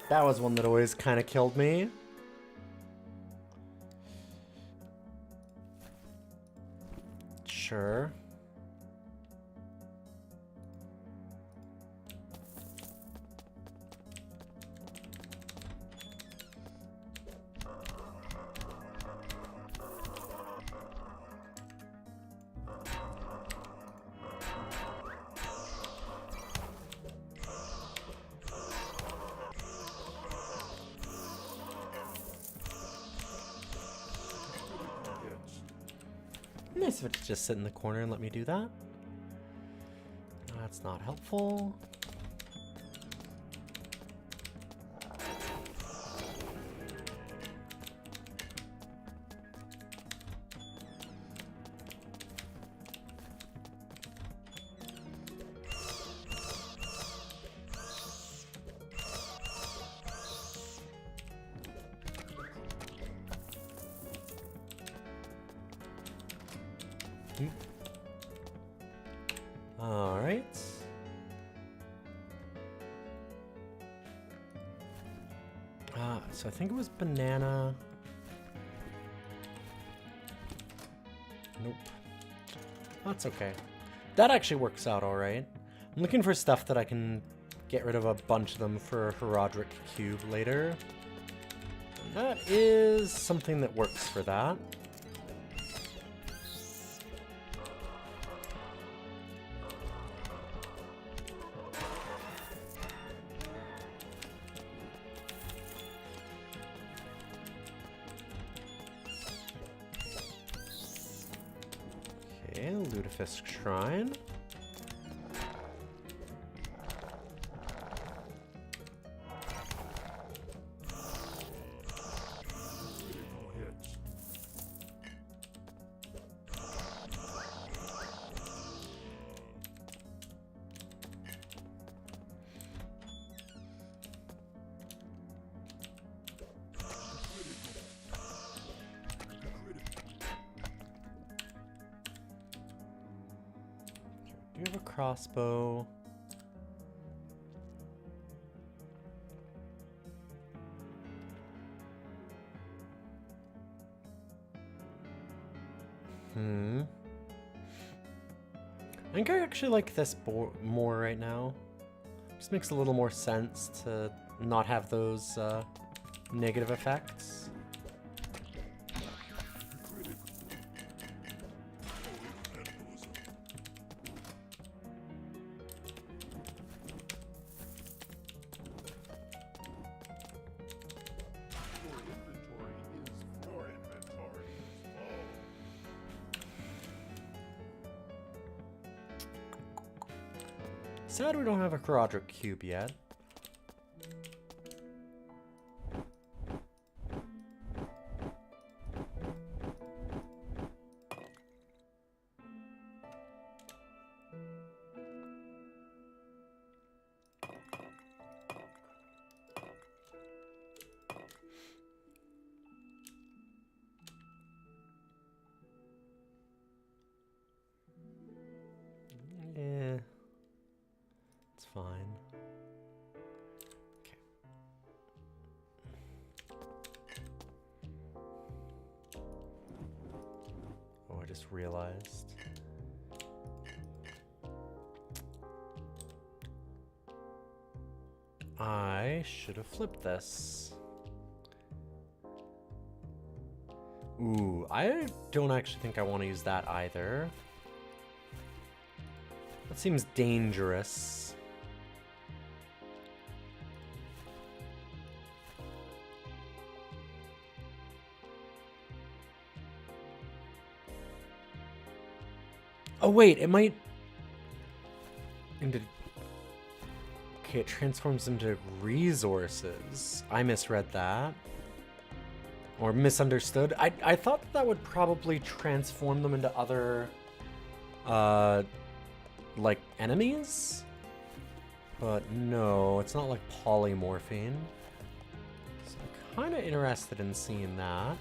That was one that always kind of killed me. Sure. Nice if it could just sit in the corner and let me do that. That's not helpful. Alright. So I think it was banana. Nope. That's okay. That actually works out alright. I'm looking for stuff that I can get rid of a bunch of them for Herodic Cube later. And that is something that works for that. Okay, Lutefisk Shrine. Do you have a crossbow? I think I actually like this more right now. Just makes a little more sense to not have those negative effects. Sad we don't have a quadratic cube yet. Yeah, it's fine. Okay. Oh, I just realized. I should have flipped this. Ooh, I don't actually think I want to use that either. That seems dangerous. Oh wait, it might... Okay, it transforms into resources. I misread that. Or misunderstood. I thought that would probably transform them into other... like, enemies? But no, it's not like polymorphine. So I'm kind of interested in seeing that.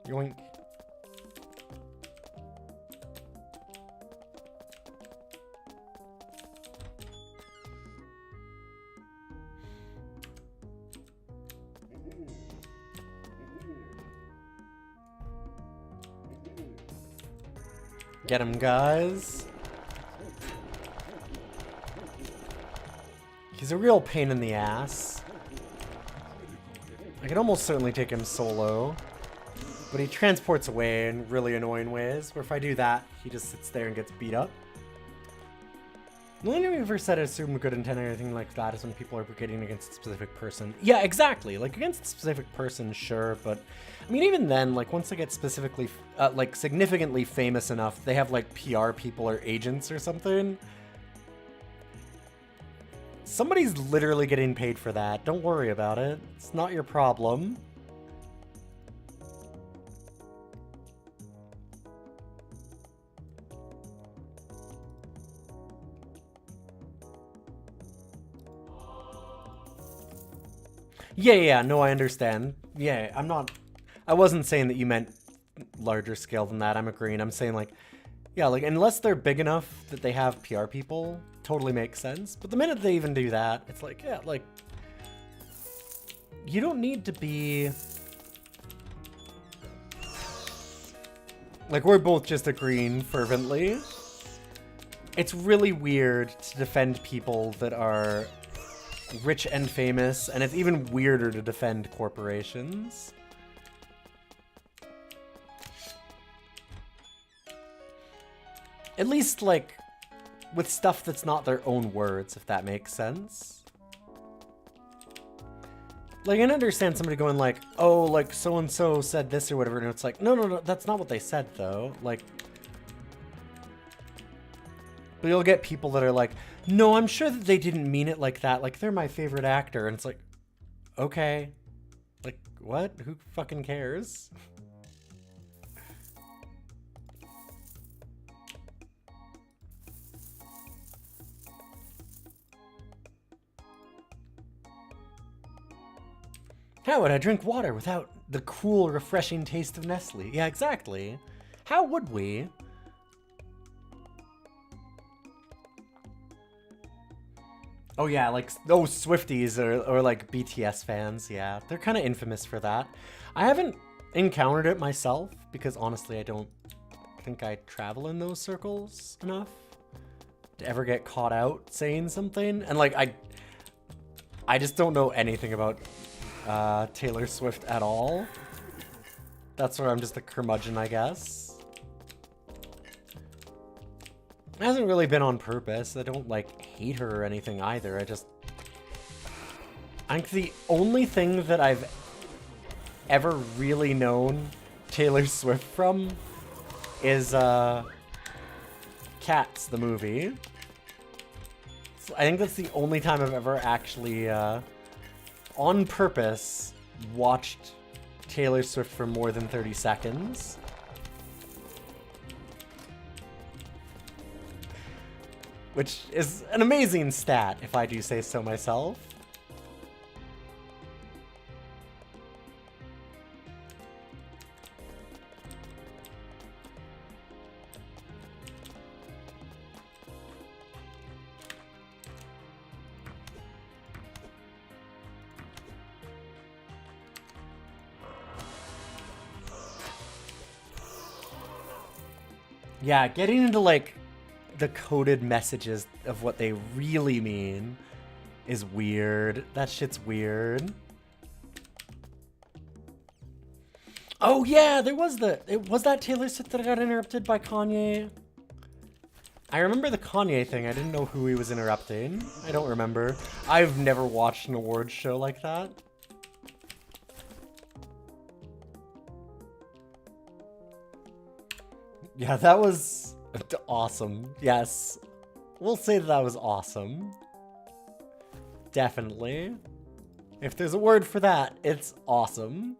Yoink. Get him, guys. He's a real pain in the ass. I can almost certainly take him solo. But he transports away in really annoying ways, where if I do that, he just sits there and gets beat up. The only time we ever said assume good intent or anything like that is when people are brigading against a specific person. Yeah, exactly. Like, against a specific person, sure, but... I mean, even then, like, once they get specifically, like, significantly famous enough, they have, like, PR people or agents or something. Somebody's literally getting paid for that. Don't worry about it. It's not your problem. Yeah, no, I understand. Yeah, I wasn't saying that you meant larger scale than that. I'm agreeing. I'm saying, like, yeah, like, unless they're big enough that they have PR people, totally makes sense. But the minute they even do that, it's like, yeah, like, you don't need to be... Like, we're both just agreeing fervently. It's really weird to defend people that are rich and famous, and it's even weirder to defend corporations. At least, like, with stuff that's not their own words, if that makes sense. Like, I can understand somebody going like, oh, like, so-and-so said this or whatever, and it's like, no, that's not what they said, though. Like, but you'll get people that are like, no, I'm sure that they didn't mean it like that. Like, they're my favorite actor. And it's like, okay. Like, what? Who fucking cares? How would I drink water without the cool, refreshing taste of Nestle? Yeah, exactly. How would we? Oh yeah, like those Swifties or like BTS fans, yeah. They're kind of infamous for that. I haven't encountered it myself because honestly I don't think I travel in those circles enough to ever get caught out saying something. And like I just don't know anything about Taylor Swift at all. That's where I'm just a curmudgeon, I guess. It hasn't really been on purpose. I don't like hate her or anything either. I think the only thing that I've ever really known Taylor Swift from is Cats, the movie. So I think that's the only time I've ever actually on purpose watched Taylor Swift for more than 30 seconds. Which is an amazing stat, if I do say so myself. Yeah, getting into like the coded messages of what they really mean is weird. That shit's weird. Oh yeah, was that Taylor Swift that got interrupted by Kanye? I remember the Kanye thing. I didn't know who he was interrupting. I don't remember. I've never watched an awards show like that. Yeah, that was awesome. Yes. We'll say that was awesome. Definitely. If there's a word for that, it's awesome.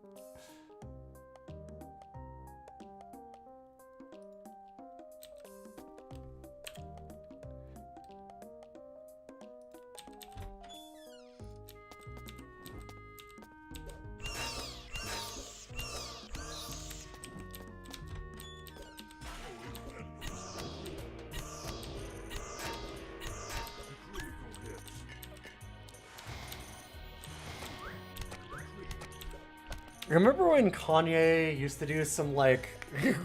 Remember when Kanye used to do some like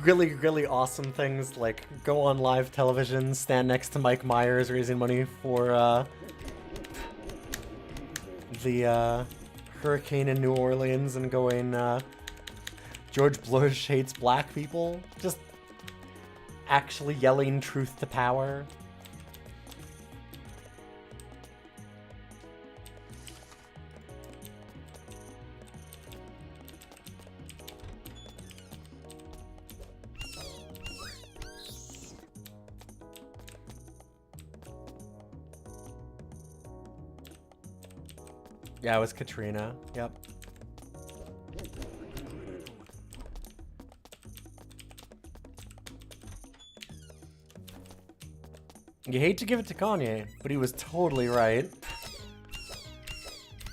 really, really awesome things like go on live television, stand next to Mike Myers raising money for the hurricane in New Orleans and going George Bush hates black people? Just actually yelling truth to power. Yeah, it was Katrina. Yep. You hate to give it to Kanye, but he was totally right.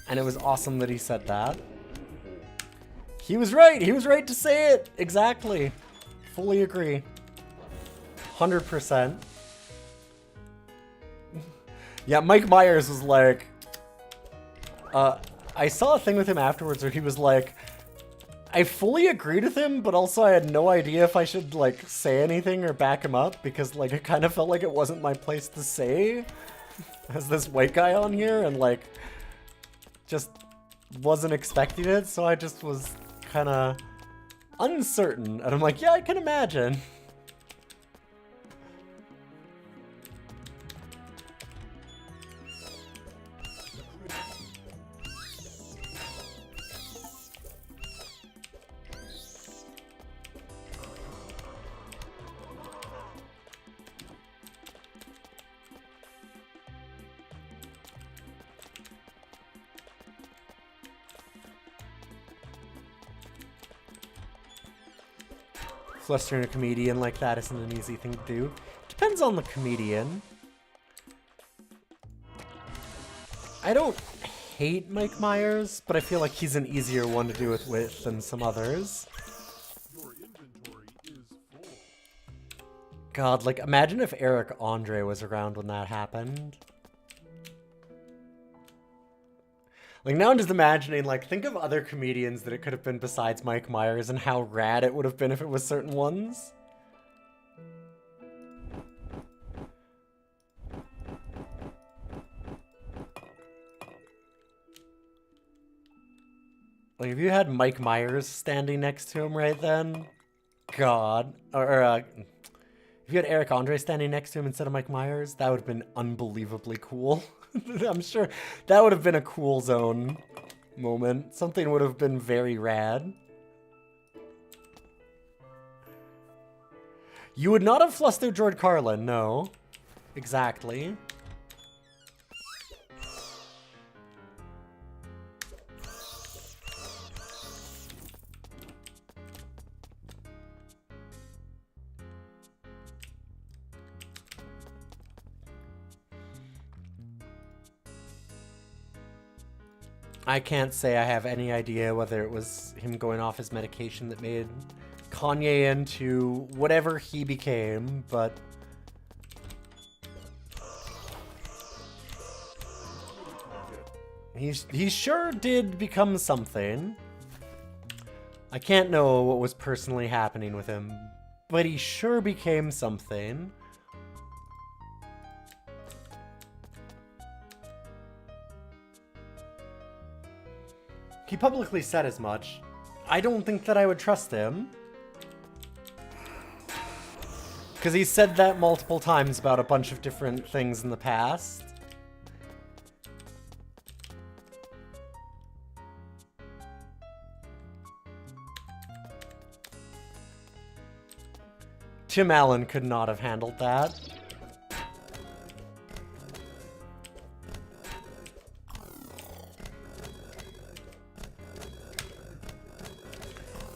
And it was awesome that he said that. He was right. He was right to say it. Exactly. Fully agree. 100%. Yeah, Mike Myers was like... I saw a thing with him afterwards where he was like, I fully agreed with him, but also I had no idea if I should, like, say anything or back him up, because, like, it kind of felt like it wasn't my place to say as this white guy on here, and, like, just wasn't expecting it, so I just was kind of uncertain, and I'm like, yeah, I can imagine. Flustering a comedian like that isn't an easy thing to do. Depends on the comedian. I don't hate Mike Myers, but I feel like he's an easier one to do it with than some others. Your inventory is full. God, like, imagine if Eric Andre was around when that happened. Like, now I'm just imagining, like, think of other comedians that it could have been besides Mike Myers and how rad it would have been if it was certain ones. Like, if you had Mike Myers standing next to him right then, God. Or if you had Eric Andre standing next to him instead of Mike Myers, that would have been unbelievably cool. I'm sure that would have been a cool zone moment. Something would have been very rad. You would not have flustered George Carlin, no. Exactly. I can't say I have any idea whether it was him going off his medication that made Kanye into whatever he became, but he sure did become something. I can't know what was personally happening with him, but he sure became something. He publicly said as much. I don't think that I would trust him. Because he said that multiple times about a bunch of different things in the past. Tim Allen could not have handled that.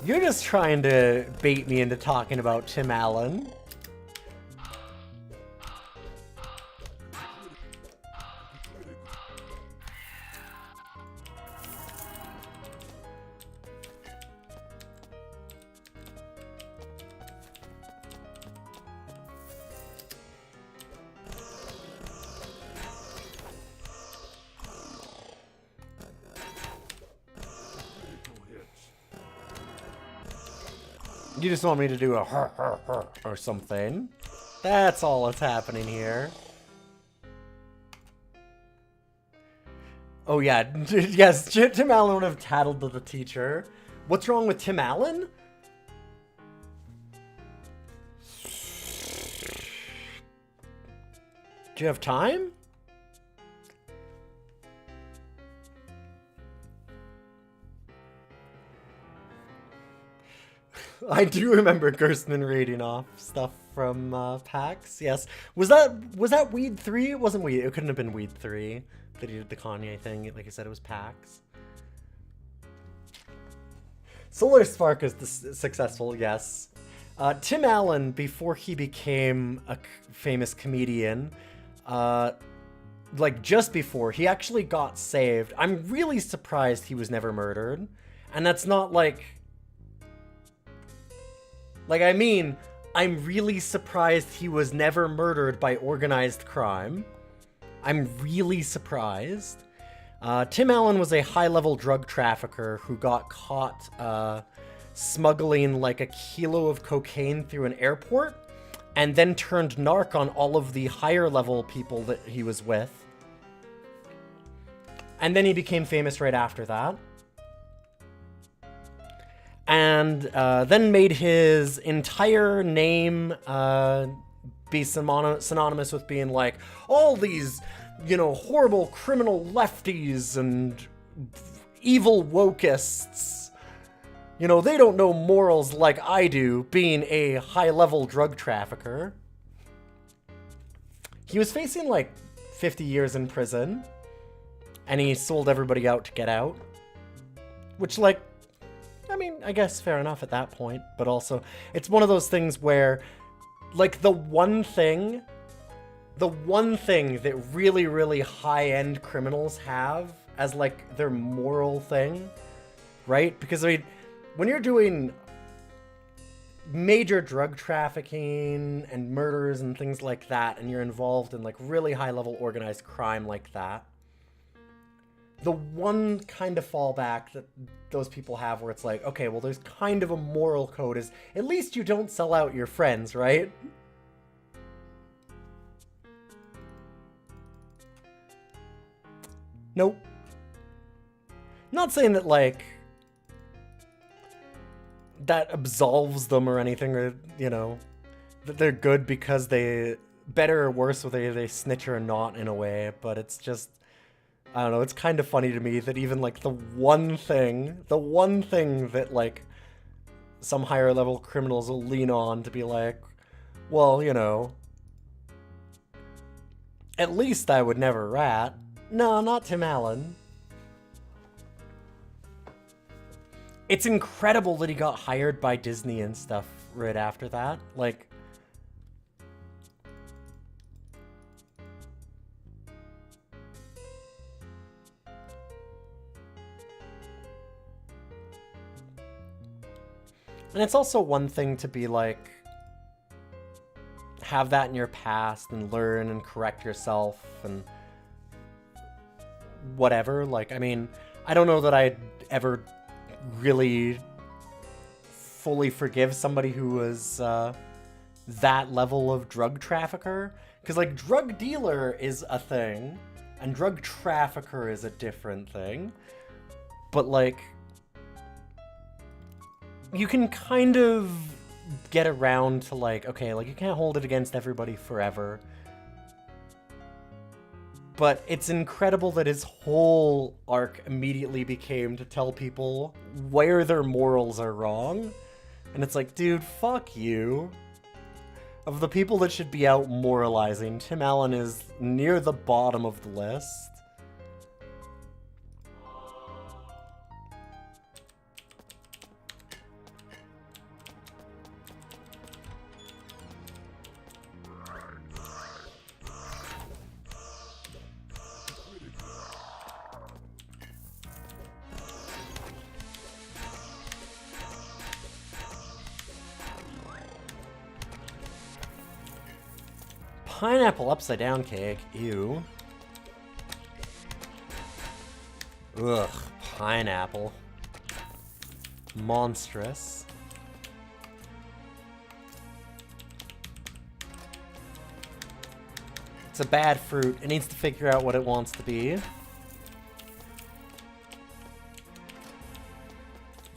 You're just trying to bait me into talking about Tim Allen. You just want me to do a or something. That's all that's happening here. Oh yeah, yes, Tim Allen would have tattled to the teacher. What's wrong with Tim Allen? Do you have time? I do remember Gerstmann raiding off stuff from PAX. Yes, was that Weed 3? It wasn't Weed. It couldn't have been Weed 3 that he did the Kanye thing. Like I said, it was PAX. Solar Spark is successful. Yes. Tim Allen, before he became a famous comedian, like just before, he actually got saved. I'm really surprised he was never murdered, and that's not like. I mean, I'm really surprised he was never murdered by organized crime. I'm really surprised. Tim Allen was a high-level drug trafficker who got caught smuggling like a kilo of cocaine through an airport and then turned narc on all of the higher-level people that he was with. And then he became famous right after that. And then made his entire name be synonymous with being like, all these, you know, horrible criminal lefties and evil wokeists. You know, they don't know morals like I do, being a high-level drug trafficker. He was facing like 50 years in prison, and he sold everybody out to get out. Which, like, I mean, I guess fair enough at that point, but also, it's one of those things where, like, the one thing that really, really high-end criminals have as like their moral thing, right? Because I mean, when you're doing major drug trafficking and murders and things like that, and you're involved in like really high level organized crime like that, the one kind of fallback that those people have where it's like, okay, well, there's kind of a moral code is at least you don't sell out your friends, right? Nope. Not saying that, like, that absolves them or anything, or, you know, that they're good because they, better or worse, whether they snitch or not in a way, but it's just, I don't know, it's kind of funny to me that even, like, the one thing that, like, some higher level criminals will lean on to be like, well, you know, at least I would never rat. No, not Tim Allen. It's incredible that he got hired by Disney and stuff right after that. Like, and it's also one thing to be like, have that in your past and learn and correct yourself and whatever. Like, I mean, I don't know that I'd ever really fully forgive somebody who was that level of drug trafficker. Because, like, drug dealer is a thing, and drug trafficker is a different thing. But, like, you can kind of get around to, like, okay, like, you can't hold it against everybody forever. But it's incredible that his whole arc immediately became to tell people where their morals are wrong. And it's like, dude, fuck you. Of the people that should be out moralizing, Tim Allen is near the bottom of the list. Pineapple upside down cake. Ew. Ugh, pineapple. Monstrous. It's a bad fruit. It needs to figure out what it wants to be.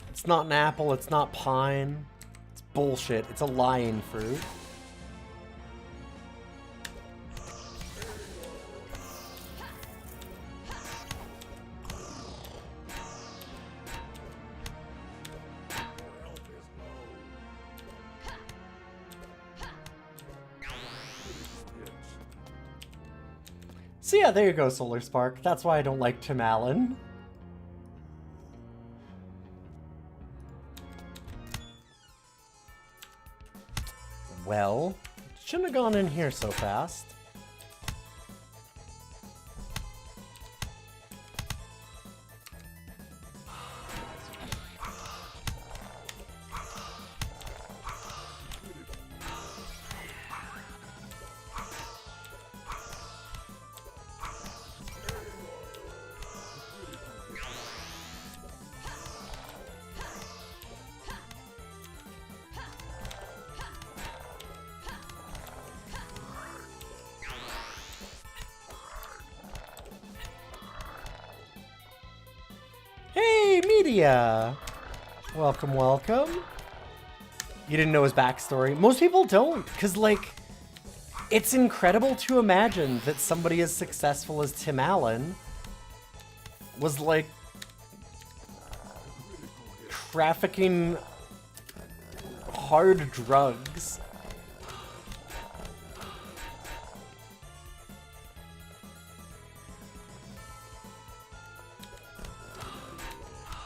It's not an apple, it's not pine. It's bullshit. It's a lying fruit. So yeah, there you go, Solar Spark. That's why I don't like Tim Allen. Well, shouldn't have gone in here so fast. Hey, Media! Welcome, welcome. You didn't know his backstory? Most people don't, because, like, it's incredible to imagine that somebody as successful as Tim Allen was, like, trafficking hard drugs.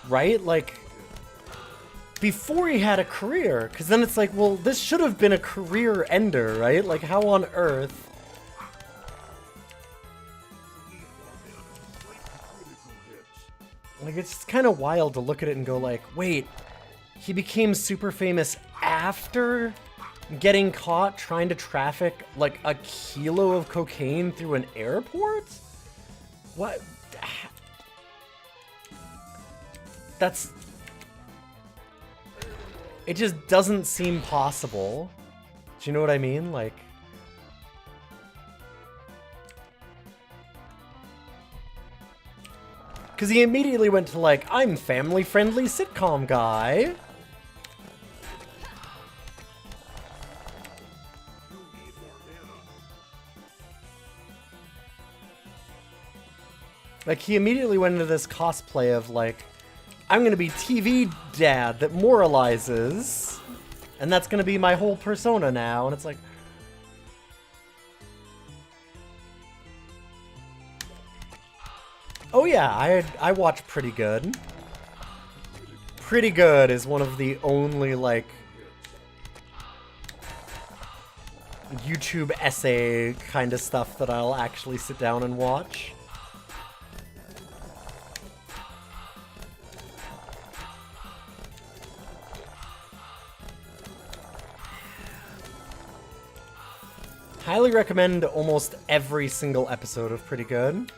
Right? Like, before he had a career, because then it's like, well, this should have been a career ender, right? Like, how on earth? Like, it's kind of wild to look at it and go like, wait, he became super famous after getting caught trying to traffic like a kilo of cocaine through an airport? What? That's... It just doesn't seem possible. Do you know what I mean? Like... Because he immediately went to like, I'm family-friendly sitcom guy. Like, he immediately went into this cosplay of like, I'm gonna be TV dad that moralizes, and that's gonna be my whole persona now, and it's like... Oh yeah, I watch Pretty Good. Pretty Good is one of the only, like, YouTube essay kind of stuff that I'll actually sit down and watch. Highly recommend almost every single episode of Pretty Good.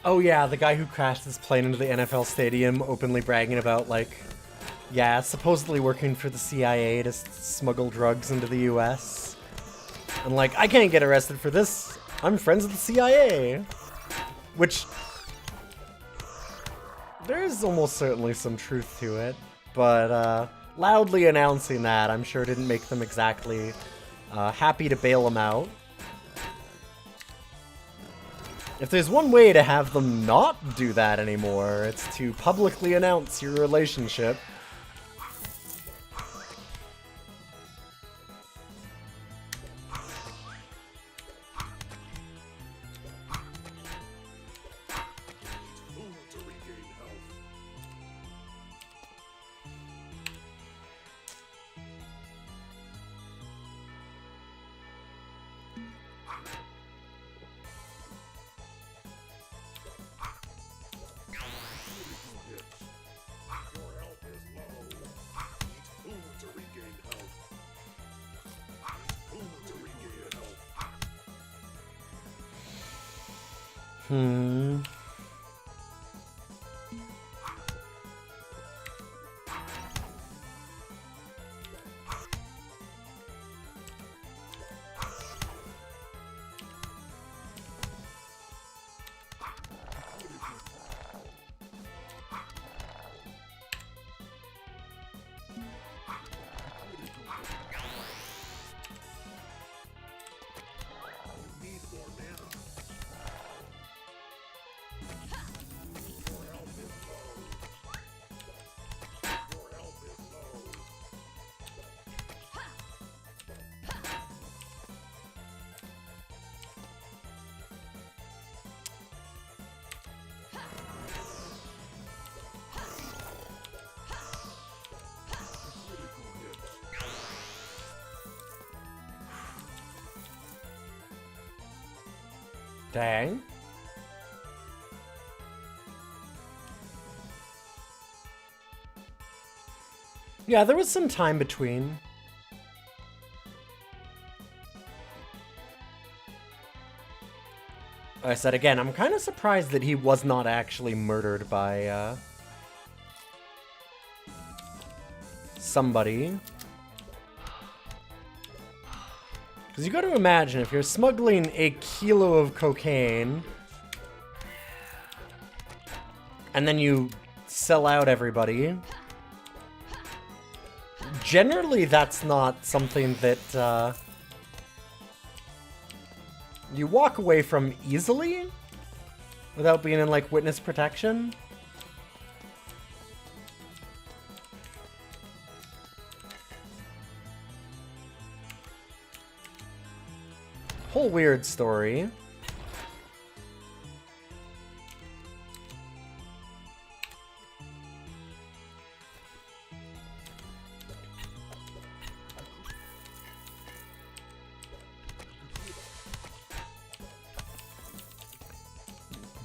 Oh yeah, the guy who crashed his plane into the NFL stadium openly bragging about, like, yeah, supposedly working for the CIA to smuggle drugs into the US. And like, I can't get arrested for this. I'm friends with the CIA. Which, there's almost certainly some truth to it. But loudly announcing that, I'm sure didn't make them exactly happy to bail him out. If there's one way to have them not do that anymore, it's to publicly announce your relationship. Dang. Yeah, there was some time between. I said again, I'm kind of surprised that he was not actually murdered by somebody. Because you got to imagine, if you're smuggling a kilo of cocaine and then you sell out everybody, generally that's not something that you walk away from easily without being in, like, witness protection. Whole weird story.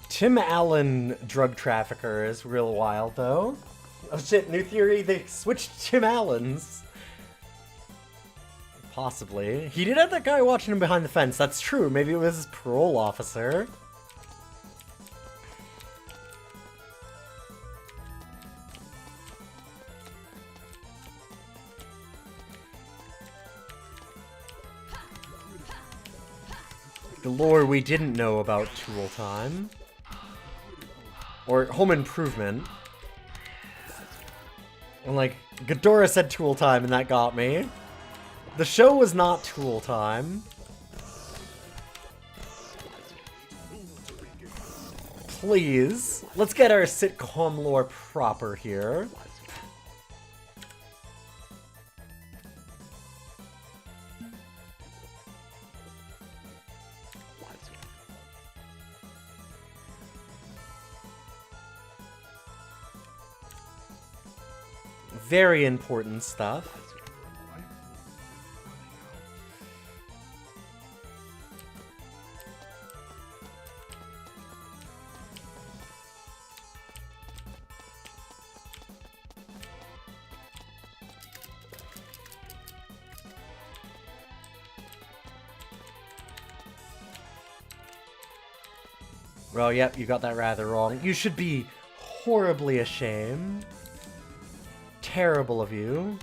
Tim Allen drug trafficker is real wild, though. Oh shit, new theory, they switched Tim Allens. Possibly. He did have that guy watching him behind the fence, that's true. Maybe it was his parole officer. The lore we didn't know about Tool Time. Or Home Improvement. And like, Ghidorah said Tool Time and that got me. The show was not Tool Time. Please. Let's get our sitcom lore proper here. Very important stuff. Well, yep, you got that rather wrong. You should be horribly ashamed. Terrible of you.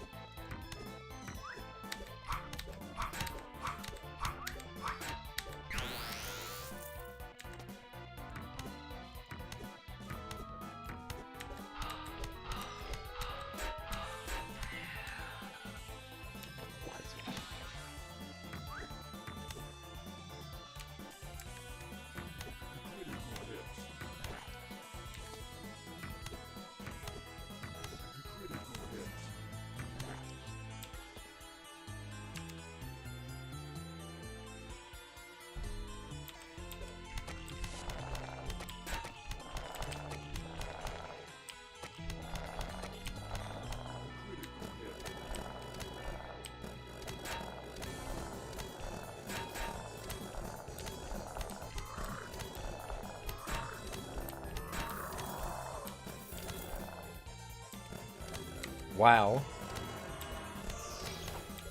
Wow.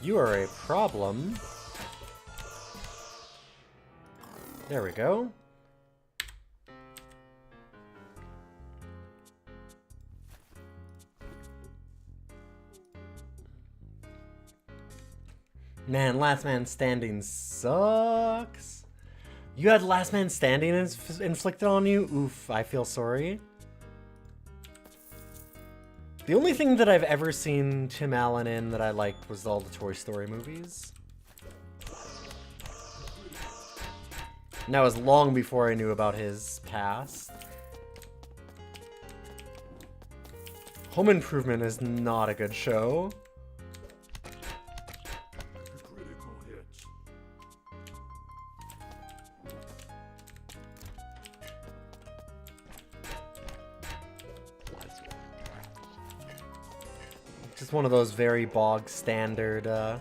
You are a problem. There we go. Man, Last Man Standing sucks. You had Last Man Standing inflicted on you? Oof, I feel sorry. The only thing that I've ever seen Tim Allen in that I liked was all the Toy Story movies. And that was long before I knew about his past. Home Improvement is not a good show. Critical hit. Just one of those very bog standard, Your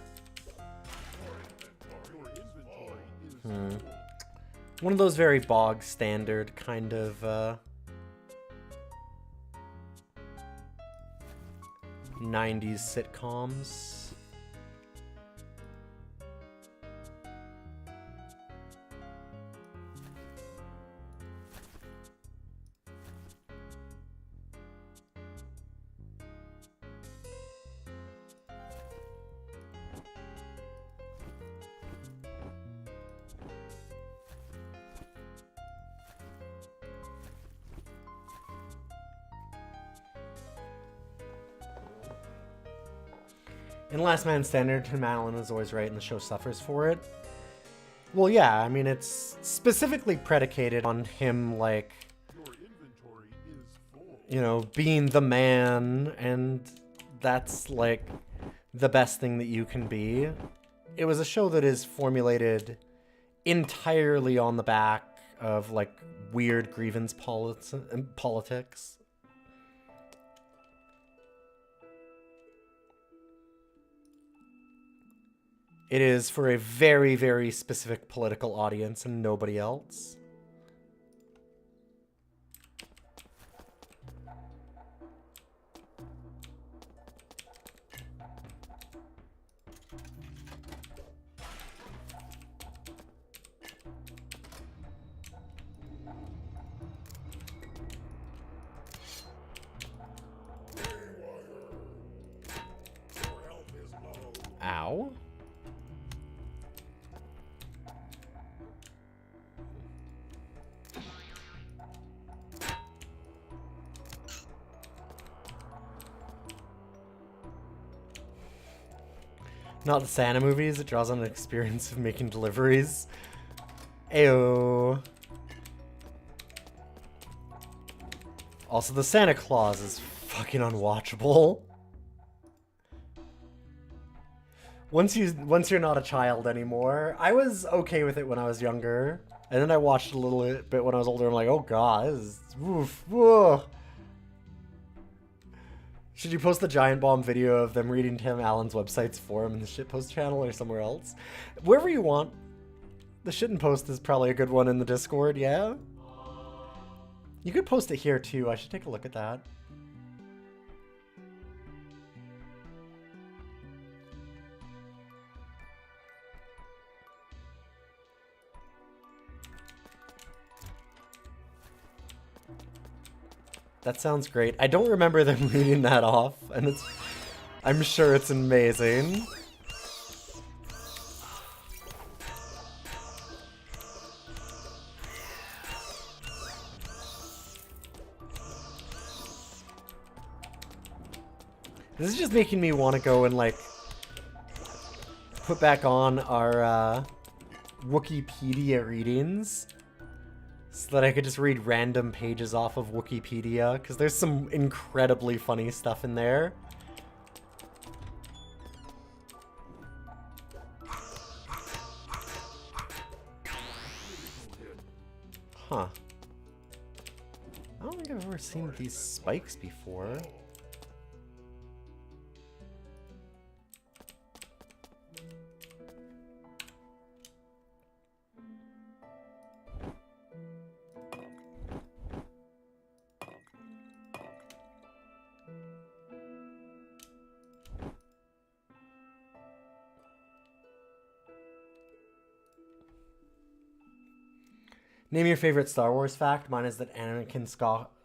inventory is one of those very bog standard kind of, 90s sitcoms. In Last Man Standard, Tim Allen is always right and the show suffers for it. Well, yeah, I mean, it's specifically predicated on him, like, Your inventory is full. you know, being the man, and that's, like, the best thing that you can be. It was a show that is formulated entirely on the back of, like, weird grievance politics. It is for a very, very specific political audience and nobody else. Ow. Not the Santa movies, it draws on an experience of making deliveries. Ayo. Also, the Santa Claus is fucking unwatchable. Once you're not a child anymore, I was okay with it when I was younger, and then I watched a little bit when I was older. I'm like, oh god, this is woof, whoa. Should you post the Giant Bomb video of them reading Tim Allen's website's forum in the Shitpost channel or somewhere else? Wherever you want. The Shittin' Post is probably a good one in the Discord, yeah? You could post it here too. I should take a look at that. That sounds great. I don't remember them reading that off, and I'm sure it's amazing. This is just making me want to go and, like, put back on our Wikipedia readings so that I could just read random pages off of Wikipedia, because there's some incredibly funny stuff in there. Huh. I don't think I've ever seen these spikes before. Name your favorite Star Wars fact. Mine is that Anakin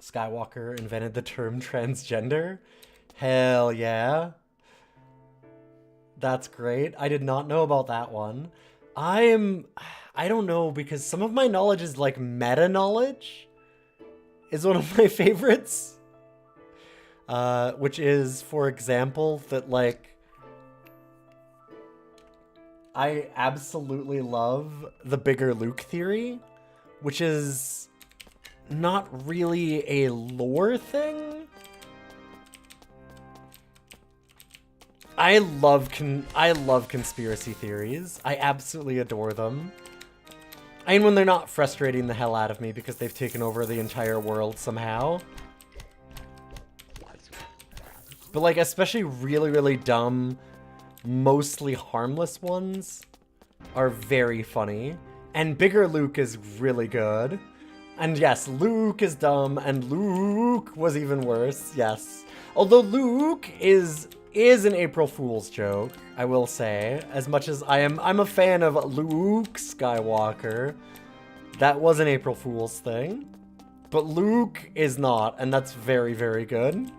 Skywalker invented the term transgender. Hell yeah. That's great. I did not know about that one. I don't know, because some of my knowledge is like meta knowledge is one of my favorites. Which is, for example, that like I absolutely love the bigger Luke theory, which is not really a lore thing. I love conspiracy theories. I absolutely adore them. I mean, when they're not frustrating the hell out of me because they've taken over the entire world somehow. But like, especially really, really dumb, mostly harmless ones are very funny. And Bigger Luke is really good. And yes, Luke is dumb, and Luke was even worse, yes. Although Luke is an April Fool's joke, I will say. As much as I'm a fan of Luke Skywalker. That was an April Fool's thing. But Luke is not, and that's very, very good.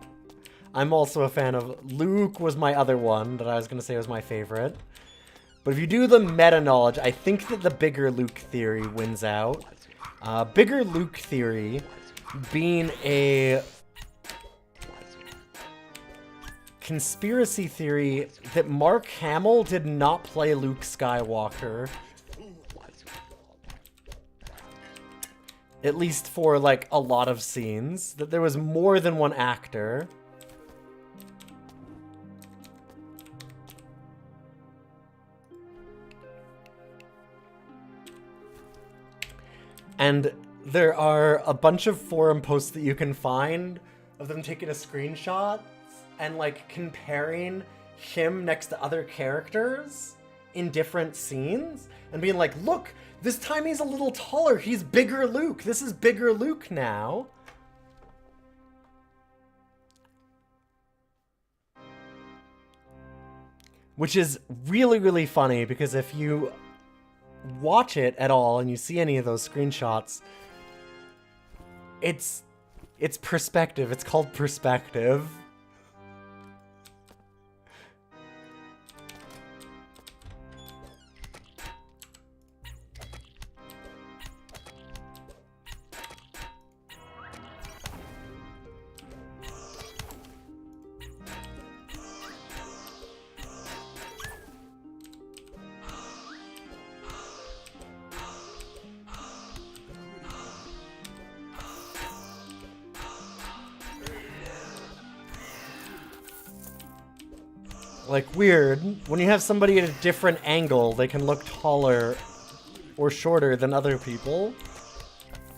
I'm also a fan of Luke was my other one that I was going to say was my favorite. But if you do the meta-knowledge, I think that the Bigger Luke theory wins out. Bigger Luke theory being a conspiracy theory that Mark Hamill did not play Luke Skywalker. At least for, like, a lot of scenes. That there was more than one actor. And there are a bunch of forum posts that you can find of them taking a screenshot and, like, comparing him next to other characters in different scenes and being like, look, this time he's a little taller. He's bigger Luke. This is bigger Luke now. Which is really, really funny because if you watch it at all and you see any of those screenshots, it's perspective. It's called perspective. Like, weird. When you have somebody at a different angle, they can look taller or shorter than other people.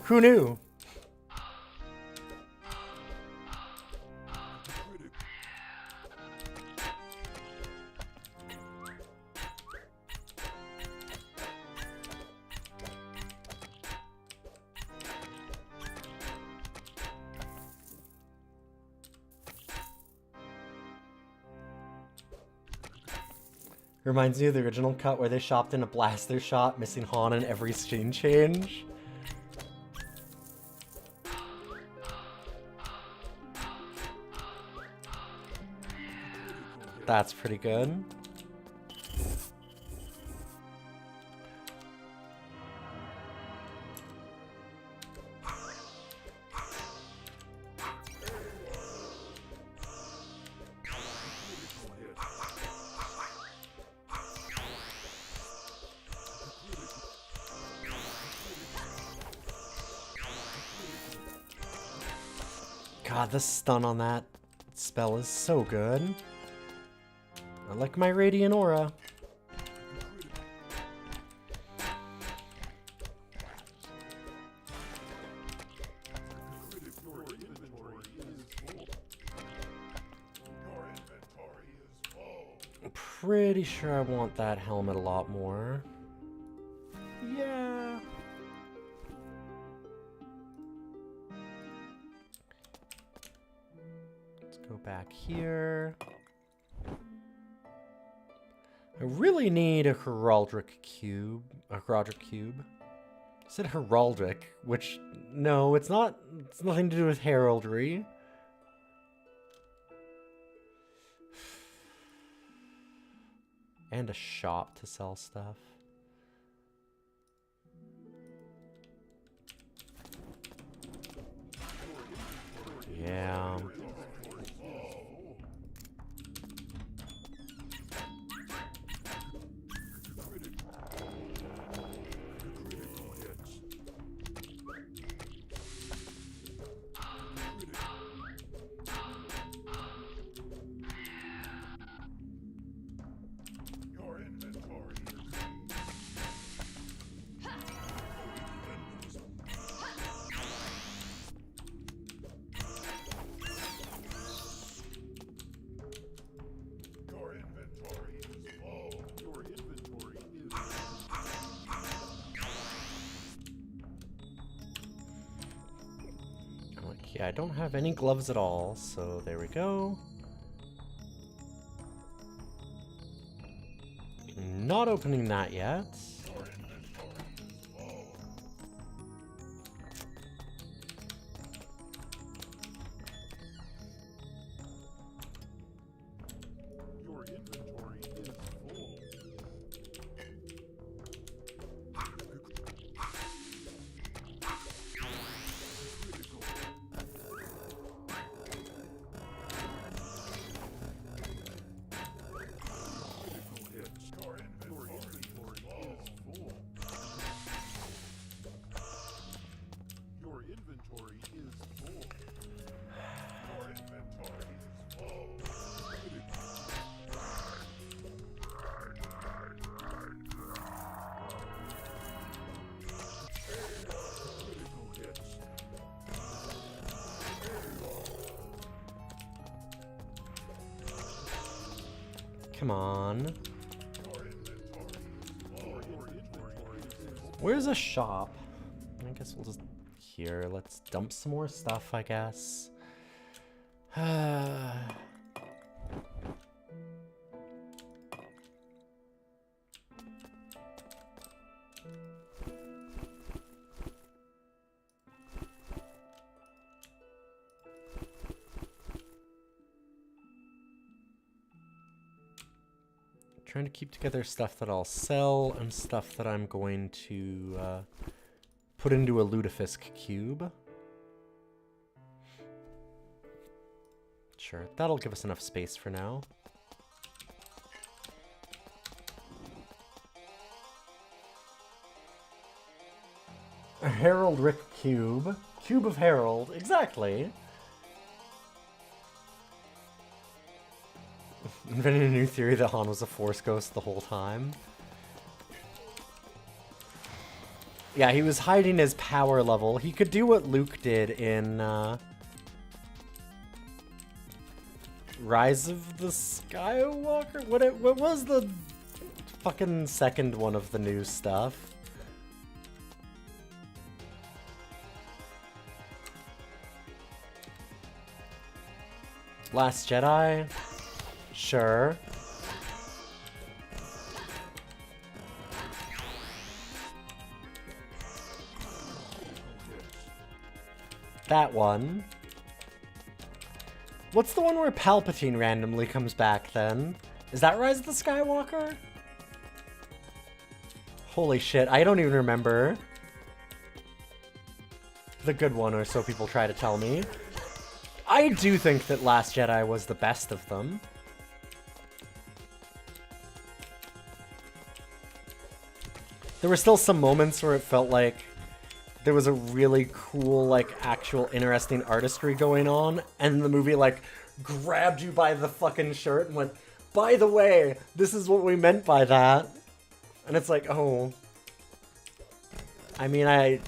Who knew? Reminds me of the original cut where they shopped in a blaster shot, missing Han in every scene change. That's pretty good. God, the stun on that spell is so good. I like my Radiant Aura. I'm pretty sure I want that helmet a lot more. Yeah. Go back here. I really need a heraldic cube. A heraldic cube. I said heraldic, which no, it's not. It's nothing to do with heraldry. And a shop to sell stuff. Yeah. Yeah, I don't have any gloves at all, so there we go. Not opening that yet. Come on. Where's a shop? I guess we'll just... Here, let's dump some more stuff, I guess. Trying to keep together stuff that I'll sell and stuff that I'm going to put into a lutefisk cube. Sure, that'll give us enough space for now. A Harold Rick cube. Cube of Harold, exactly. Inventing a new theory that Han was a Force ghost the whole time. Yeah, he was hiding his power level. He could do what Luke did in Rise of the Skywalker? What was the fucking second one of the new stuff? Last Jedi? Sure. That one. What's the one where Palpatine randomly comes back then? Is that Rise of the Skywalker? Holy shit, I don't even remember. The good one, or so people try to tell me. I do think that Last Jedi was the best of them. There were still some moments where it felt like there was a really cool, like, actual interesting artistry going on, and the movie, like, grabbed you by the fucking shirt and went, by the way, this is what we meant by that. And it's like, oh. I mean, I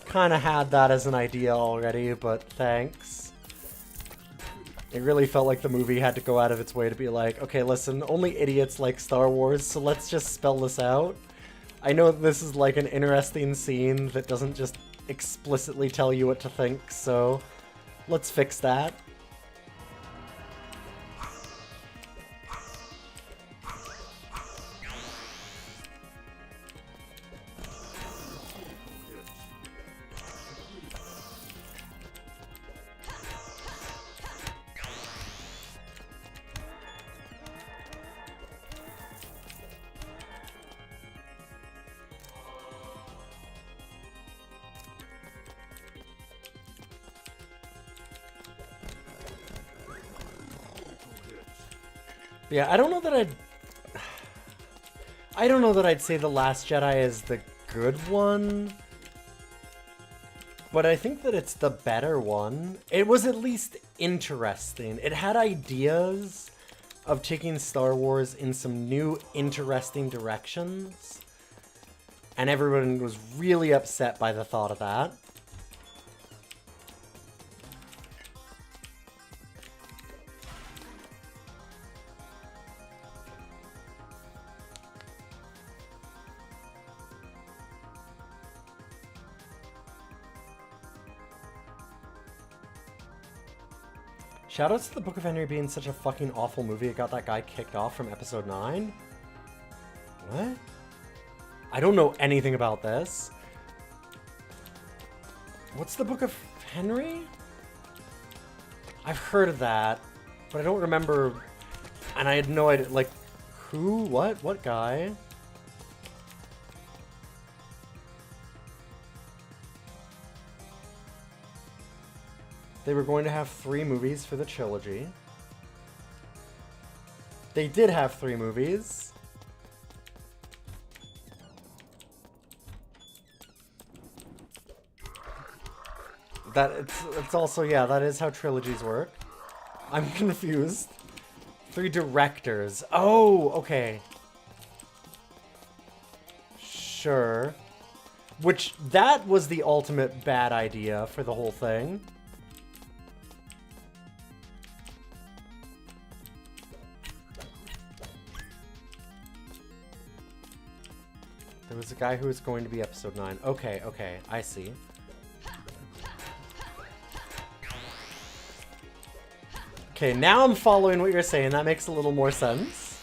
kind of had that as an idea already, but thanks. It really felt like the movie had to go out of its way to be like, okay, listen, only idiots like Star Wars, so let's just spell this out. I know this is like an interesting scene that doesn't just explicitly tell you what to think, so let's fix that. Yeah, I don't know that I'd say The Last Jedi is the good one, but I think that it's the better one. It was at least interesting. It had ideas of taking Star Wars in some new, interesting directions, and everyone was really upset by the thought of that. Shoutouts to the Book of Henry being such a fucking awful movie. It got that guy kicked off from episode 9. What? I don't know anything about this. What's the Book of Henry? I've heard of that, but I don't remember. And I had no idea, like, who? What? What guy? They were going to have 3 movies for the trilogy. They did have 3 movies. It's also, yeah, that is how trilogies work. I'm confused. 3 directors. Oh, okay. Sure. Which, that was the ultimate bad idea for the whole thing. There was a guy who was going to be episode 9. Okay, okay, I see. Okay, now I'm following what you're saying. That makes a little more sense.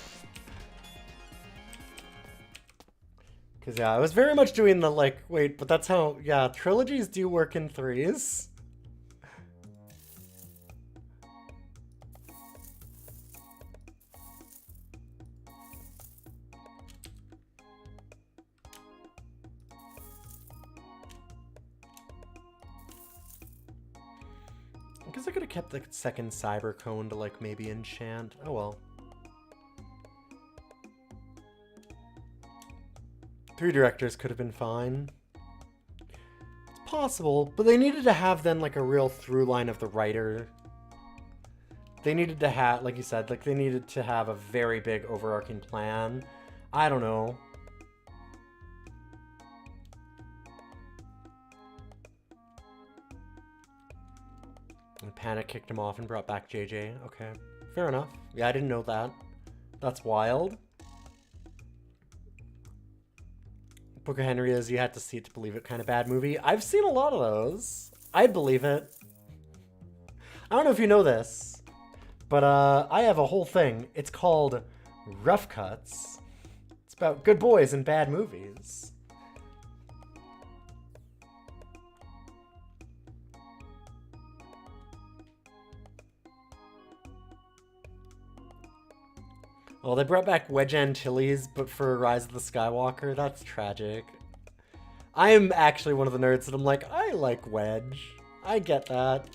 Because, yeah, I was very much doing the, like, wait, but that's how, yeah, trilogies do work in threes. I guess I could have kept the second cyber cone to, like, maybe enchant. Oh, well. 3 directors could have been fine. It's possible, but they needed to have then, like, a real through line of the writer. They needed to have, like you said, like, they needed to have a very big overarching plan. I don't know. And Panic kicked him off and brought back JJ. Okay, fair enough. Yeah, I didn't know that. That's wild. Book of Henry is you had to see it to believe it kind of bad movie. I've seen a lot of those. I'd believe it. I don't know if you know this, but I have a whole thing. It's called Rough Cuts. It's about good boys in bad movies. Well, they brought back Wedge Antilles, but for Rise of the Skywalker, that's tragic. I am actually one of the nerds that I'm like, I like Wedge. I get that.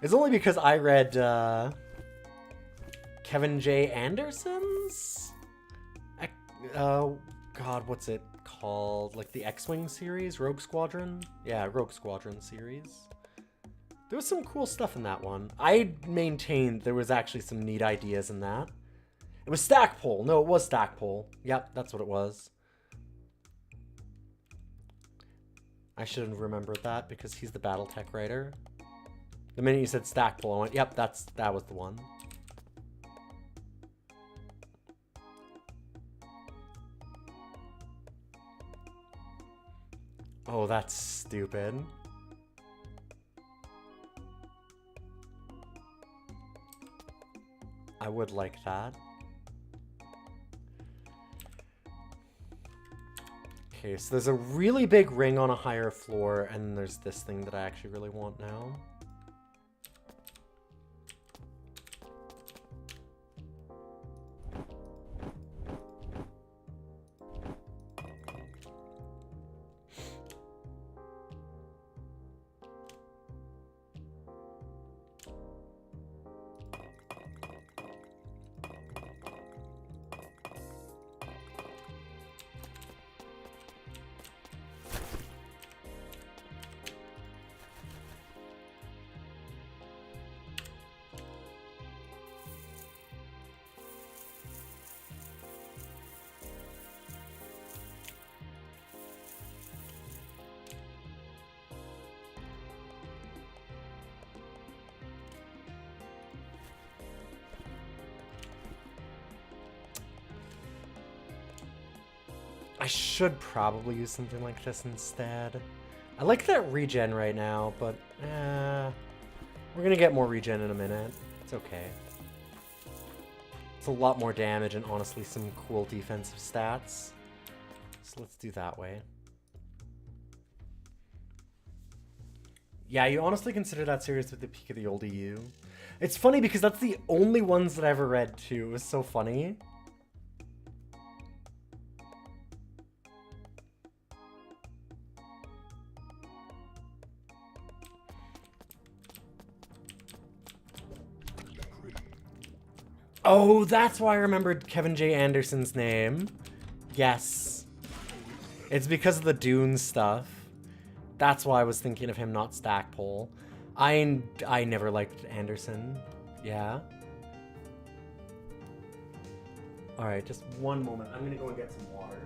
It's only because I read Kevin J. Anderson's? God, what's it called? Like the X-Wing series? Rogue Squadron? Yeah, Rogue Squadron series. There was some cool stuff in that one. I maintained there was actually some neat ideas in that. It was Stackpole. No, it was Stackpole. Yep, that's what it was. I should have remembered that because he's the Battletech writer. The minute you said Stackpole, I went, yep, that was the one. Oh, that's stupid. I would like that. Okay, so there's a really big ring on a higher floor, and there's this thing that I actually really want now. I should probably use something like this instead. I like that regen right now, but we're gonna get more regen in a minute. It's okay. It's a lot more damage and honestly some cool defensive stats. So let's do that way. Yeah, you honestly consider that series with the peak of the old EU? It's funny because that's the only ones that I ever read too. It was so funny. Oh, that's why I remembered Kevin J. Anderson's name. Yes. It's because of the Dune stuff. That's why I was thinking of him, not Stackpole. I never liked Anderson. Yeah. Alright, just one moment. I'm gonna go and get some water.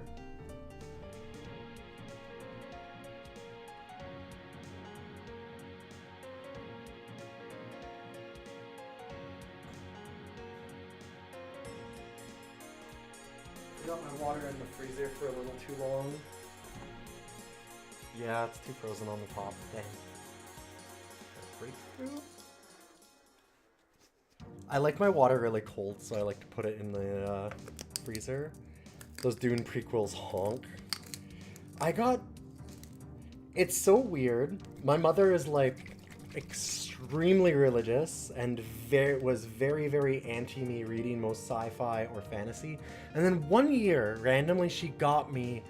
forgot my water in the freezer for a little too long. Yeah, it's too frozen on the top. Dang. Breakthrough? I like my water really cold, so I like to put it in the freezer. Those Dune prequels honk. It's so weird. My mother is like extremely religious and was very, very anti me reading most sci-fi or fantasy. And then one year, randomly, she got me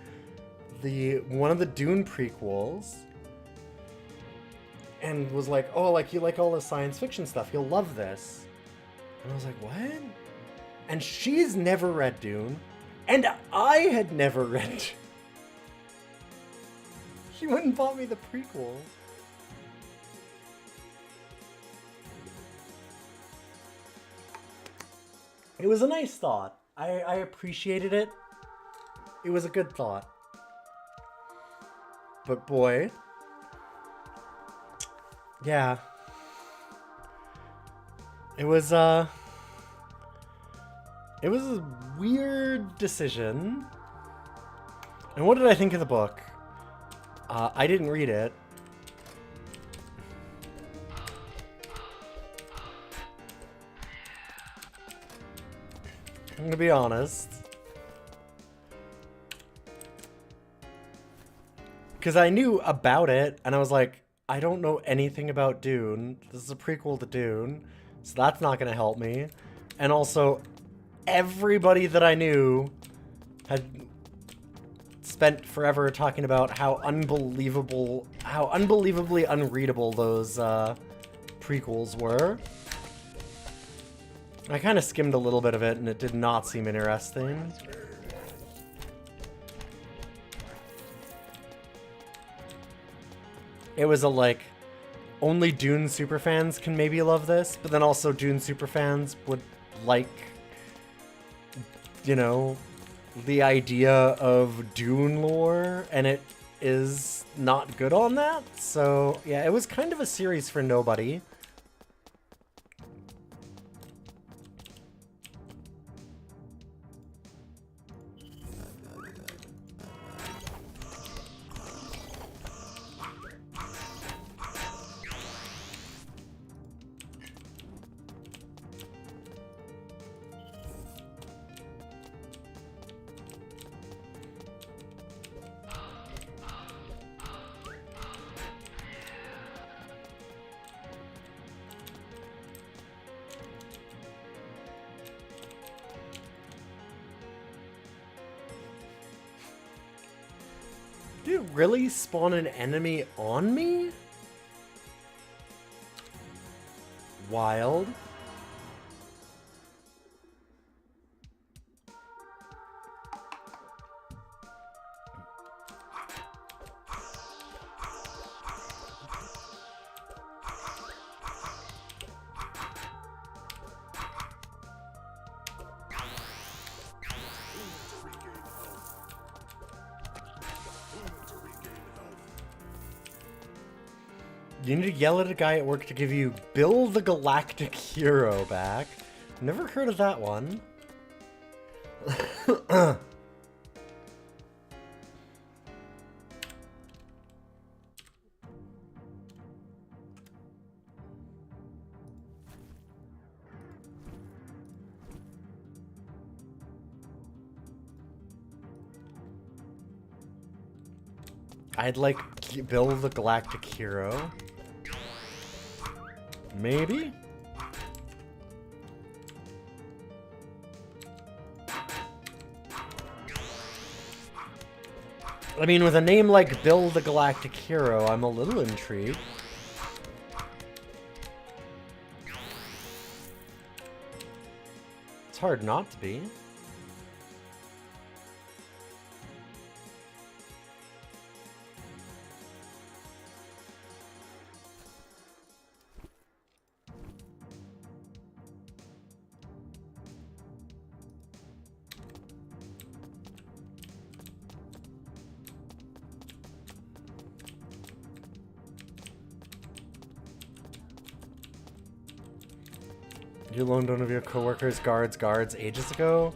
one of the Dune prequels and was like, oh, like, you like all the science fiction stuff, you'll love this. And I was like, what? And she's never read Dune, and I had never read. She went and bought me the prequel. It was a nice thought. I appreciated it. It was a good thought. But boy. Yeah. It was a weird decision. And what did I think of the book? I didn't read it. I'm gonna be honest. Because I knew about it, and I was like, I don't know anything about Dune. This is a prequel to Dune, so that's not gonna help me. And also, everybody that I knew had spent forever talking about how unbelievably unreadable those prequels were. I kind of skimmed a little bit of it, and it did not seem interesting. It was a, like, only Dune superfans can maybe love this, but then also Dune superfans would like, you know, the idea of Dune lore, and it is not good on that. So, yeah, it was kind of a series for nobody. Did it really spawn an enemy on me? Wild. You need to yell at a guy at work to give you Bill the Galactic Hero back. Never heard of that one. I'd like Bill the Galactic Hero. Maybe? I mean, with a name like Bill the Galactic Hero, I'm a little intrigued. It's hard not to be. You loaned one of your coworkers' guards ages ago?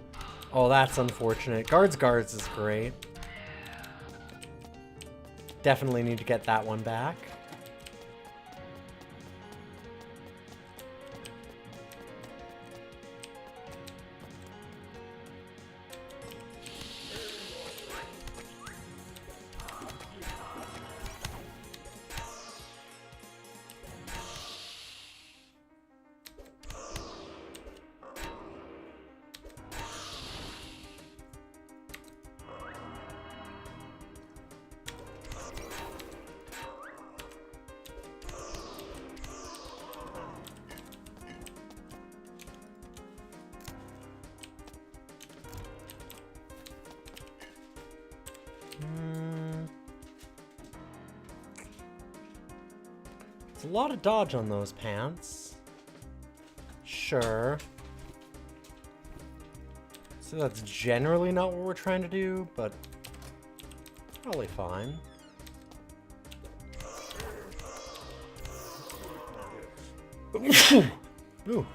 Oh, that's unfortunate. Guards is great. Definitely need to get that one back. It's a lot of dodge on those pants. Sure. So that's generally not what we're trying to do, but probably fine. Ooh.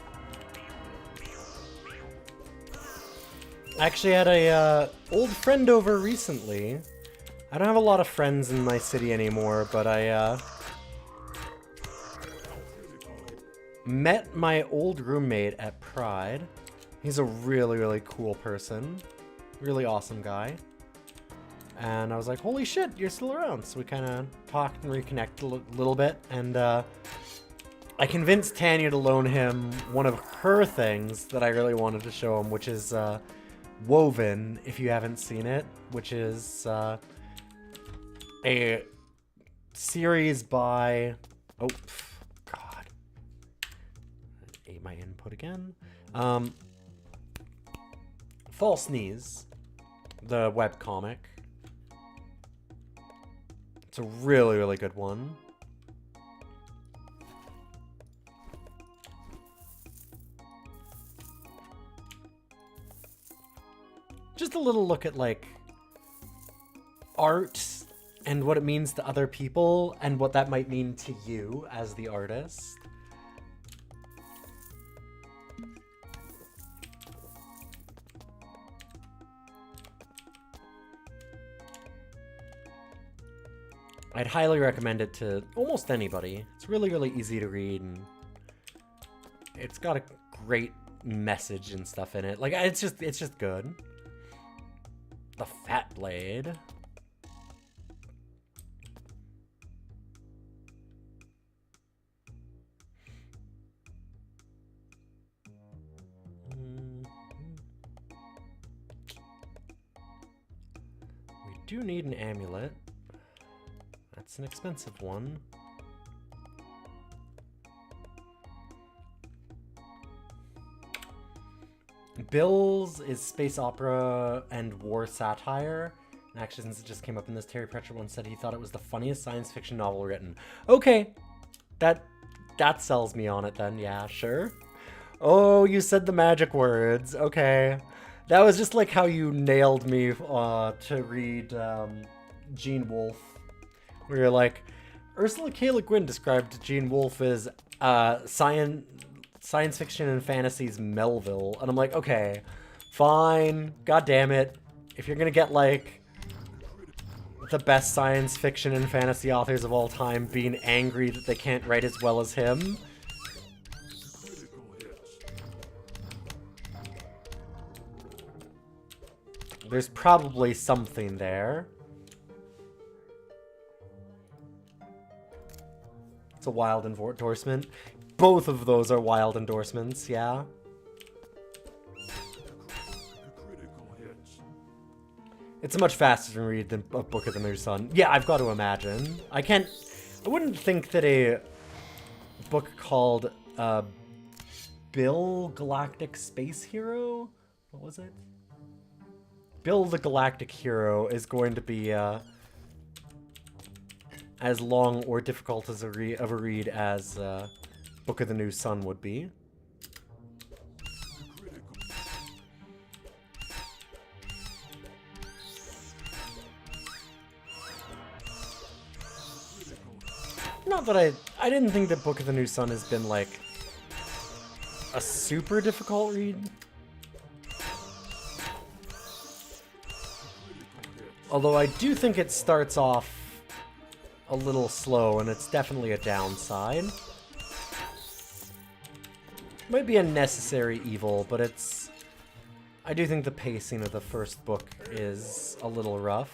I actually had a old friend over recently. I don't have a lot of friends in my city anymore, but I met my old roommate at Pride. He's a really, really cool person. Really awesome guy. And I was like, holy shit, you're still around. So we kind of talked and reconnected a little bit. And I convinced Tanya to loan him one of her things that I really wanted to show him, which is Woven, if you haven't seen it, which is a series by... Oh, God. I ate my input again. False Knees, the webcomic. It's a really, really good one. Just a little look at, like, art and what it means to other people and what that might mean to you as the artist. I'd highly recommend it to almost anybody. It's really, really easy to read, and it's got a great message and stuff in it. Like, it's just good. The Fat Blade. We do need an amulet. That's an expensive one. Bill's is space opera and war satire. And actually, since it just came up in this, Terry Pratchett once said he thought it was the funniest science fiction novel written. Okay, that sells me on it then. Yeah, sure. Oh, you said the magic words. Okay, that was just like how you nailed me to read Gene Wolfe. Where you're like, Ursula K. Le Guin described Gene Wolfe as science fiction and fantasy's Melville. And I'm like, okay, fine, god damn it. If you're gonna get, like, the best science fiction and fantasy authors of all time being angry that they can't write as well as him, there's probably something there. It's a wild endorsement. Both of those are wild endorsements, yeah. It's a much faster read than A Book of the New Sun. Yeah, I've got to imagine. I wouldn't think that a book called Bill Galactic Space Hero? What was it? Bill the Galactic Hero is going to be as long or difficult as of a read as Book of the New Sun would be. Not that I didn't think that Book of the New Sun has been, like, a super difficult read. Although I do think it starts off a little slow, and it's definitely a downside. Might be a necessary evil, but it's... I do think the pacing of the first book is a little rough.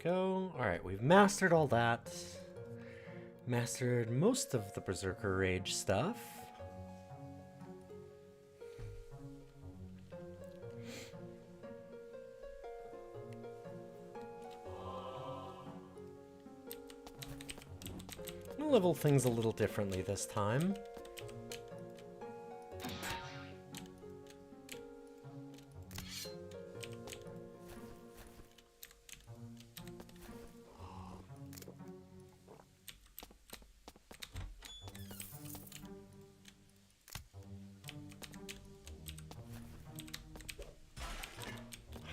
Go. Alright, we've mastered all that. Mastered most of the Berserker Rage stuff. I'll level things a little differently this time.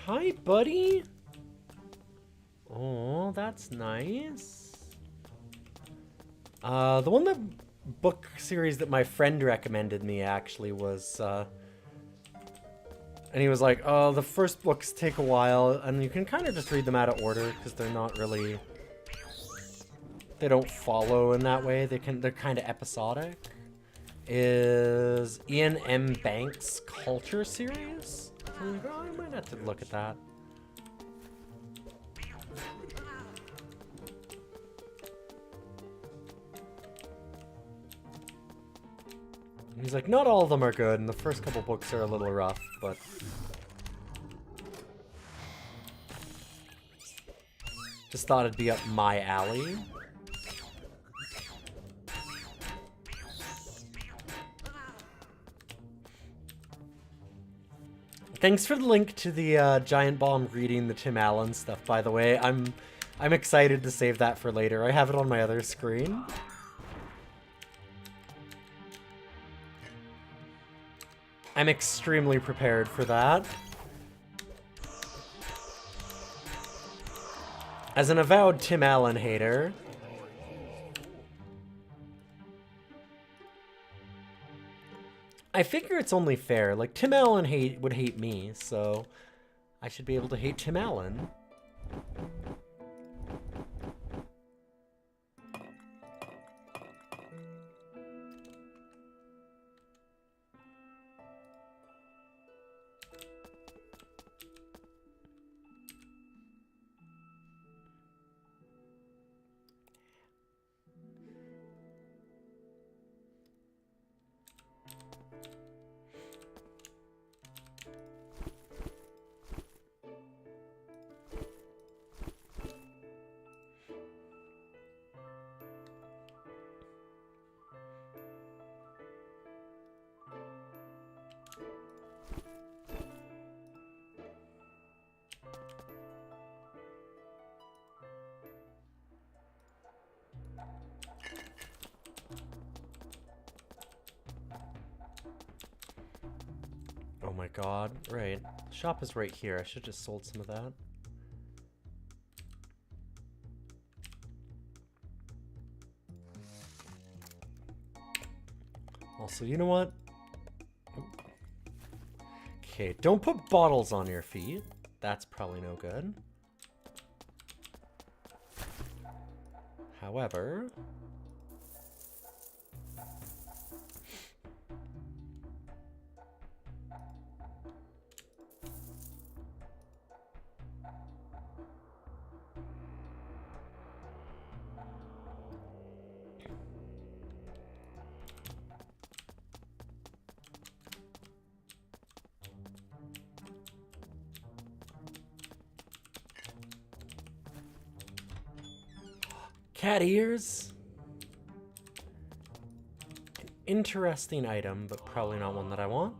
Hi, buddy. Oh, that's nice. The one that book series that my friend recommended me actually was, and he was like, oh, the first books take a while, and you can kind of just read them out of order, because they're not really, they don't follow in that way. They're kind of episodic. Is Ian M. Banks' Culture series? I'm like, oh, I might have to look at that. He's like, not all of them are good, and the first couple books are a little rough, but... just thought it'd be up my alley. Thanks for the link to the Giant Bomb reading the Tim Allen stuff, by the way. I'm excited to save that for later. I have it on my other screen. I'm extremely prepared for that. As an avowed Tim Allen hater, I figure it's only fair. Like, Tim Allen would hate me, so I should be able to hate Tim Allen. Oh my god, right. Shop is right here. I should just sold some of that. Also, you know what? Okay, don't put bottles on your feet. That's probably no good. However... Cat ears. An interesting item, but probably not one that I want.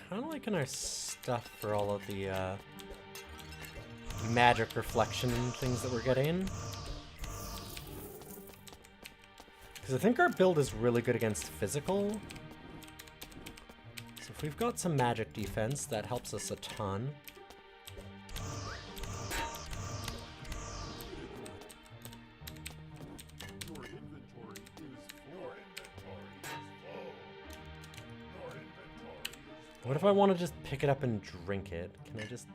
Kind of liking our stuff for all of the magic reflection things that we're getting. Because I think our build is really good against physical. So if we've got some magic defense, that helps us a ton. Your inventory is full. What if I want to just pick it up and drink it? Can I just...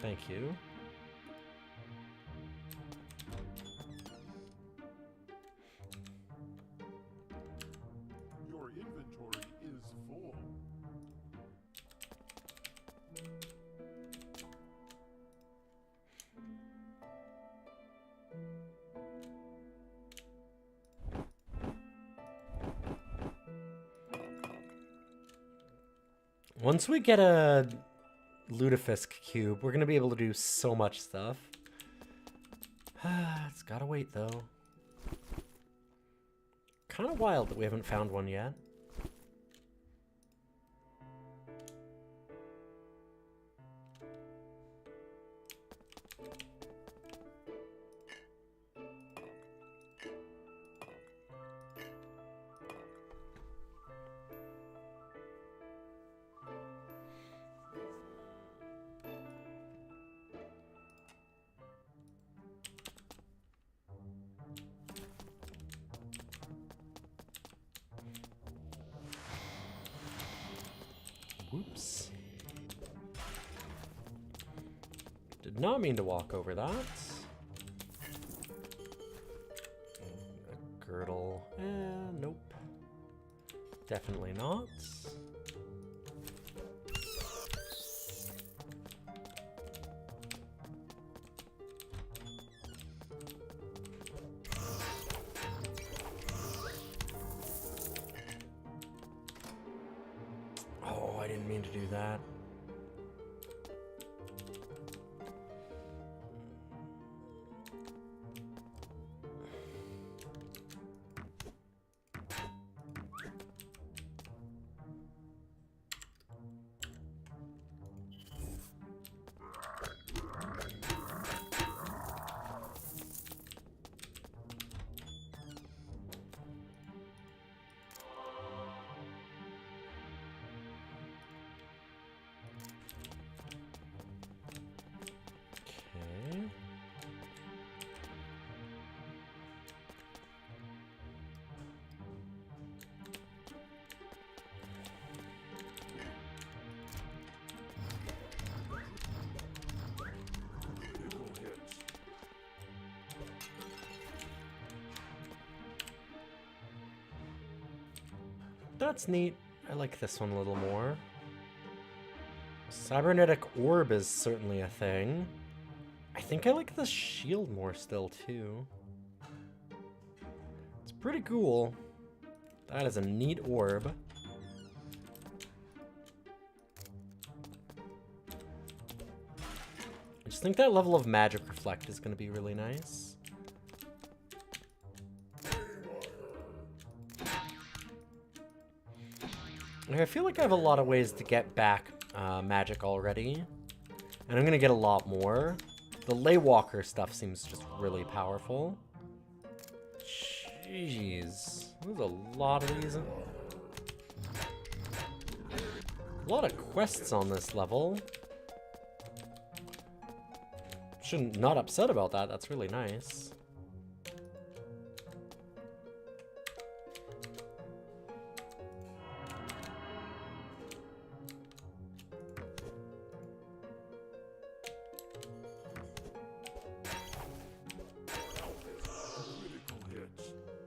Thank you. Your inventory is full. Once we get a Lutefisk cube, we're gonna be able to do so much stuff. It's gotta wait though. Kind of wild that we haven't found one yet. Whoops. Did not mean to walk over that. A girdle. Nope. Definitely not. Oh, I didn't mean to do that. Okay. That's neat. I like this one a little more. Cybernetic orb is certainly a thing. I think I like the shield more still, too. It's pretty cool. That is a neat orb. I just think that level of magic reflect is going to be really nice. And I feel like I have a lot of ways to get back magic already. And I'm going to get a lot more. The Laywalker stuff seems just really powerful. Jeez. There's a lot of these. A lot of quests on this level. Shouldn't not upset about that. That's really nice.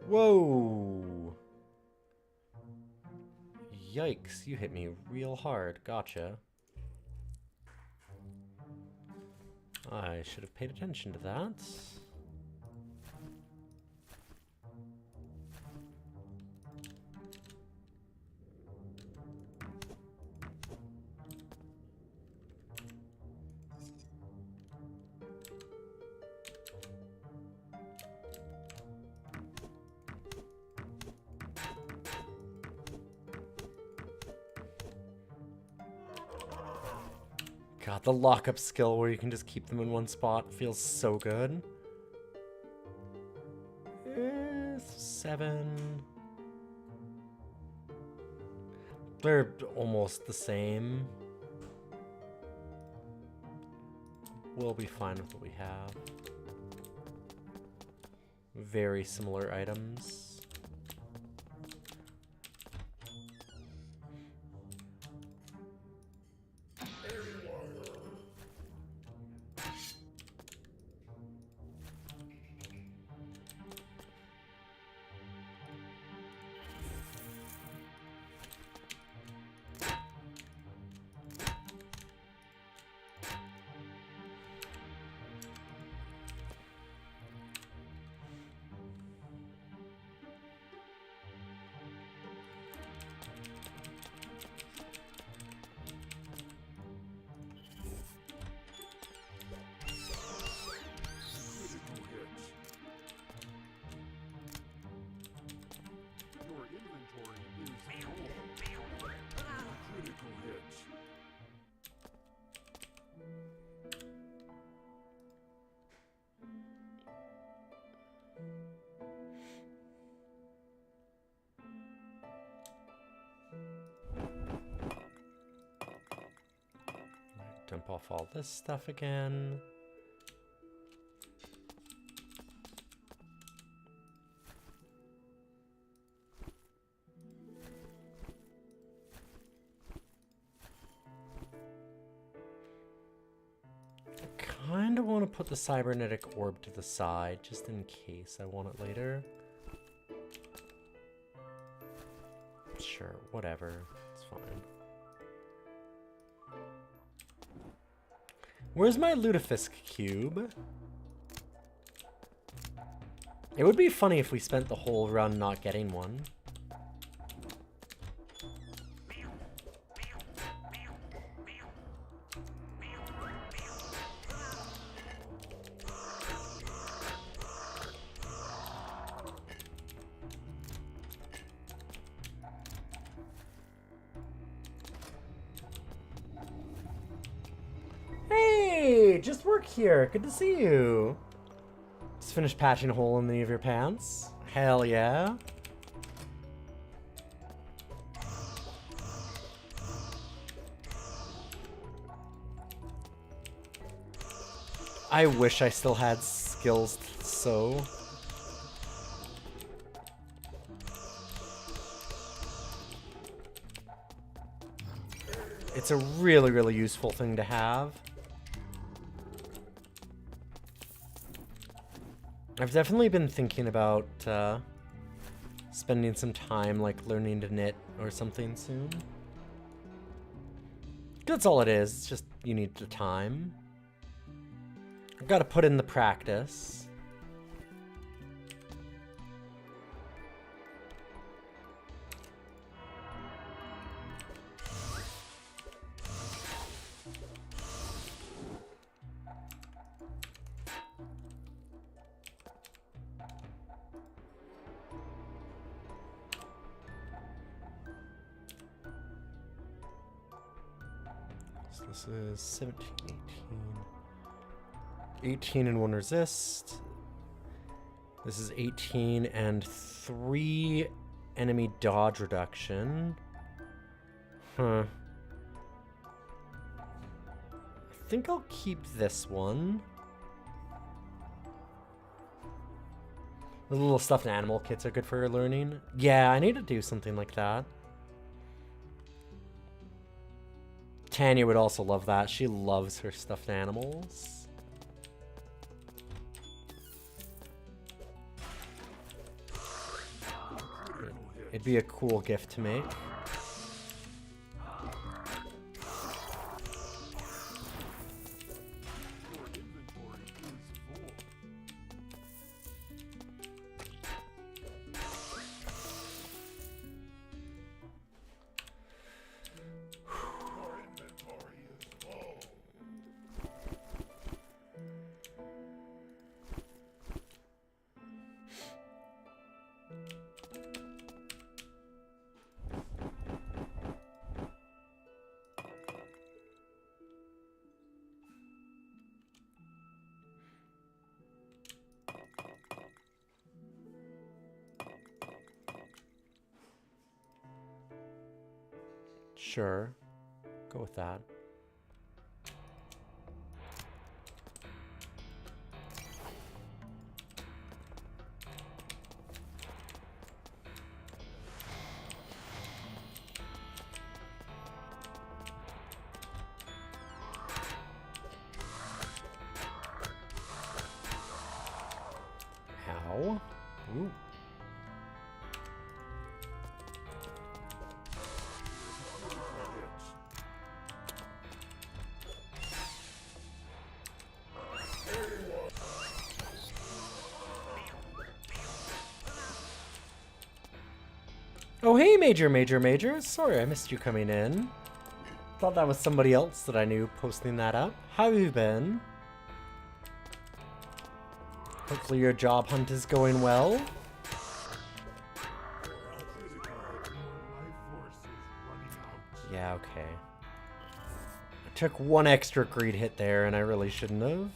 Whoa! Yikes, you hit me real hard. Gotcha. I should have paid attention to that. God, the lockup skill where you can just keep them in one spot feels so good. 7. They're almost the same. We'll be fine with what we have. Very similar items. Dump off all this stuff again. I kind of want to put the cybernetic orb to the side, just in case I want it later. Sure, whatever. It's fine. Where's my lutefisk cube? It would be funny if we spent the whole run not getting one. Just work here. Good to see you. Just finished patching a hole in the of your pants. Hell yeah. I wish I still had skills to sew. It's a really, really useful thing to have. I've definitely been thinking about spending some time like learning to knit or something soon. That's all it is. It's just you need the time. I've got to put in the practice. This is 17, 18. 18 and 1 resist. This is 18 and 3 enemy dodge reduction. Huh. I think I'll keep this one. The little stuffed animal kits are good for learning. Yeah, I need to do something like that. Tanya would also love that. She loves her stuffed animals. It'd be a cool gift to make. Sure. Go with that. How? Ooh. Oh, hey, Major. Sorry, I missed you coming in. Thought that was somebody else that I knew posting that up. How have you been? Hopefully your job hunt is going well. Yeah, okay. I took one extra greed hit there, and I really shouldn't have.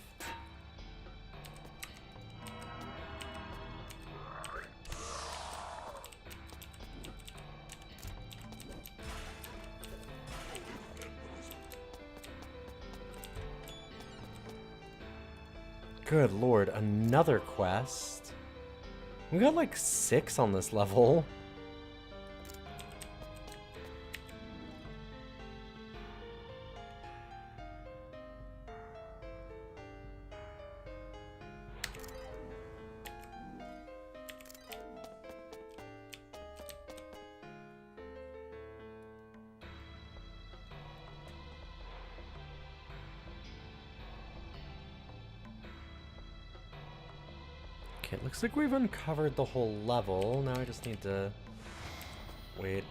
Good lord, another quest. We got like 6 on this level. Okay, it looks like we've uncovered the whole level. Now I just need to... Wait,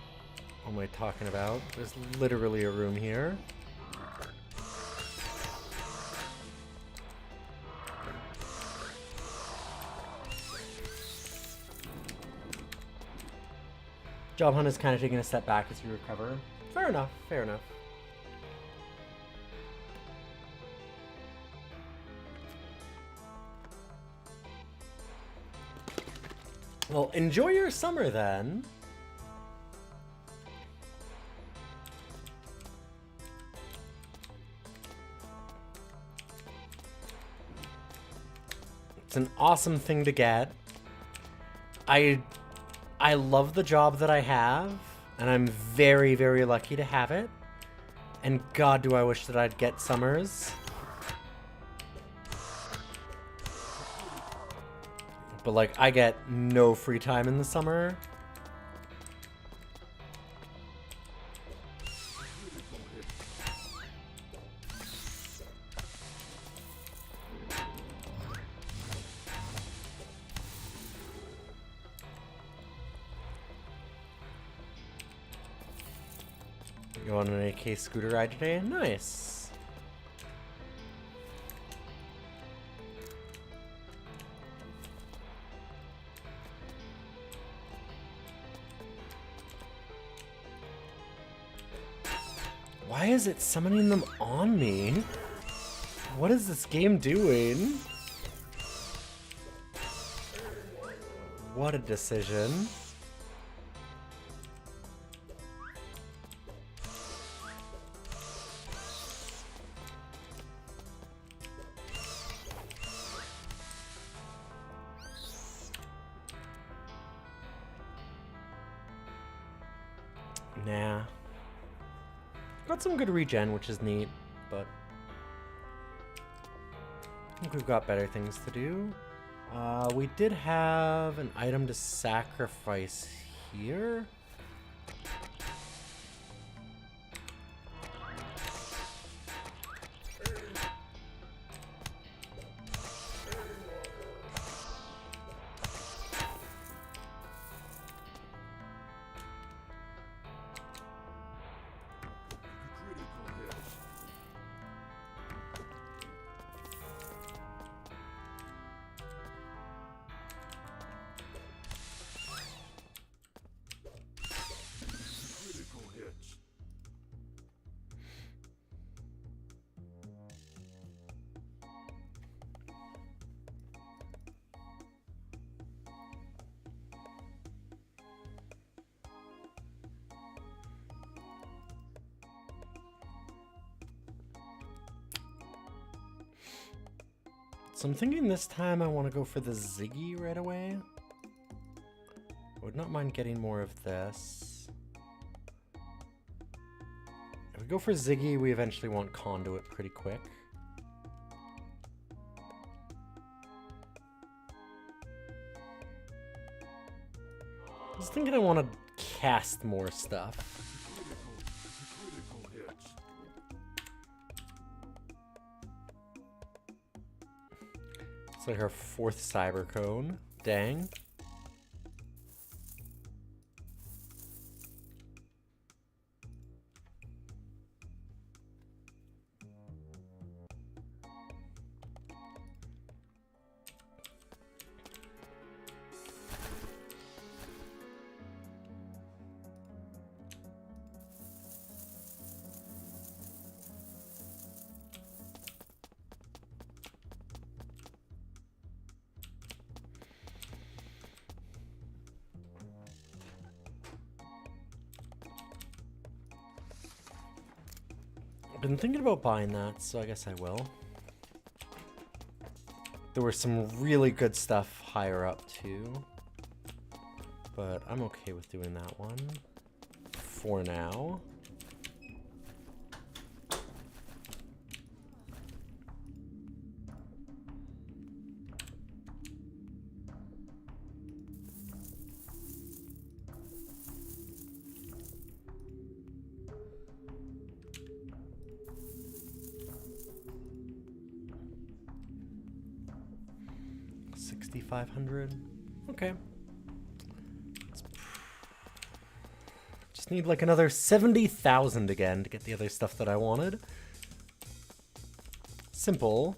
what am I talking about? There's literally a room here. Job hunt is kind of taking a step back as we recover. Fair enough, fair enough. Well, enjoy your summer then. It's an awesome thing to get. I love the job that I have, and I'm very, very lucky to have it. And God, do I wish that I'd get summers. But like, I get no free time in the summer. You on an AK scooter ride today? Nice. Why is it summoning them on me? What is this game doing? What a decision. Nah. Got some good regen, which is neat, but I think we've got better things to do. We did have an item to sacrifice here. So I'm thinking this time I want to go for the Ziggy right away. I would not mind getting more of this. If we go for Ziggy, we eventually want Conduit pretty quick. I was thinking I want to cast more stuff. It's like our 4th Cyber Cone. Dang. I've been thinking about buying that, so I guess I will. There was some really good stuff higher up too, but I'm okay with doing that one for now. $6,500. Okay. Just need like another 70,000 again to get the other stuff that I wanted. Simple.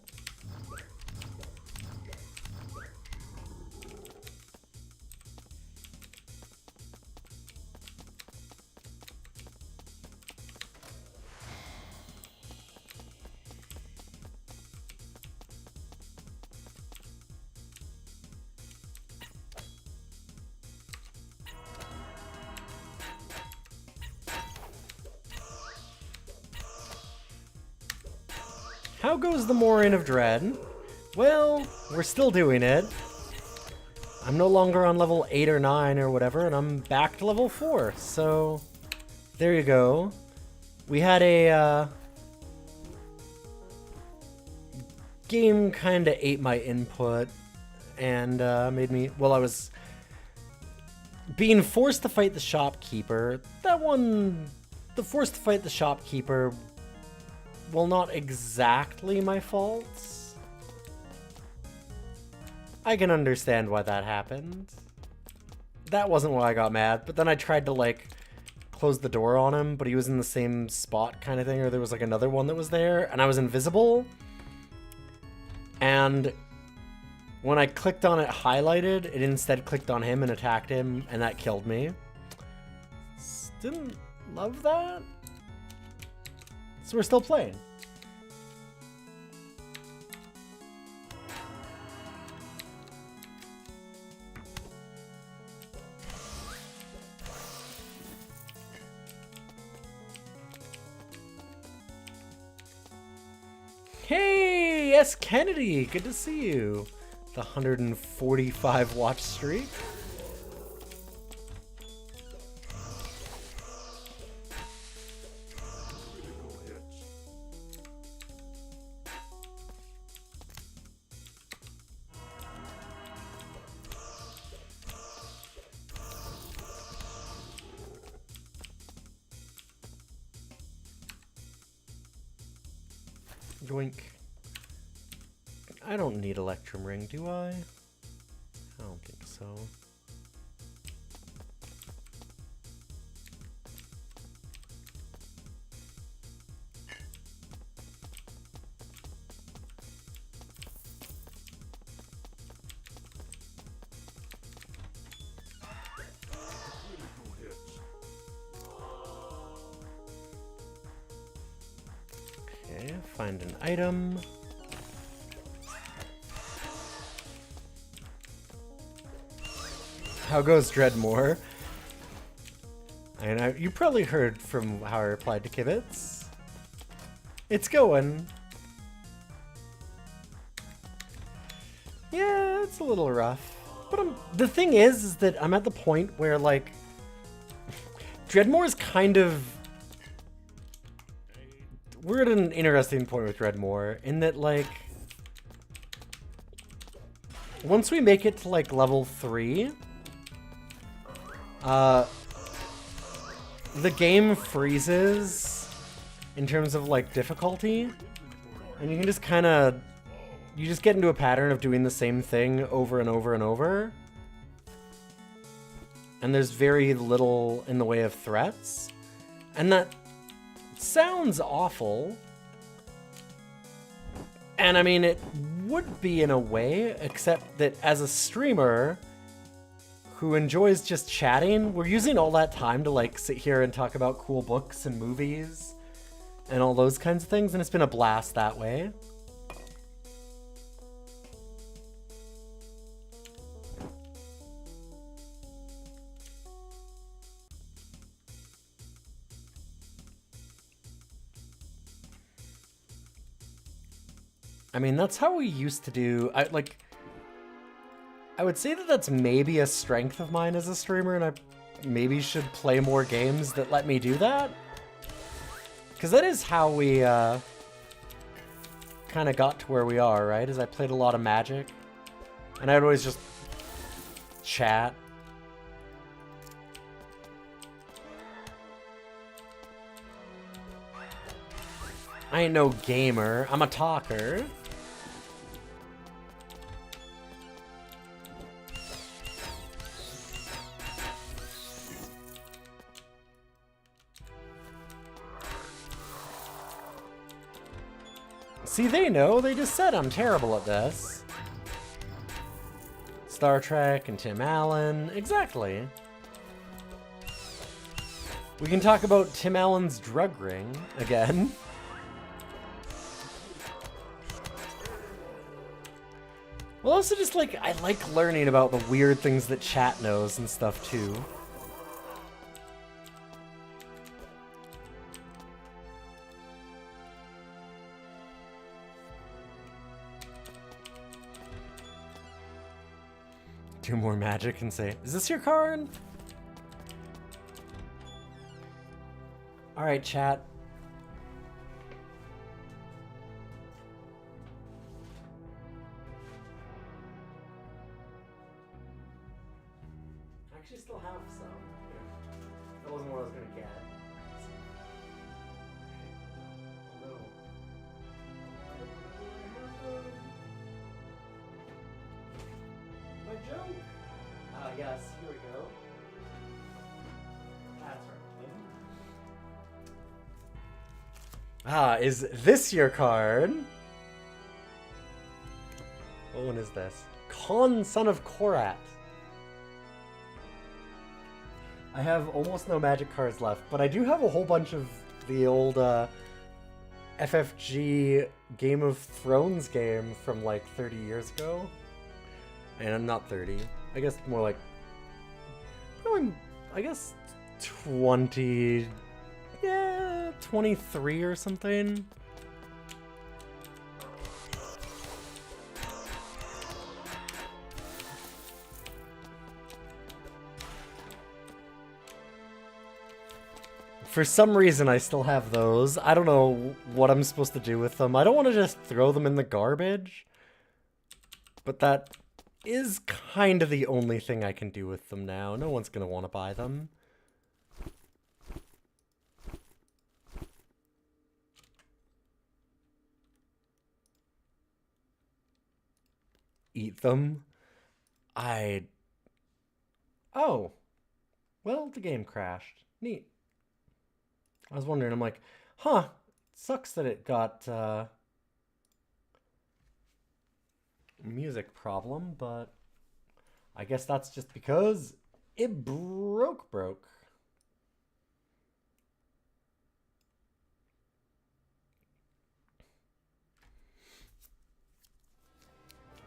How goes the Moraine of Dread? Well, we're still doing it. I'm no longer on level 8 or 9 or whatever, and I'm back to level 4. So, there you go. We had a game kind of ate my input and made me... Well, I was being forced to fight the shopkeeper. That one... The forced to fight the shopkeeper... Well, not exactly my fault. I can understand why that happened. That wasn't why I got mad, but then I tried to, like, close the door on him, but he was in the same spot kind of thing, or there was, like, another one that was there, and I was invisible. And when I clicked on it highlighted, it instead clicked on him and attacked him, and that killed me. Didn't love that. So we're still playing. Hey, S. Kennedy, good to see you. The 145 watch streak. Yoink. I don't need Electrum Ring, do I? I don't think so. Okay, find an item. How goes Dreadmore? And you probably heard from how I replied to Kibitz. It's going. Yeah, it's a little rough. But the thing is that I'm at the point where, like, Dreadmore is kind of... We're at an interesting point with Dreadmore, in that, like... Once we make it to, like, level 3... the game freezes in terms of, like, difficulty, and you can just kind of, you just get into a pattern of doing the same thing over and over and over, and there's very little in the way of threats, and that sounds awful, and I mean, it would be in a way, except that as a streamer who enjoys just chatting, we're using all that time to, like, sit here and talk about cool books and movies and all those kinds of things, and it's been a blast that way. I mean, that's how we used to do... I would say that that's maybe a strength of mine as a streamer, and I maybe should play more games that let me do that. Because that is how we kind of got to where we are, right? Is I played a lot of Magic, and I'd always just chat. I ain't no gamer, I'm a talker. See, they know. They just said I'm terrible at this. Star Trek and Tim Allen. Exactly. We can talk about Tim Allen's drug ring again. Well, also just, like, I like learning about the weird things that chat knows and stuff, too. Do more Magic and say, is this your card? Alright, chat. I actually still have some. That wasn't what I was gonna get. Oh no. My joke! Yes, here we go. That's right. Is this your card? What one is this? Khan, son of Korat. I have almost no Magic cards left, but I do have a whole bunch of the old FFG Game of Thrones game from like 30 years ago. And I'm not 30. I guess more like, I guess 20, yeah, 23 or something. For some reason, I still have those. I don't know what I'm supposed to do with them. I don't want to just throw them in the garbage, but that is kind of the only thing I can do with them now. No one's going to want to buy them. eat them. Oh. Well, the game crashed. Neat. I was wondering, I'm like, huh, sucks that it got music problem, but I guess that's just because it broke.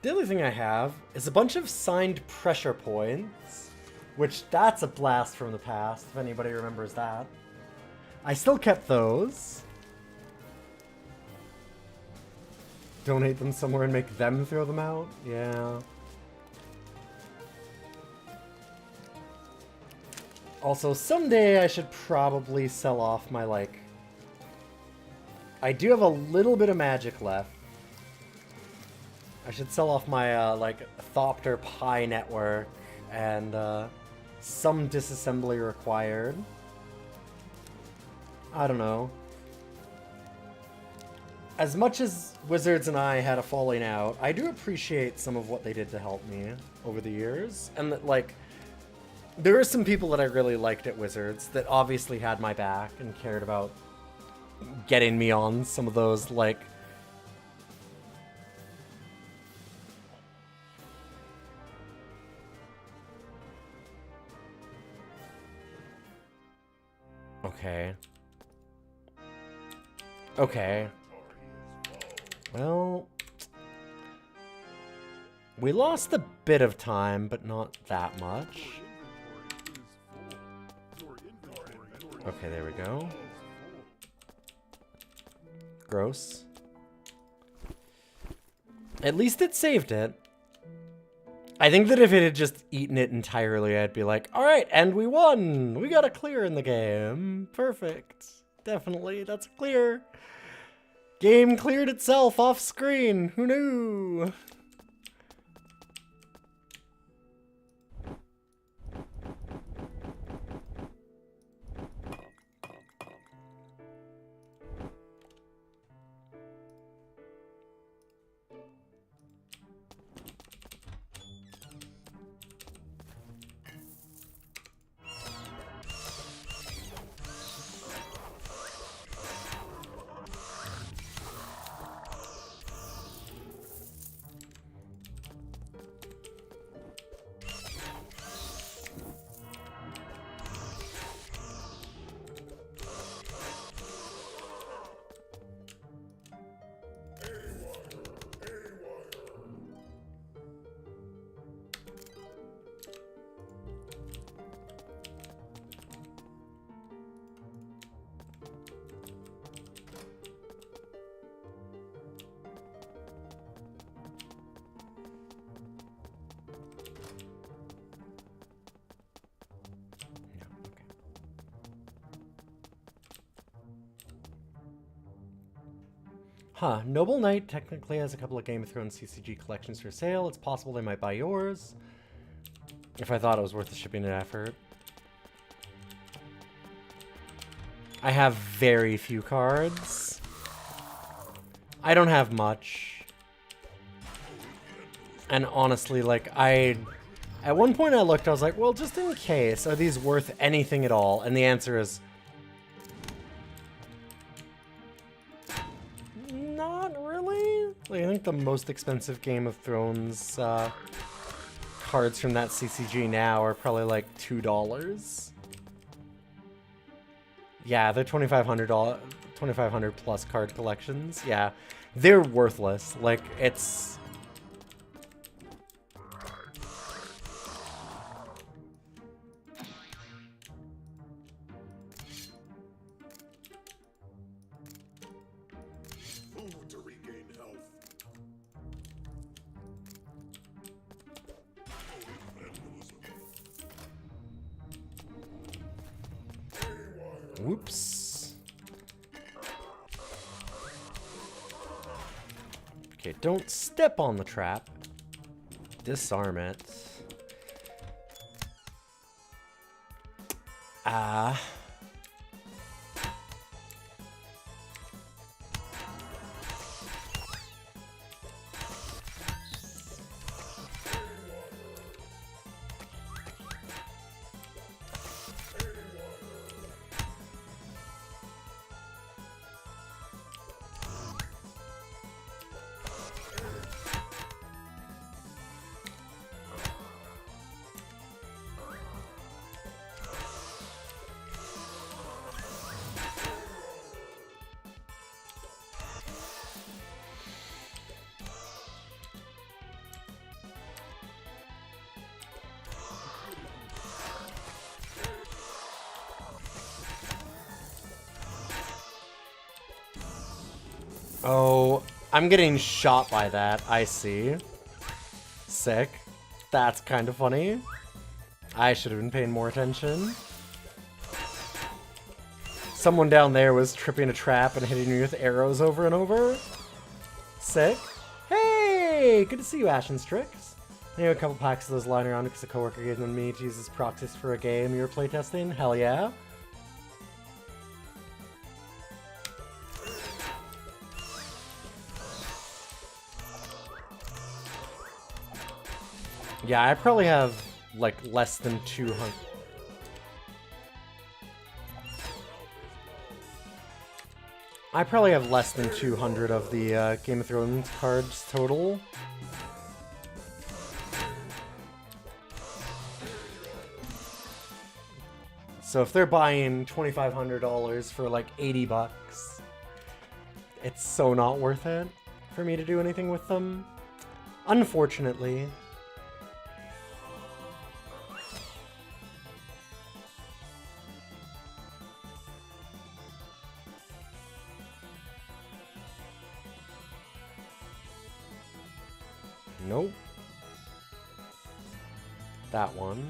The other thing I have is a bunch of signed pressure points, which that's a blast from the past, if anybody remembers that. I still kept those. Donate them somewhere and make them throw them out? Yeah. Also, someday I should probably sell off my, like... I do have a little bit of magic left. I should sell off my, like, Thopter Pi network and, some disassembly required. I don't know. As much as Wizards and I had a falling out, I do appreciate some of what they did to help me over the years. And, that, like, there are some people that I really liked at Wizards that obviously had my back and cared about getting me on some of those, like... Okay. Okay. Well... We lost a bit of time, but not that much. Okay, there we go. Gross. At least it saved it. I think that if it had just eaten it entirely, I'd be like, alright, and we won! We got a clear in the game. Perfect. Definitely, that's a clear. Game cleared itself off screen. Who knew? Huh, Noble Knight technically has a couple of Game of Thrones CCG collections for sale. It's possible they might buy yours. If I thought it was worth the shipping and effort. I have very few cards. I don't have much. And honestly, like, at one point I looked, I was like, well, just in case, are these worth anything at all? And the answer is... I think the most expensive Game of Thrones cards from that CCG now are probably like $2. Yeah, they're $2,500 plus card collections. Yeah, they're worthless. Like, it's... Whoops. Okay, don't step on the trap. Disarm it. Oh, I'm getting shot by that. I see. Sick. That's kind of funny. I should have been paying more attention. Someone down there was tripping a trap and hitting me with arrows over and over. Sick. Hey! Good to see you, Ashen Strix. I have a couple packs of those lying around because a coworker gave them to me to use as proxies for a game you were playtesting. Hell yeah. Yeah, I probably have, like, less than 200. I probably have less than 200 of the Game of Thrones cards total. So if they're buying $2,500 for like 80 bucks, it's so not worth it for me to do anything with them. Unfortunately. Nope. That one.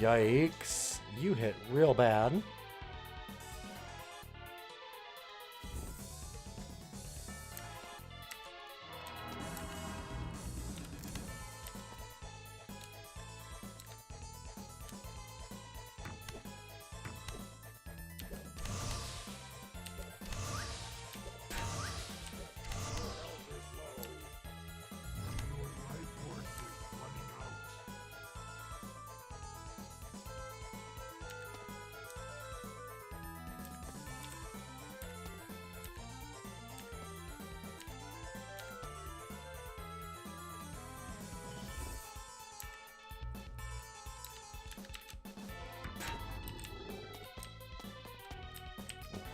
Yikes. You hit real bad.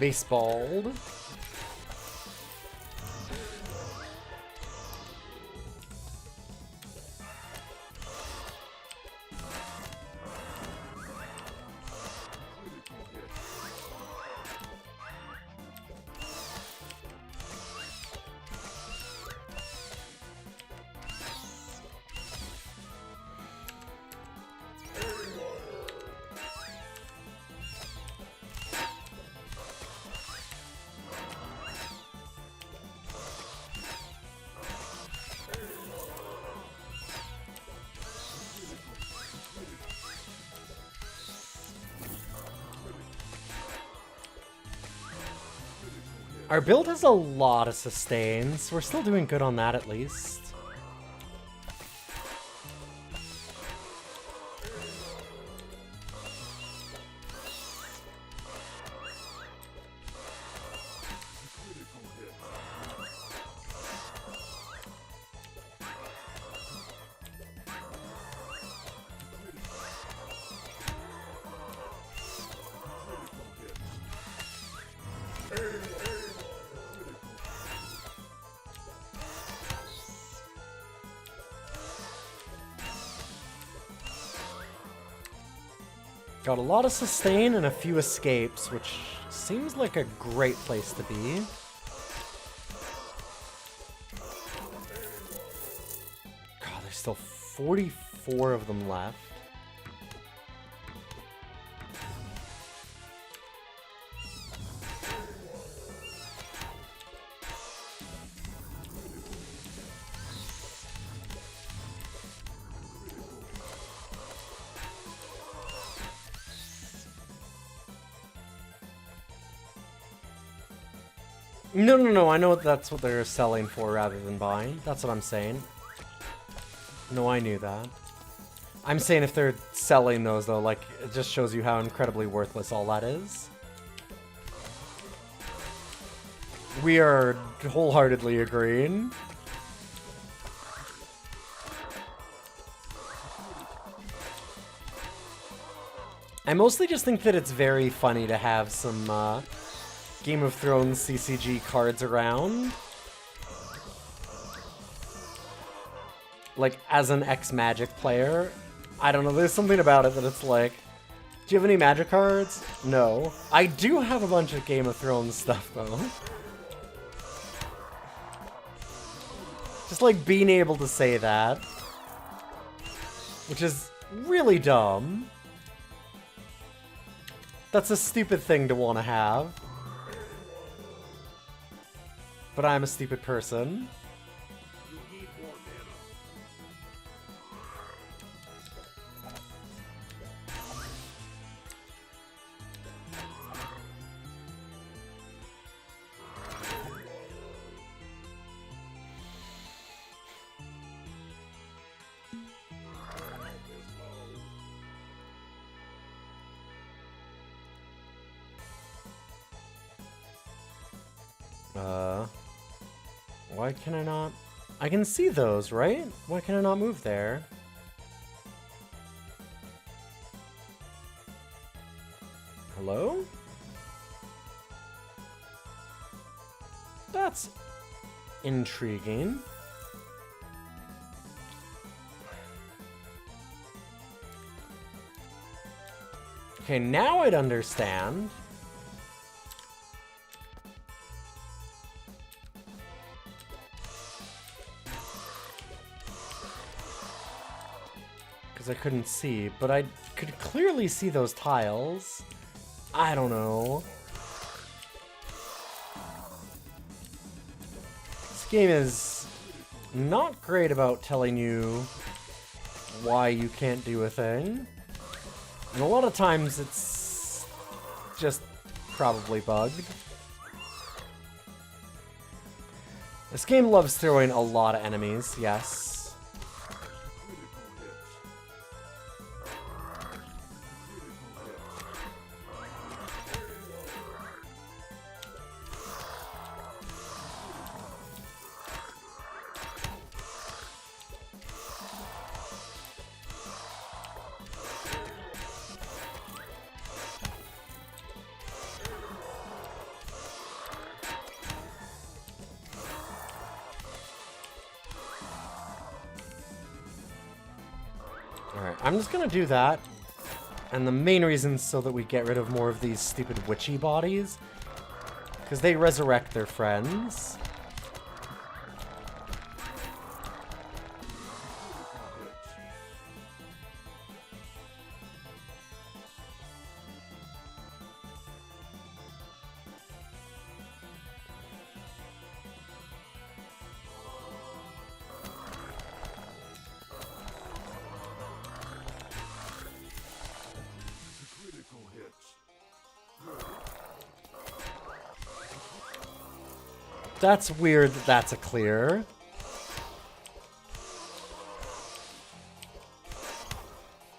Baseballed. Our build has a lot of sustains, so we're still doing good on that at least. Got a lot of sustain and a few escapes, which seems like a great place to be. God, there's still 44 of them left. No, I know that's what they're selling for rather than buying. That's what I'm saying. No, I knew that. I'm saying if they're selling those, though, like, it just shows you how incredibly worthless all that is. We are wholeheartedly agreeing. I mostly just think that it's very funny to have some Game of Thrones CCG cards around. Like, as an ex-Magic player, I don't know, there's something about it that it's like, do you have any Magic cards? No. I do have a bunch of Game of Thrones stuff, though. Just, like, being able to say that. Which is really dumb. That's a stupid thing to want to have. But I'm a stupid person. Why can I not? I can see those, right? Why can I not move there? Hello? That's intriguing. Okay, now I'd understand. I couldn't see, but I could clearly see those tiles. I don't know. This game is not great about telling you why you can't do a thing. And a lot of times it's just probably bugged. This game loves throwing a lot of enemies, yes. Alright, I'm just gonna do that. And the main reason is so that we get rid of more of these stupid witchy bodies. Because they resurrect their friends. That's weird that that's a clear.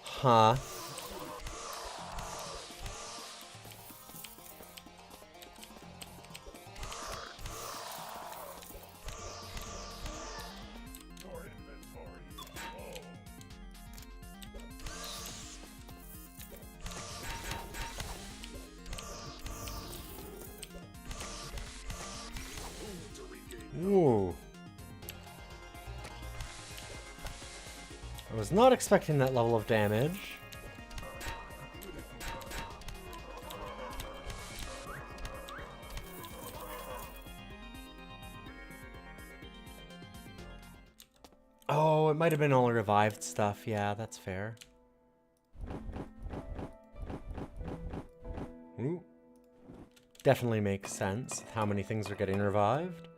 Huh. Ooh. I was not expecting that level of damage. Oh, it might have been all revived stuff. Yeah, that's fair. Ooh. Definitely makes sense how many things are getting revived.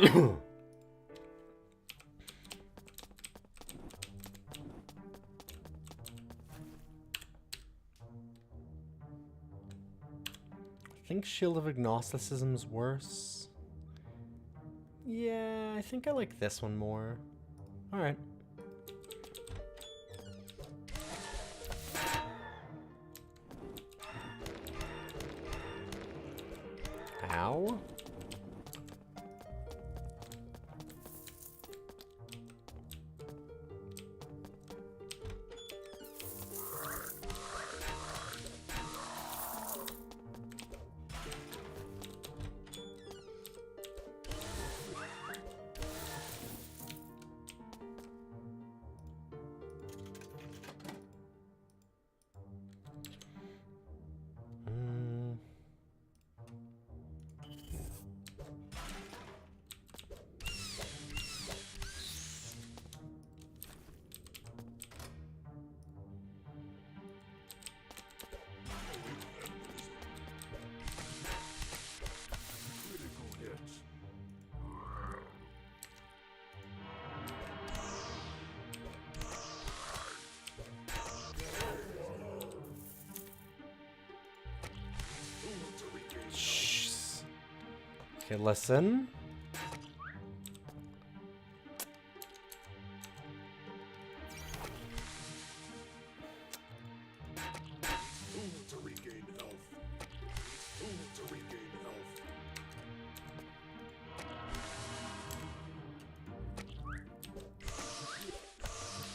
I think Shield of Agnosticism's worse. Yeah, I think I like this one more. Alright. Ow. Okay, listen. To regain health. To regain health.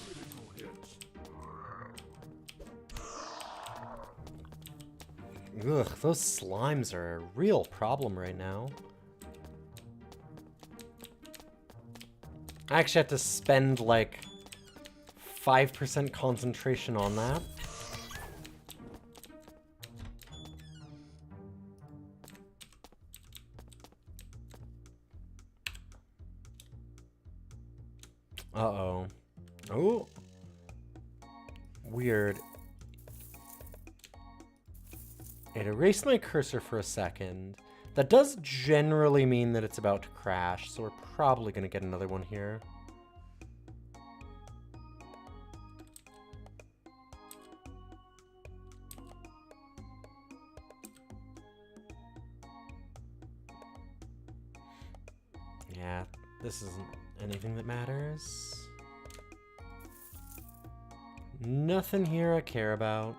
Critical hits. Ugh, those slimes are a real problem right now. I actually have to spend like 5% concentration on that. Uh-oh. Oh. Weird. It erased my cursor for a second. That does generally mean that it's about to crash, so we're probably going to get another one here. Yeah, this isn't anything that matters. Nothing here I care about.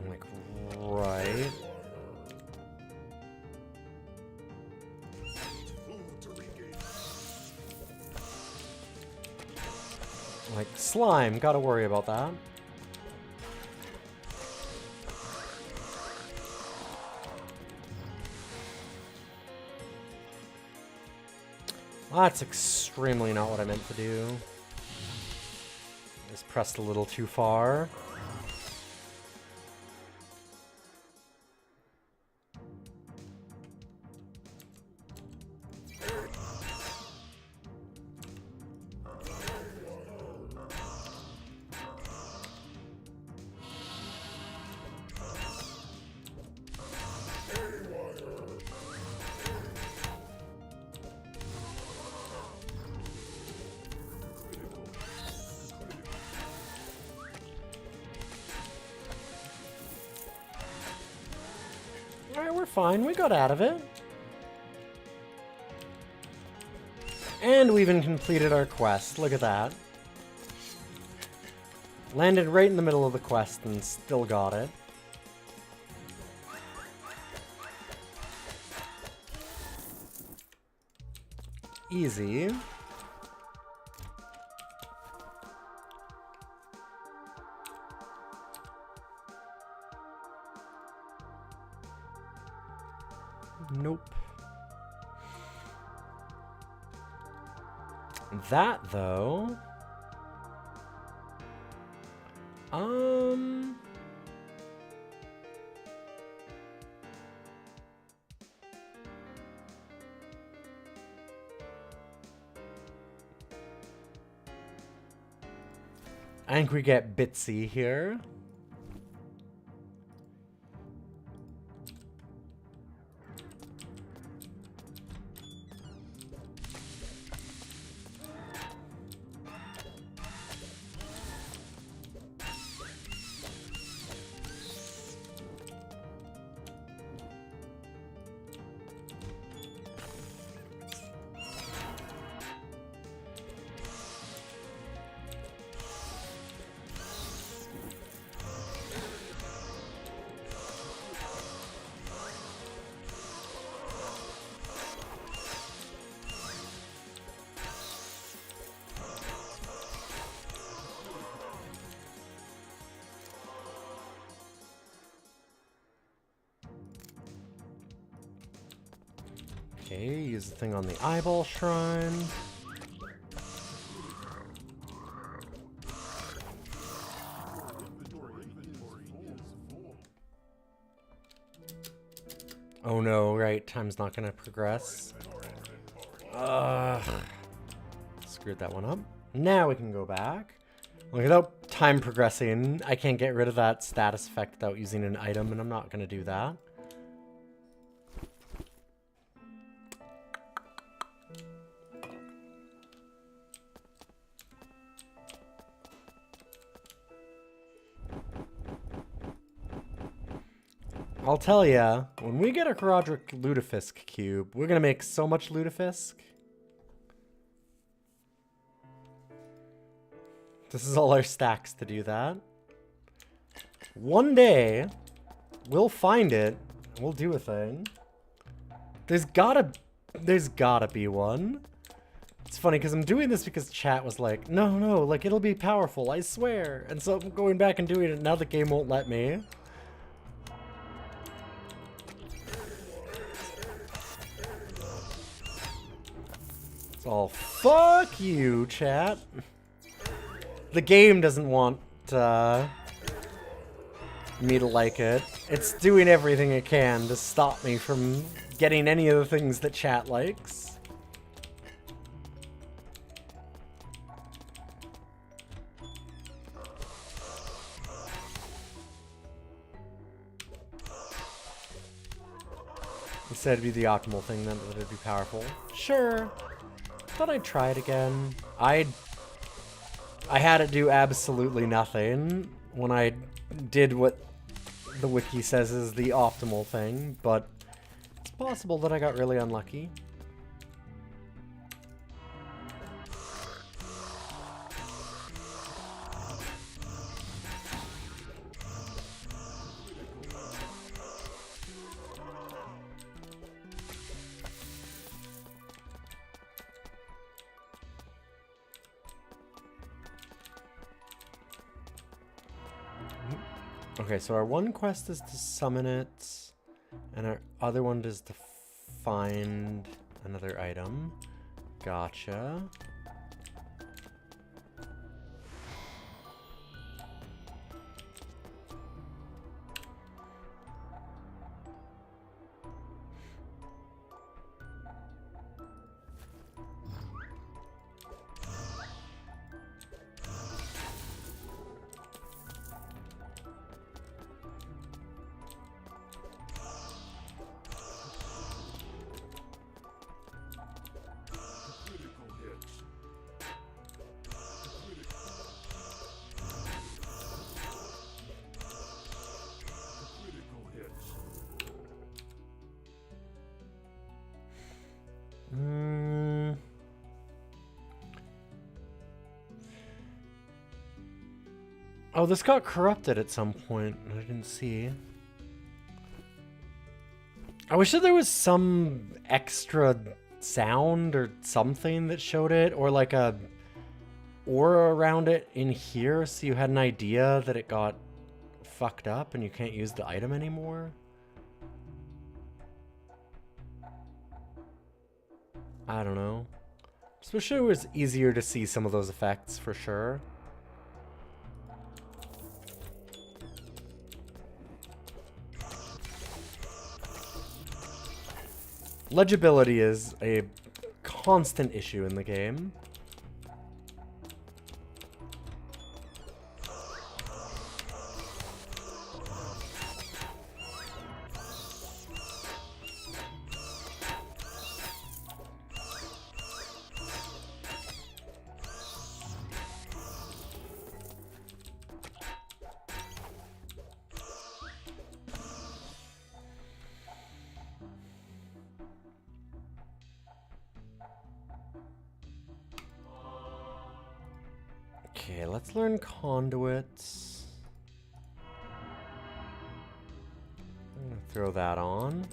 Like, right. Like, slime, gotta worry about that. That's extremely not what I meant to do. Just pressed a little too far. Alright, we're fine. We got out of it. And we even completed our quest. Look at that. Landed right in the middle of the quest and still got it. Easy. Nope. That, though... I think we get Bitsy here. Okay, use the thing on the eyeball shrine. Oh no, right, time's not gonna progress. Ugh. Screwed that one up. Now we can go back. Without time progressing, I can't get rid of that status effect without using an item, and I'm not gonna do that. I'll tell ya, when we get a Roderick Lutefisk cube, we're gonna make so much Lutefisk. This is all our stacks to do that. One day, we'll find it, and we'll do a thing. There's gotta be one. It's funny, because I'm doing this because chat was like, no, like, it'll be powerful, I swear. And so I'm going back and doing it, now the game won't let me. Oh, fuck you, chat. The game doesn't want me to like it. It's doing everything it can to stop me from getting any of the things that chat likes. Instead it'd be the optimal thing, then it'd be powerful. Sure. Thought I'd try it again. I had it do absolutely nothing when I did what the wiki says is the optimal thing, but it's possible that I got really unlucky. Okay, so our one quest is to summon it, and our other one is to find another item. Gotcha. Oh, this got corrupted at some point. I didn't see. I wish that there was some extra sound or something that showed it, or like a aura around it in here, so you had an idea that it got fucked up and you can't use the item anymore. I don't know. Just wish it was easier to see some of those effects for sure. Legibility is a constant issue in the game. Okay, let's learn conduits. I'm gonna throw that on.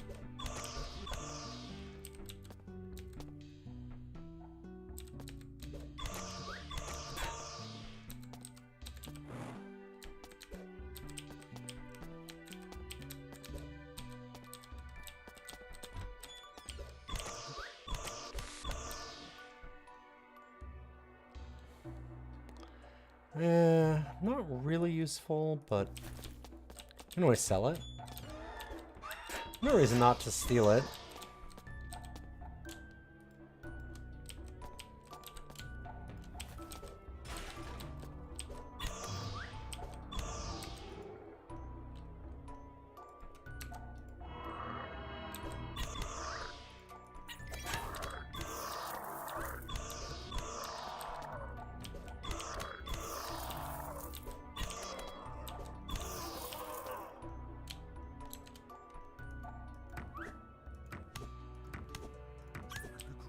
Not really useful, but you can always sell it. No reason not to steal it.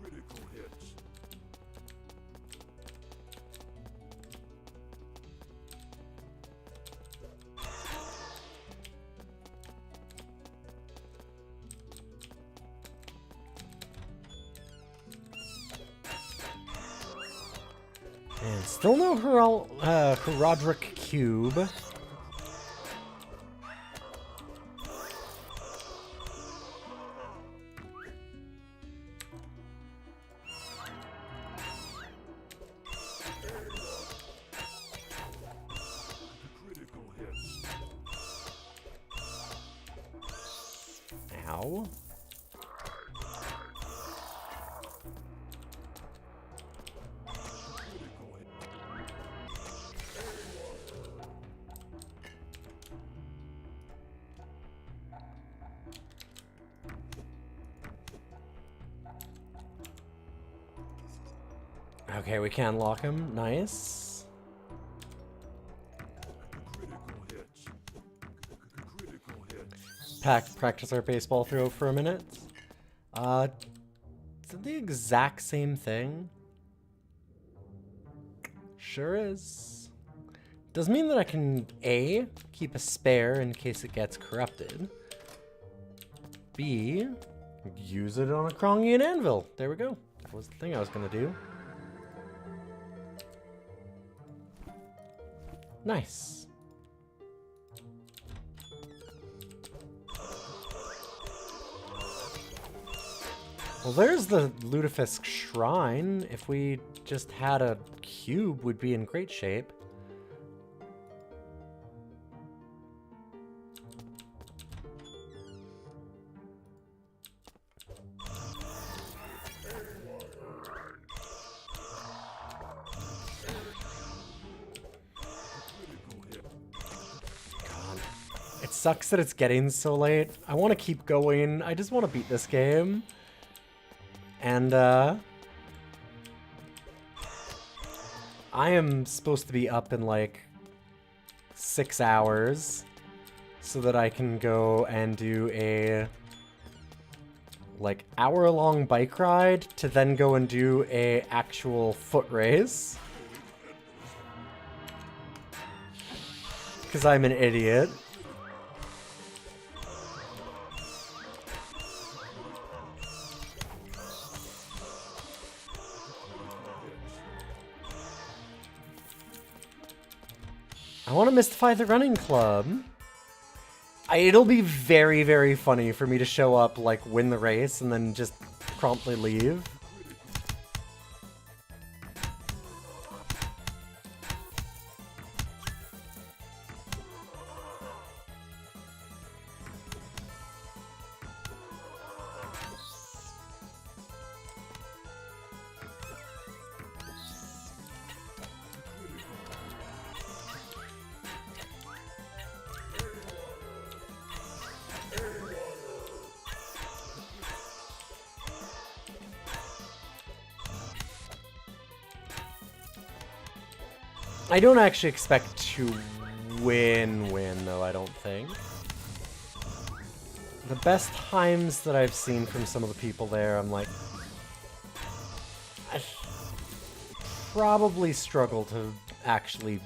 Critical hits. And still no Herodric Cube. Critical hits. Ow. Critical hit. Okay, we can lock him. Nice. Critical hits. Critical hits. Practice our baseball throw for a minute. Is it the exact same thing? Sure is. Does mean that I can A, keep a spare in case it gets corrupted. B, use it on a Krongian anvil. There we go. That was the thing I was gonna do. Nice. Well, there's the Lutefisk Shrine. If we just had a cube, we'd be in great shape. God, it sucks that it's getting so late. I want to keep going. I just want to beat this game. And, I am supposed to be up in, like, 6 hours so that I can go and do a, like, hour-long bike ride to then go and do a actual foot race. Because I'm an idiot. I want to mystify the running club. It'll be very, very funny for me to show up, like, win the race, and then just promptly leave. I don't actually expect to win, though, I don't think. The best times that I've seen from some of the people there, I'm like... I probably struggle to actually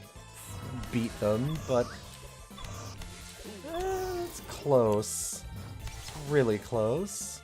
beat them, but... it's close. It's really close.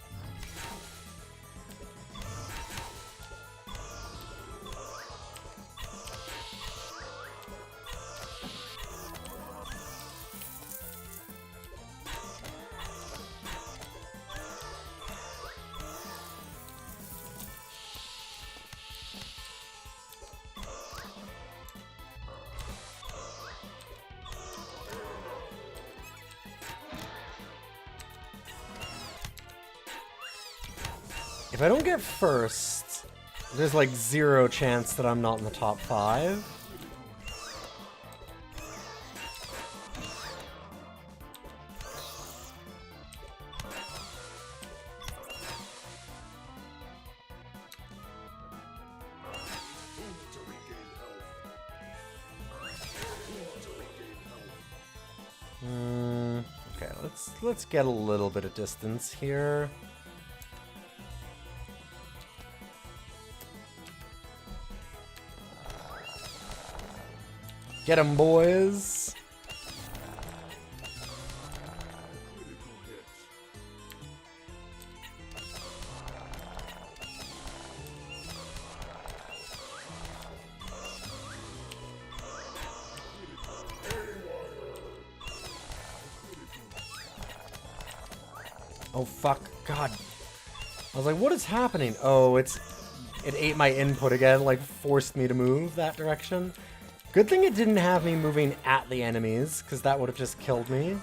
If I don't get first, there's like 0 chance that I'm not in the top 5. Okay, let's get a little bit of distance here. Get 'em, boys! Oh fuck, god. I was like, what is happening? Oh, it ate my input again, like forced me to move that direction. Good thing it didn't have me moving at the enemies, because that would have just killed me.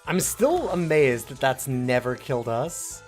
I'm still amazed that that's never killed us.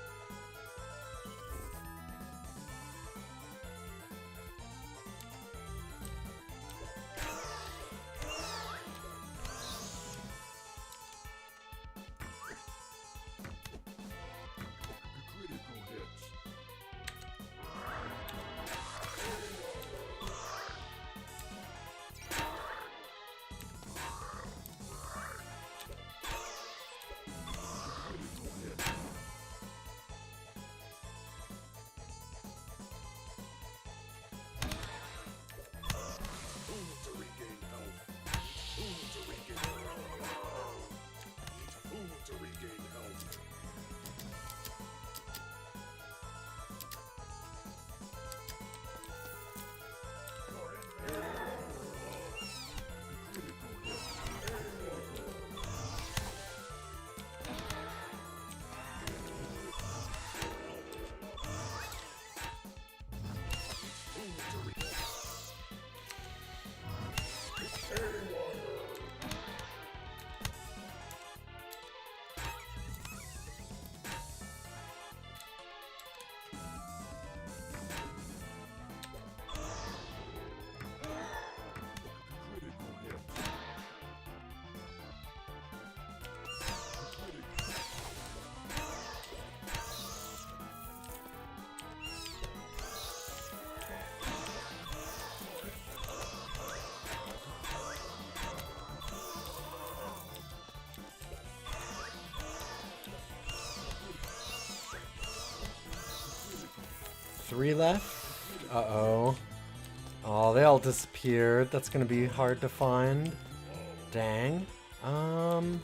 Three left? Uh-oh. Oh, they all disappeared. That's gonna be hard to find. Dang. Let's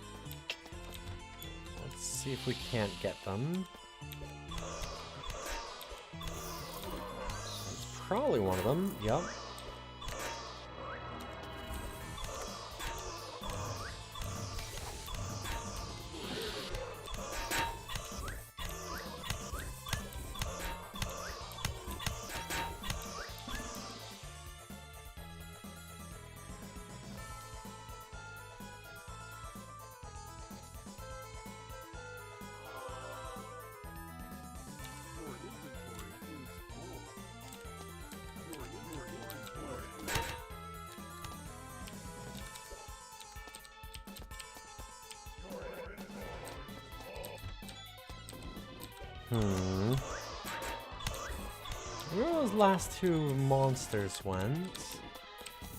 see if we can't get them. It's probably one of them. Yup. Where those last two monsters went?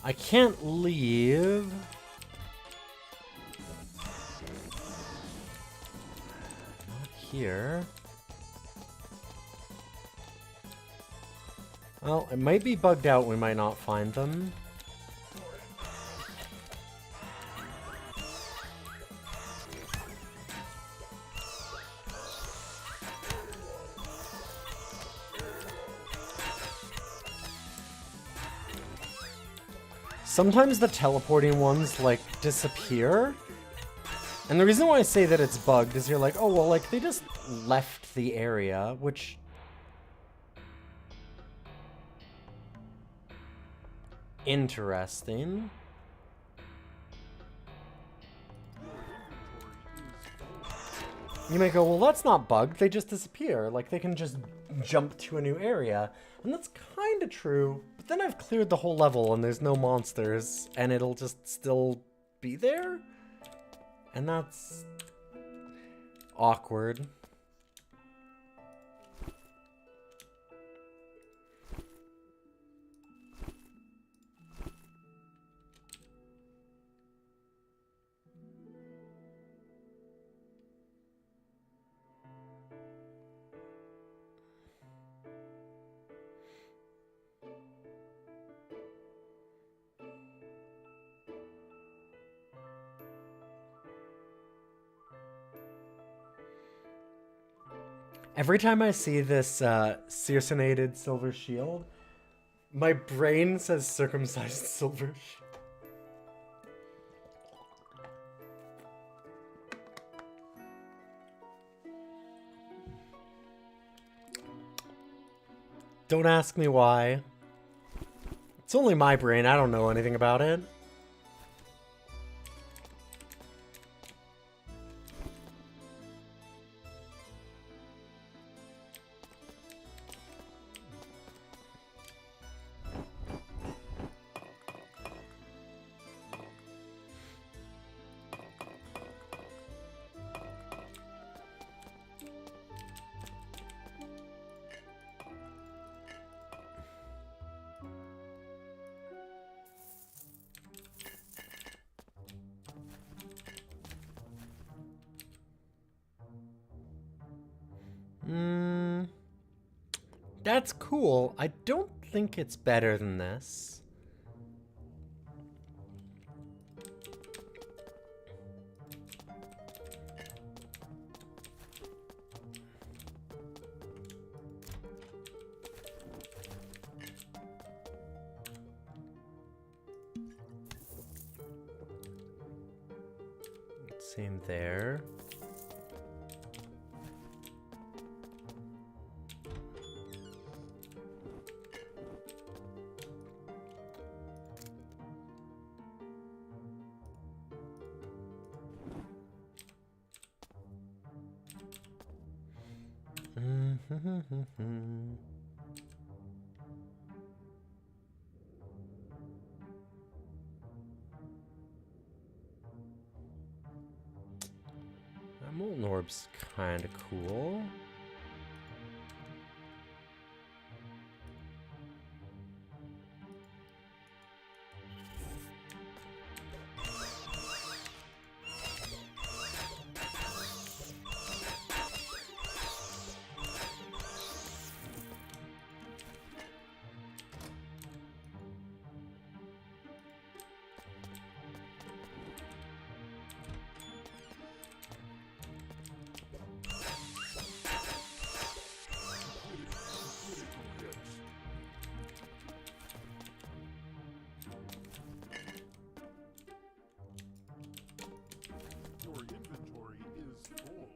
I can't leave. Not here. Well, it might be bugged out. We might not find them. Sometimes the teleporting ones, like, disappear. And the reason why I say that it's bugged is you're like, oh, well, like, they just left the area, which... Interesting. You may go, well, that's not bugged. They just disappear. Like, they can just jump to a new area. And that's kind of true. But then I've cleared the whole level and there's no monsters. And it'll just still be there? And that's... awkward. Every time I see this circinated silver shield, my brain says circumcised silver shield. Don't ask me why. It's only my brain, I don't know anything about it. That's cool. I don't think it's better than this. Same there. That molten orb's kind of cool. Your inventory is full.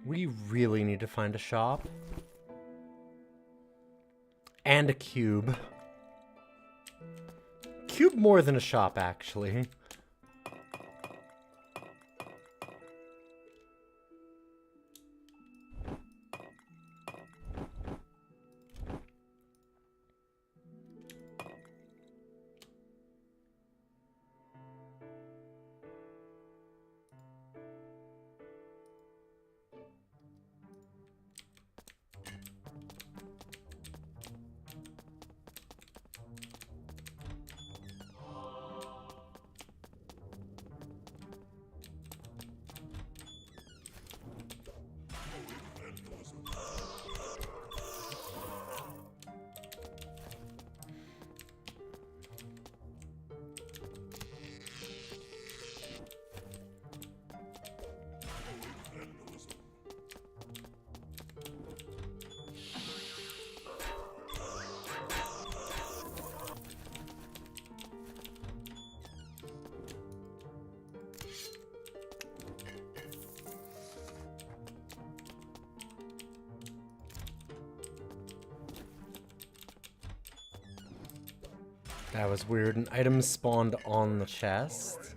We really need to find a shop. And a cube. Cube more than a shop, actually. That was weird. An item spawned on the chest.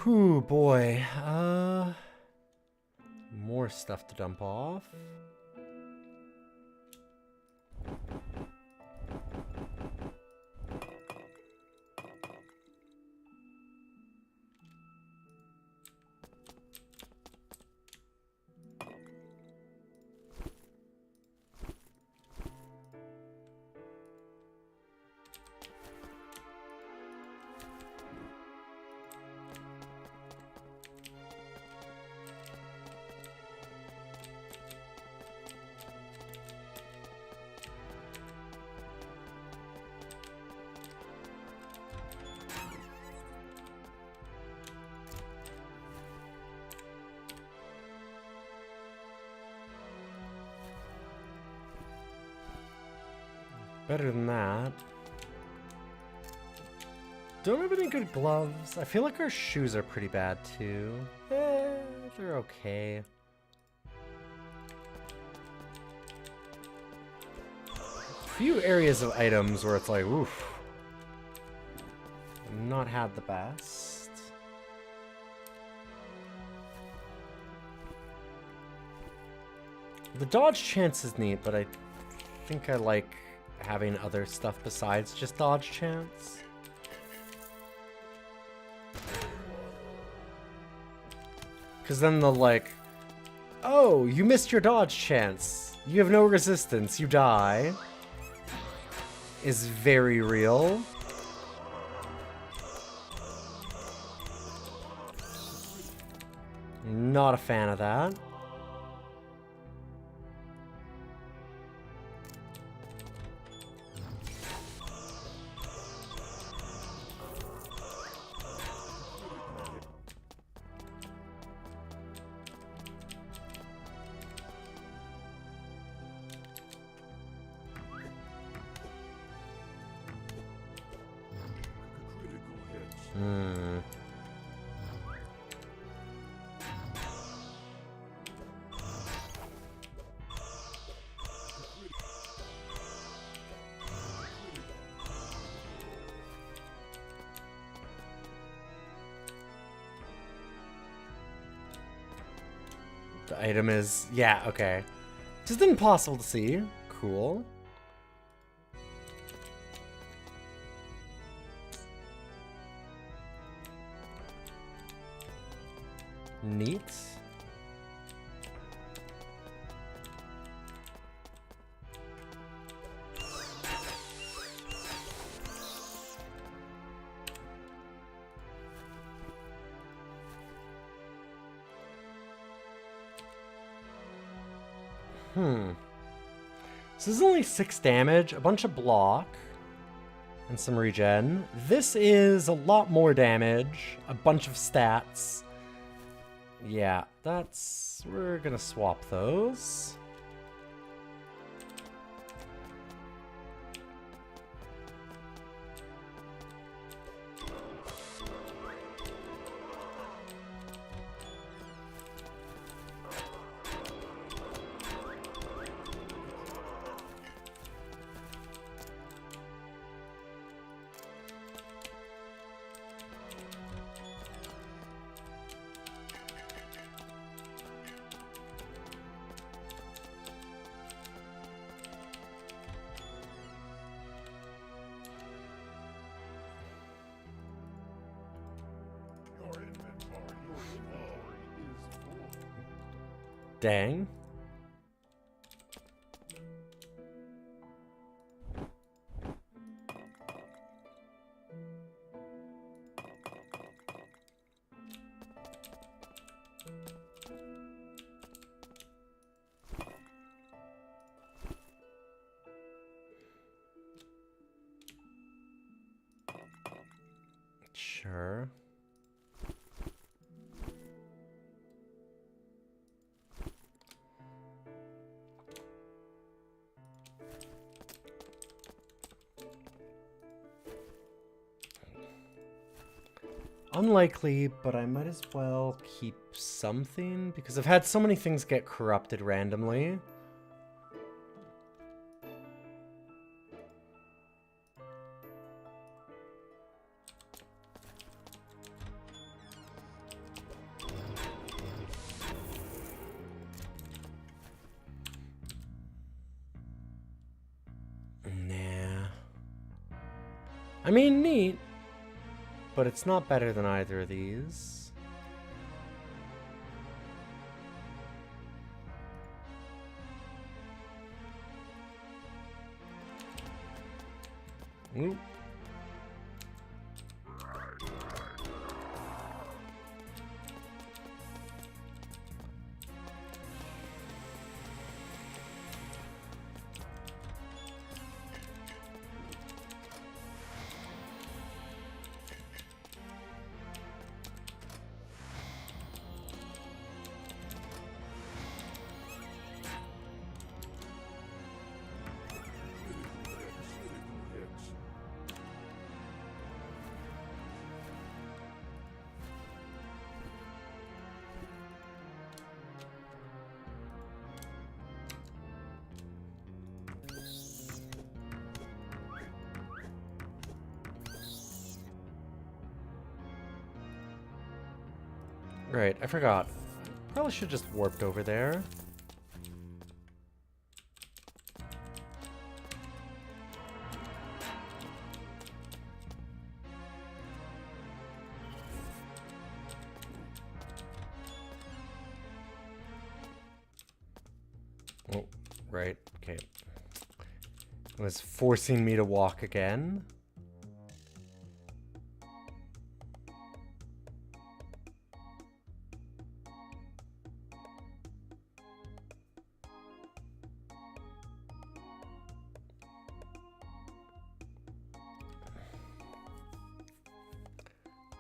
Whew, boy. More stuff to dump off. Better than that. Don't have any good gloves. I feel like our shoes are pretty bad too. They're okay. A few areas of items where it's like, oof. Not had the best. The dodge chance is neat, but I think I like having other stuff besides just dodge chance. Because then they'll like, oh, you missed your dodge chance. You have no resistance, you die. Is very real. Not a fan of that. The item is, yeah, okay. Just impossible to see. Cool. Neat. So this is only 6 damage, a bunch of block, and some regen. This is a lot more damage, a bunch of stats. Yeah, we're gonna swap those. Dang. Sure. Unlikely, but I might as well keep something, because I've had so many things get corrupted randomly. Nah. I mean, neat. But it's not better than either of these. Ooh. Right, I forgot. Probably should just warped over there. Oh, right, okay. It was forcing me to walk again.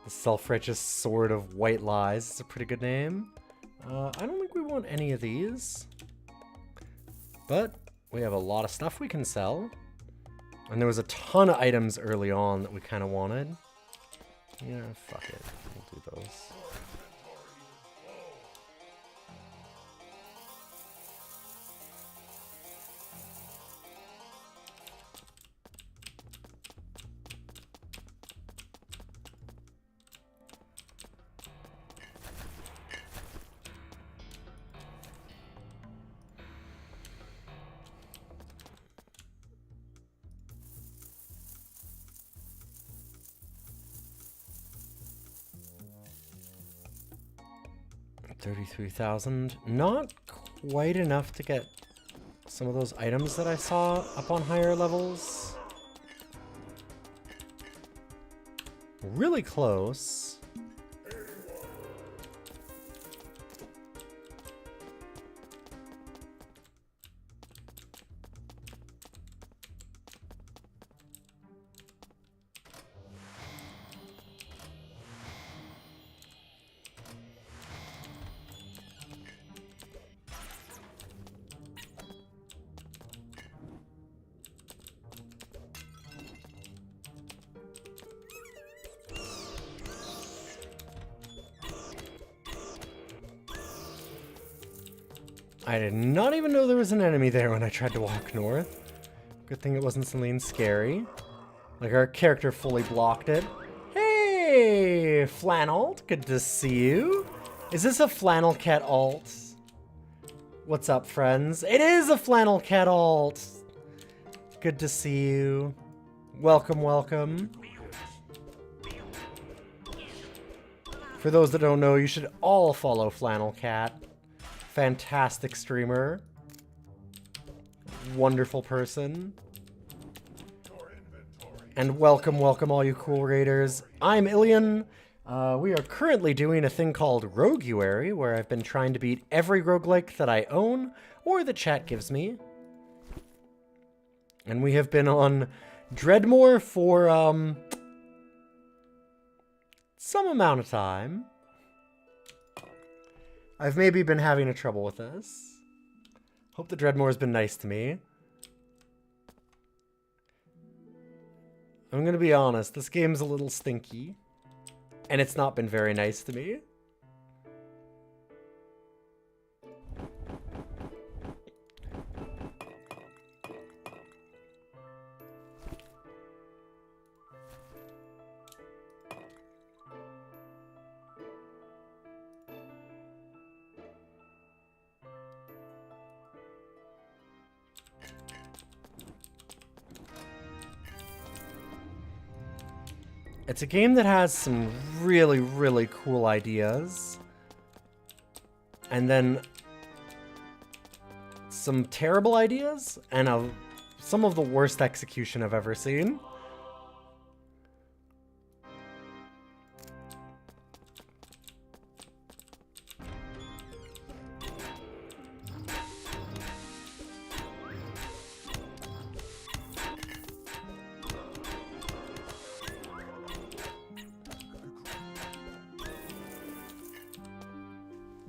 The Self-Righteous Sword of White Lies is a pretty good name. I don't think we want any of these. But we have a lot of stuff we can sell. And there was a ton of items early on that we kind of wanted. Yeah, fuck it. We'll do those. $33,000. Not quite enough to get some of those items that I saw up on higher levels. Really close. I did not even know there was an enemy there when I tried to walk north. Good thing it wasn't something scary. Like, our character fully blocked it. Hey, Flannel, good to see you. Is this a Flannel Cat alt? What's up, friends? It is a Flannel Cat alt. Good to see you. Welcome, welcome. For those that don't know, you should all follow Flannel Cat. Fantastic streamer. Wonderful person. And welcome, welcome all you cool raiders. I'm Ilian. We are currently doing a thing called Roguary, where I've been trying to beat every roguelike that I own, or the chat gives me. And we have been on Dreadmore for, some amount of time. I've maybe been having a trouble with this. Hope the Dreadmore's been nice to me. I'm gonna be honest, this game's a little stinky. And it's not been very nice to me. It's a game that has some really, really cool ideas. And then some terrible ideas and some of the worst execution I've ever seen.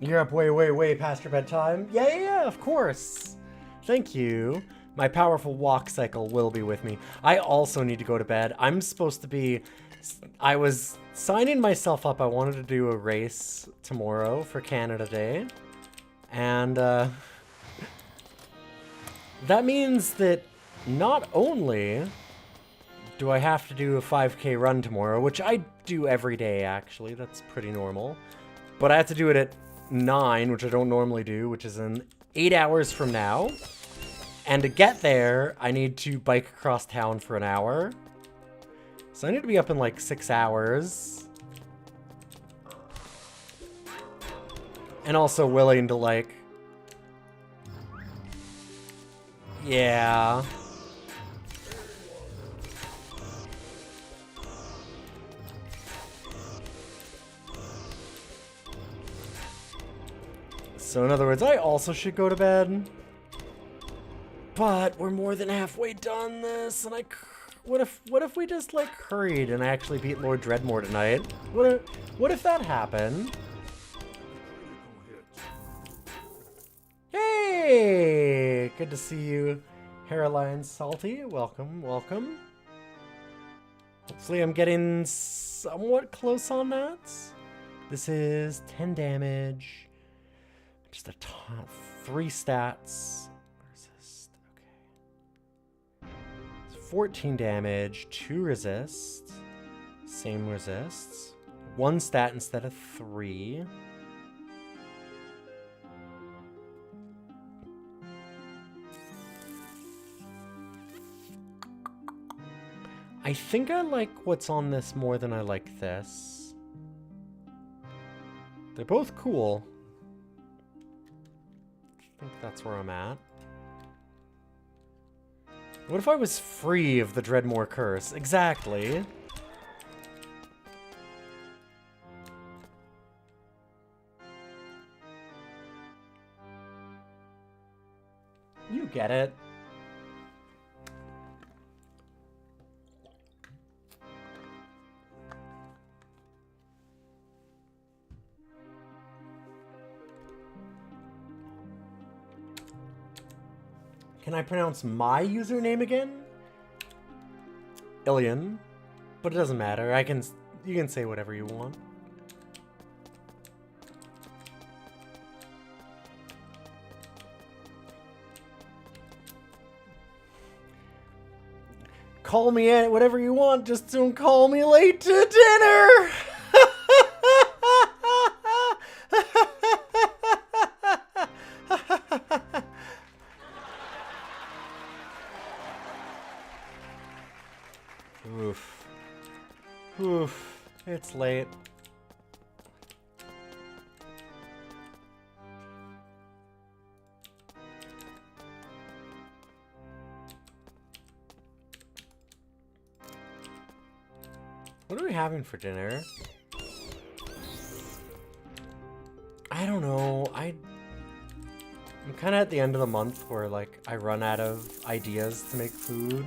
You're up way past your bedtime? Yeah, of course. Thank you. My powerful walk cycle will be with me. I also need to go to bed. I'm supposed to be... I was signing myself up. I wanted to do a race tomorrow for Canada Day. And, that means that not only do I have to do a 5K run tomorrow, which I do every day, actually. That's pretty normal. But I have to do it at 9, which I don't normally do, which is in 8 hours from now. And to get there, I need to bike across town for an hour. So I need to be up in like 6 hours. And also willing to like... Yeah. So in other words, I also should go to bed. But we're more than halfway done this, and what if we just like hurried and actually beat Lord Dreadmore tonight? What if that happened? Hey, good to see you, Hairline Salty. Welcome. Hopefully I'm getting somewhat close on that. This is 10 damage. Just a ton, 3 stats. Resist, okay. It's 14 damage, 2 resist. Same resists. 1 stat instead of 3. I think I like what's on this more than I like this. They're both cool. I think that's where I'm at. What if I was free of the Dreadmore curse? Exactly. You get it. Can I pronounce my username again? Ilian. But it doesn't matter. You can say whatever you want. Call me at whatever you want, just don't call me late to dinner! Oof. It's late. What are we having for dinner? I don't know. I'm kind of at the end of the month where, like, I run out of ideas to make food.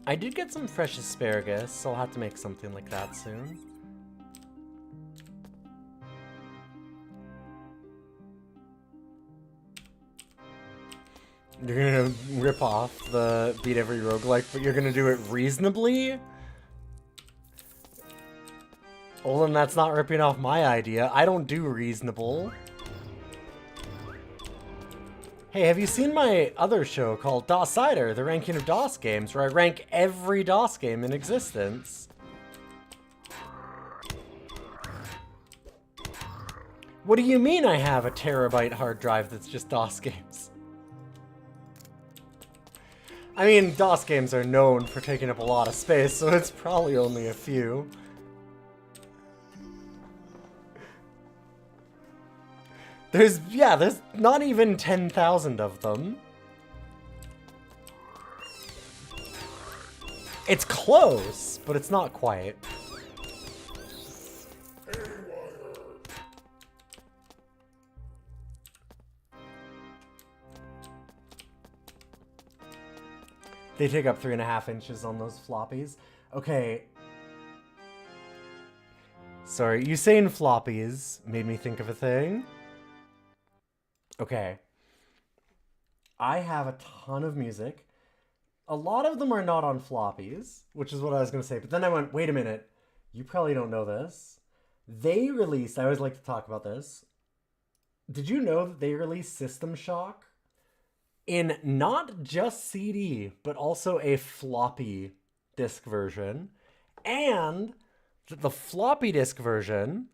I did get some fresh asparagus, so I'll have to make something like that soon. You're gonna rip off the beat every roguelike, but you're gonna do it reasonably? Well, then that's not ripping off my idea. I don't do reasonable. Hey, have you seen my other show called DOSider, the ranking of DOS games, where I rank every DOS game in existence? What do you mean I have a terabyte hard drive that's just DOS games? I mean, DOS games are known for taking up a lot of space, so it's probably only a few. There's not even 10,000 of them. It's close, but it's not quite. They take up 3.5 inches on those floppies. Okay. Sorry, you saying floppies made me think of a thing. Okay. I have a ton of music. A lot of them are not on floppies, which is what I was going to say. But then I went, wait a minute. You probably don't know this. They released, I always like to talk about this. Did you know that they released System Shock in not just CD, but also a floppy disk version? And that the floppy disk version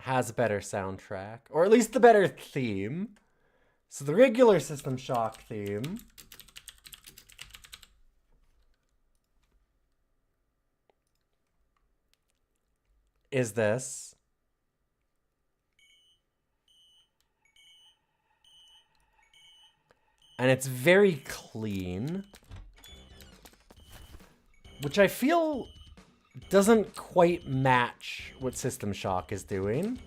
has a better soundtrack, or at least the better theme. So the regular System Shock theme is this. And it's very clean, which I feel doesn't quite match what System Shock is doing.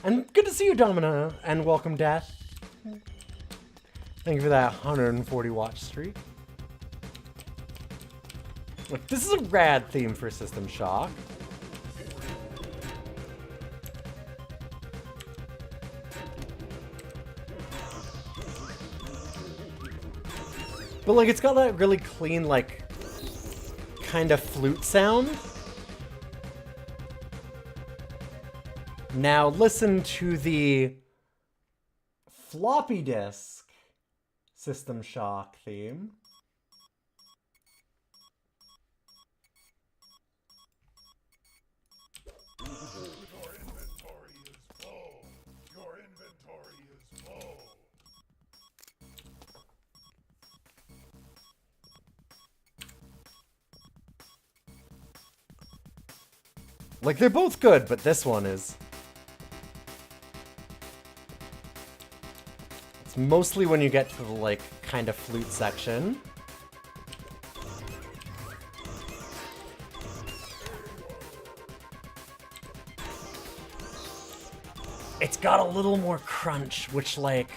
And good to see you, Domina, and welcome, Death. Thank you for that 140 watch streak. Look, this is a rad theme for System Shock. But like, it's got that really clean, like, kind of flute sound. Now listen to the floppy disk System Shock theme. Your inventory is full. Your inventory is full. Like, they're both good, but this one is... It's mostly when you get to the, like, kind of flute section. It's got a little more crunch, which, like...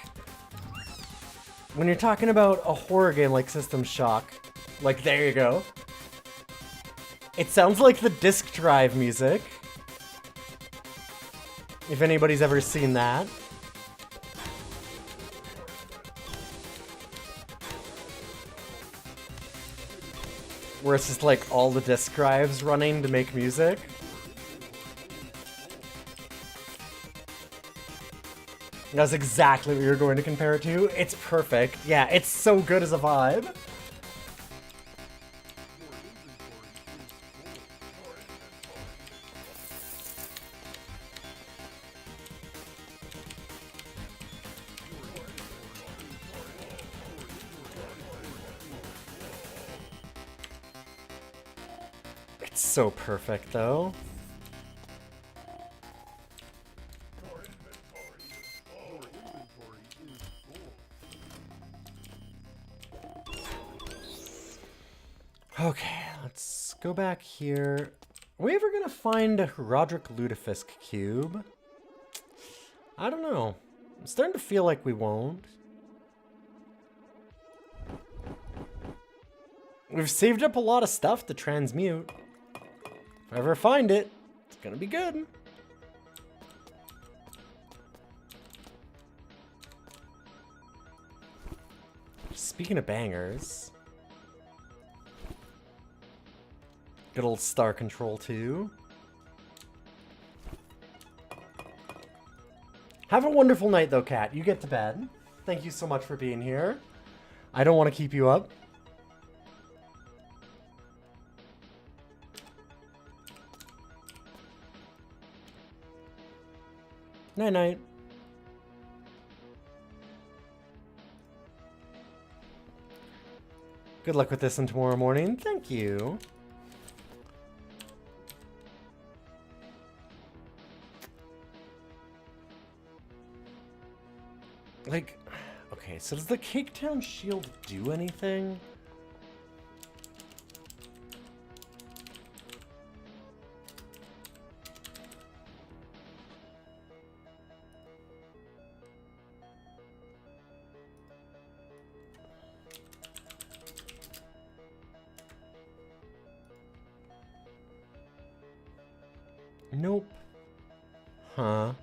When you're talking about a horror game like System Shock, like, there you go. It sounds like the disk drive music. If anybody's ever seen that. Where it's just like all the disk drives running to make music. That's exactly what you're going to compare it to. It's perfect. Yeah, it's so good as a vibe. It's so perfect, though. Okay, let's go back here. Are we ever gonna find Roderick Lutefisk Cube? I don't know. I'm starting to feel like we won't. We've saved up a lot of stuff to transmute. If I ever find it, it's gonna be good. Speaking of bangers. Good old Star Control 2. Have a wonderful night, though, Kat. You get to bed. Thank you so much for being here. I don't want to keep you up. Night-night. Good luck with this and tomorrow morning. Thank you. Like, okay, so does the Cake Town shield do anything? Nope. Huh.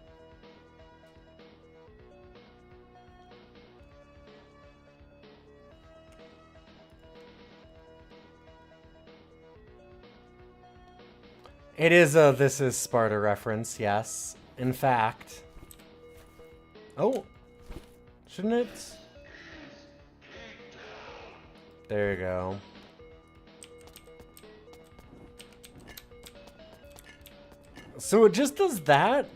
It is a This Is Sparta reference, yes. In fact. Oh. Shouldn't it? There you go. So it just does that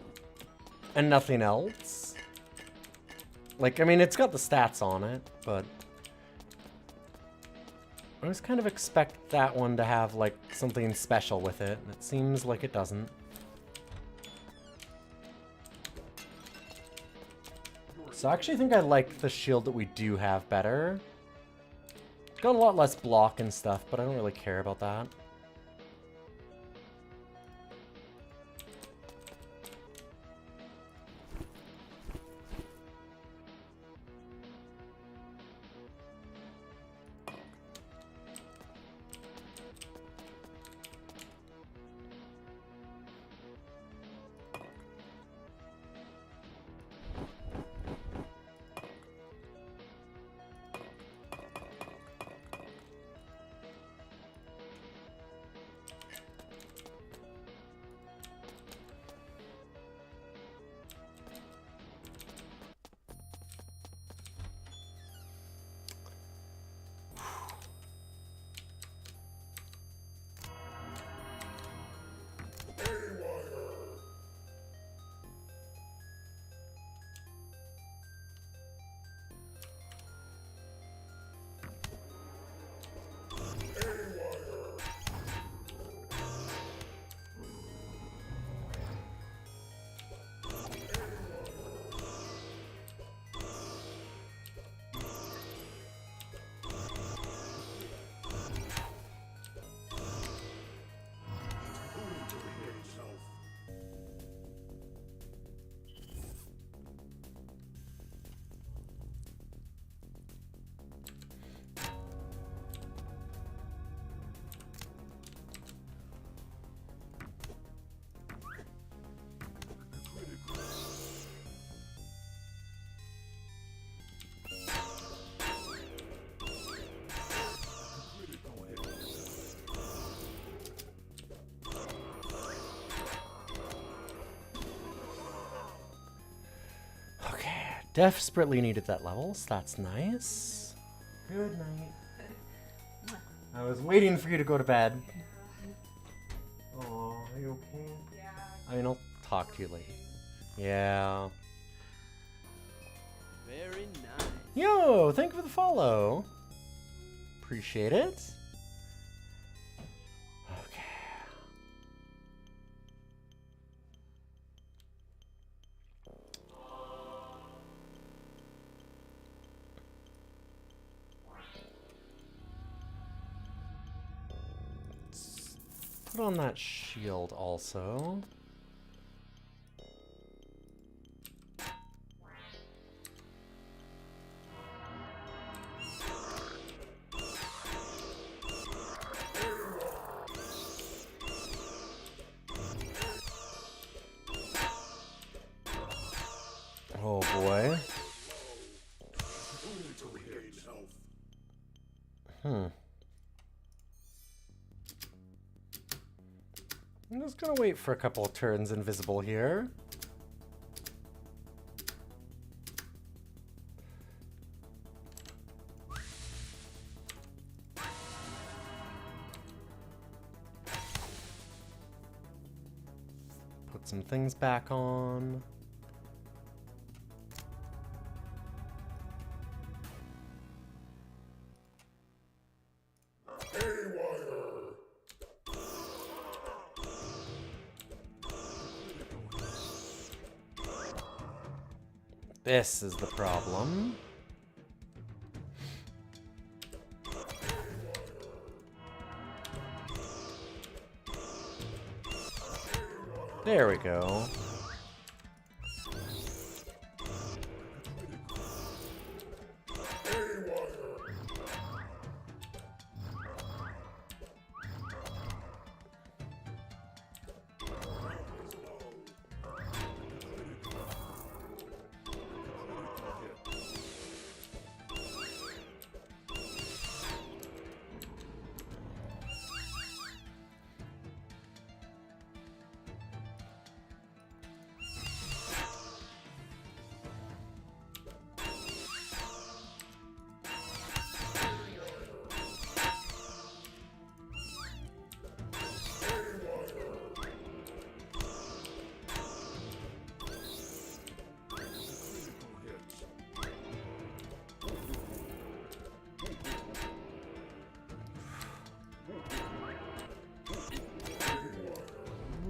and nothing else. Like, I mean, it's got the stats on it, but I always kind of expect that one to have, like, something special with it, and it seems like it doesn't. So I actually think I like the shield that we do have better. It's got a lot less block and stuff, but I don't really care about that. Desperately needed that level, so that's nice. Good night. I was waiting for you to go to bed. Oh, are you okay? Yeah. I mean, I'll talk to you later. Yeah. Very nice. Yo, thank you for the follow. Appreciate it. Okay. Put on that shield also. Oh boy. To regain health. I'm just gonna wait for a couple of turns invisible here. Put some things back on. This is the problem. There we go.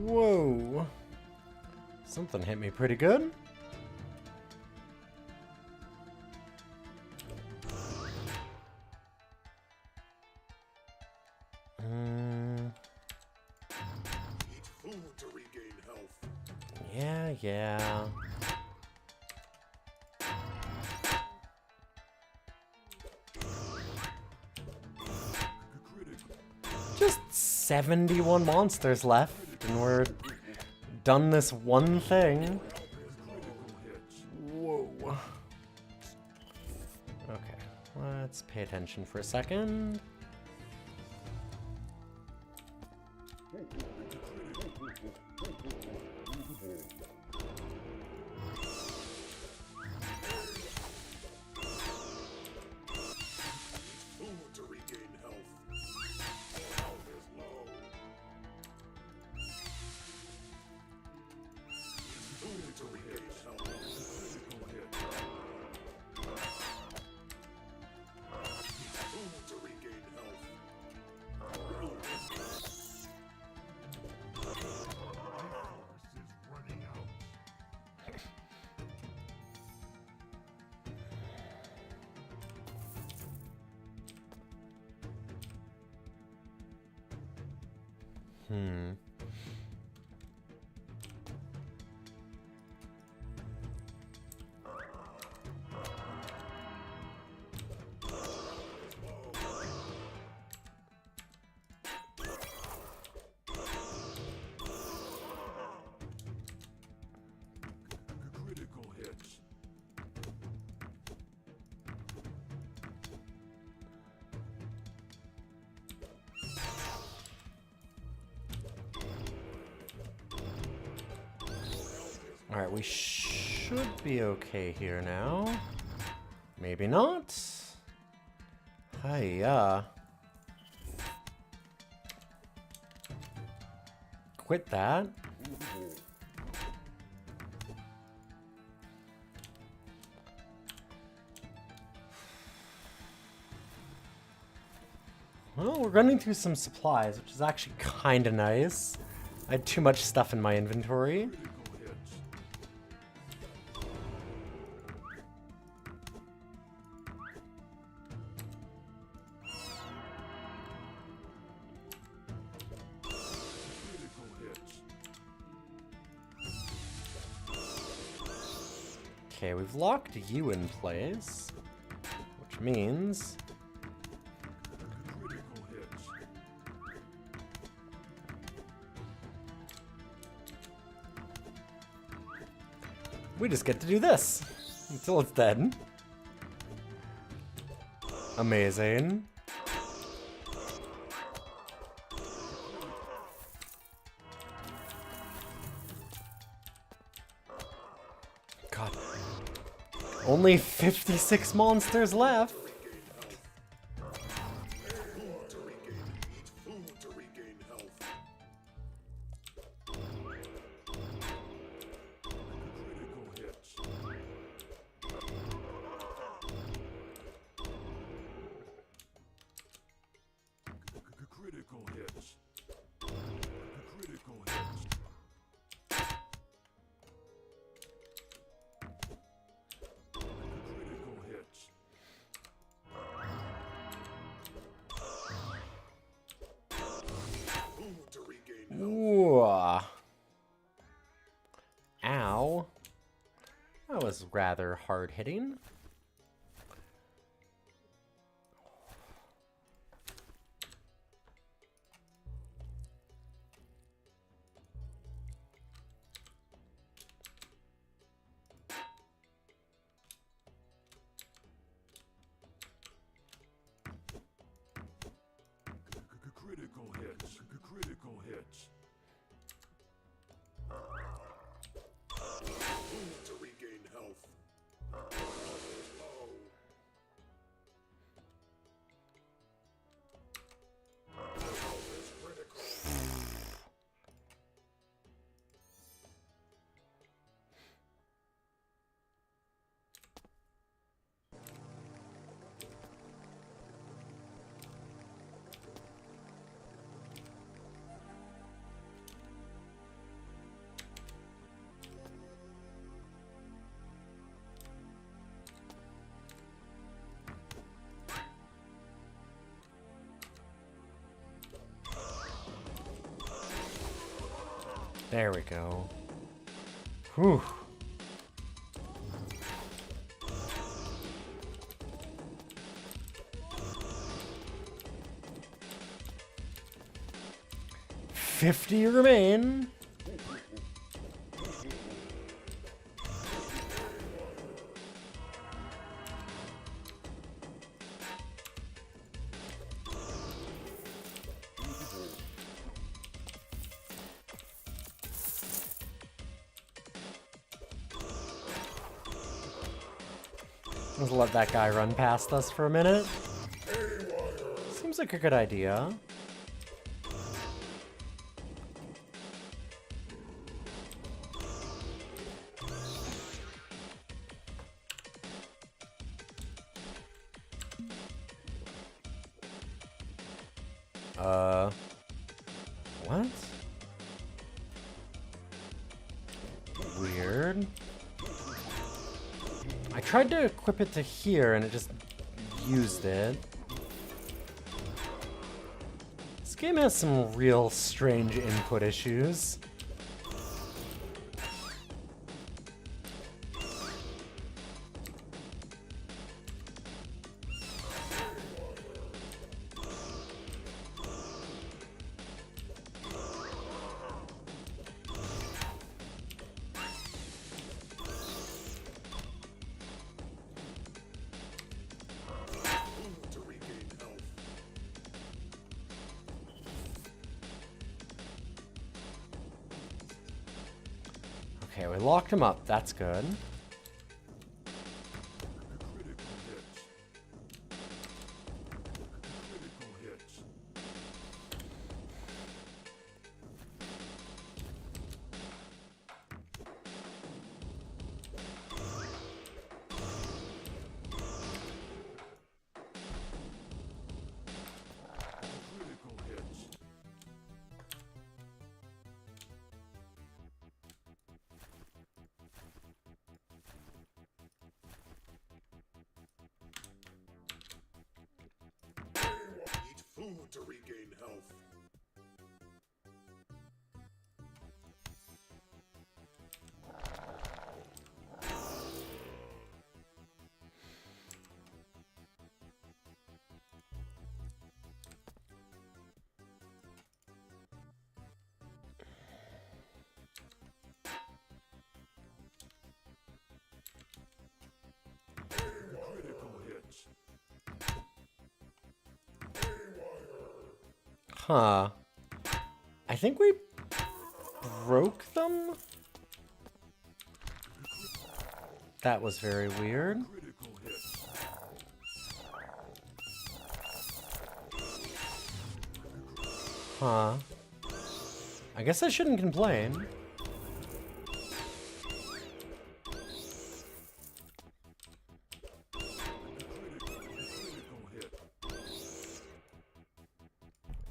Whoa. Something hit me pretty good. Eat food to regain health. Yeah. Just 71 monsters left, and we're done this one thing. Whoa. Okay, let's pay attention for a second. Food to regain health. Health is low. Food to regain health. Critical hit. Food to regain health. Resource is running out. Critical hits. Alright, we should be okay here now. Maybe not. Hiya. Quit that. Well, we're running through some supplies, which is actually kind of nice. I had too much stuff in my inventory. Critical hits. Critical hits. Okay, we've locked you in place, which means Critical hits. we just get to do this until it's dead. Amazing. Only 56 monsters left. Food to regain. Eat food to regain health. Critical hits. Critical hits. Critical hits. Critical hits. Food to regain health. Ooh. Ow. That was rather hard hitting. Critical hits. Critical hits. Food to regain health. Oh. Health is critical. There we go. Whew. $50 remain. Let's let that guy run past us for a minute. Seems like a good idea. What? Weird. I tried to equip it to here and it just used it. This game has some real strange input issues. Food to regain health. Okay, we locked him up. That's good. Critical hits. Critical hits. Critical hits. Eat food to regain health. Critical hits. Huh. I think we broke them? That was very weird. Critical hit. Huh. I guess I shouldn't complain. Critical hit.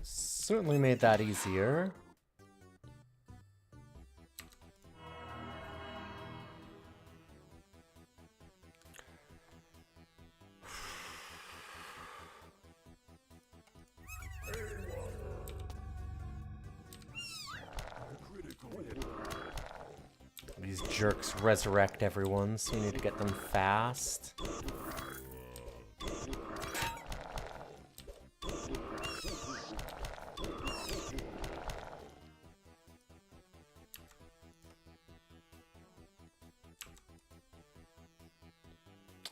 Certainly made that easier. Critical hit. These jerks resurrect everyone, so we need to get them fast.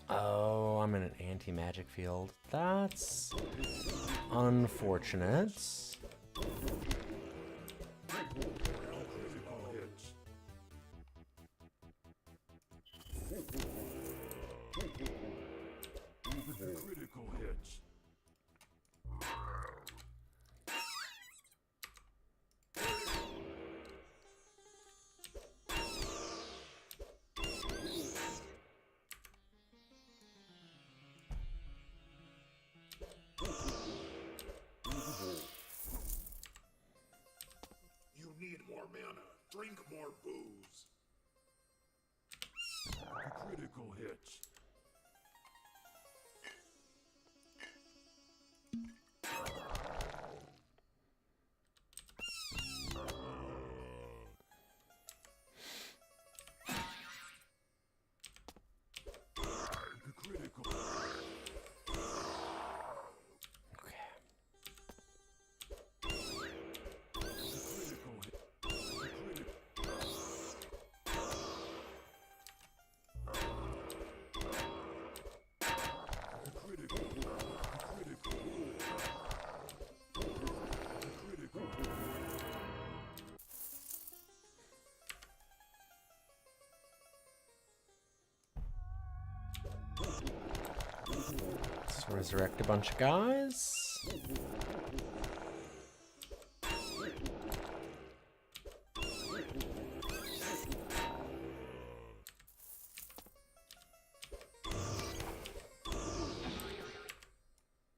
Oh, I'm in an anti-magic field. That's unfortunate. Critical hits. Critical hits. You need more mana. Drink more booze. Critical hits. Critical. Okay. Critical hit. Critical. Critical. Critical. Critical. Let's resurrect a bunch of guys.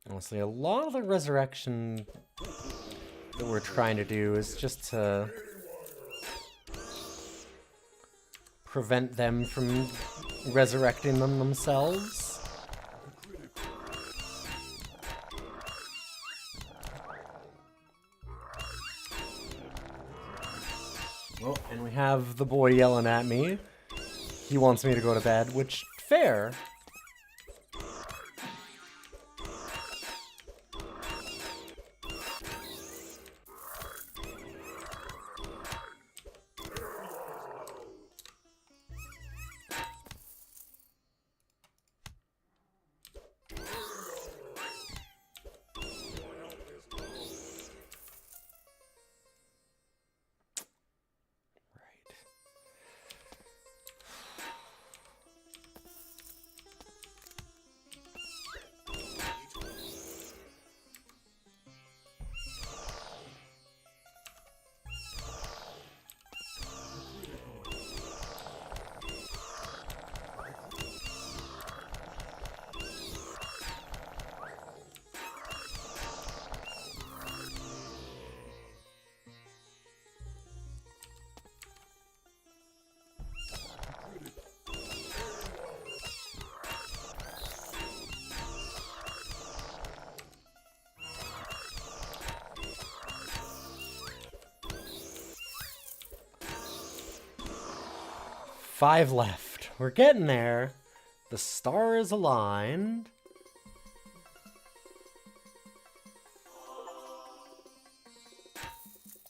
Honestly, a lot of the resurrection that we're trying to do is just to prevent them from resurrecting them themselves. Oh, and we have the boy yelling at me. He wants me to go to bed, which, fair. Right. 5 left. We're getting there. The stars aligned.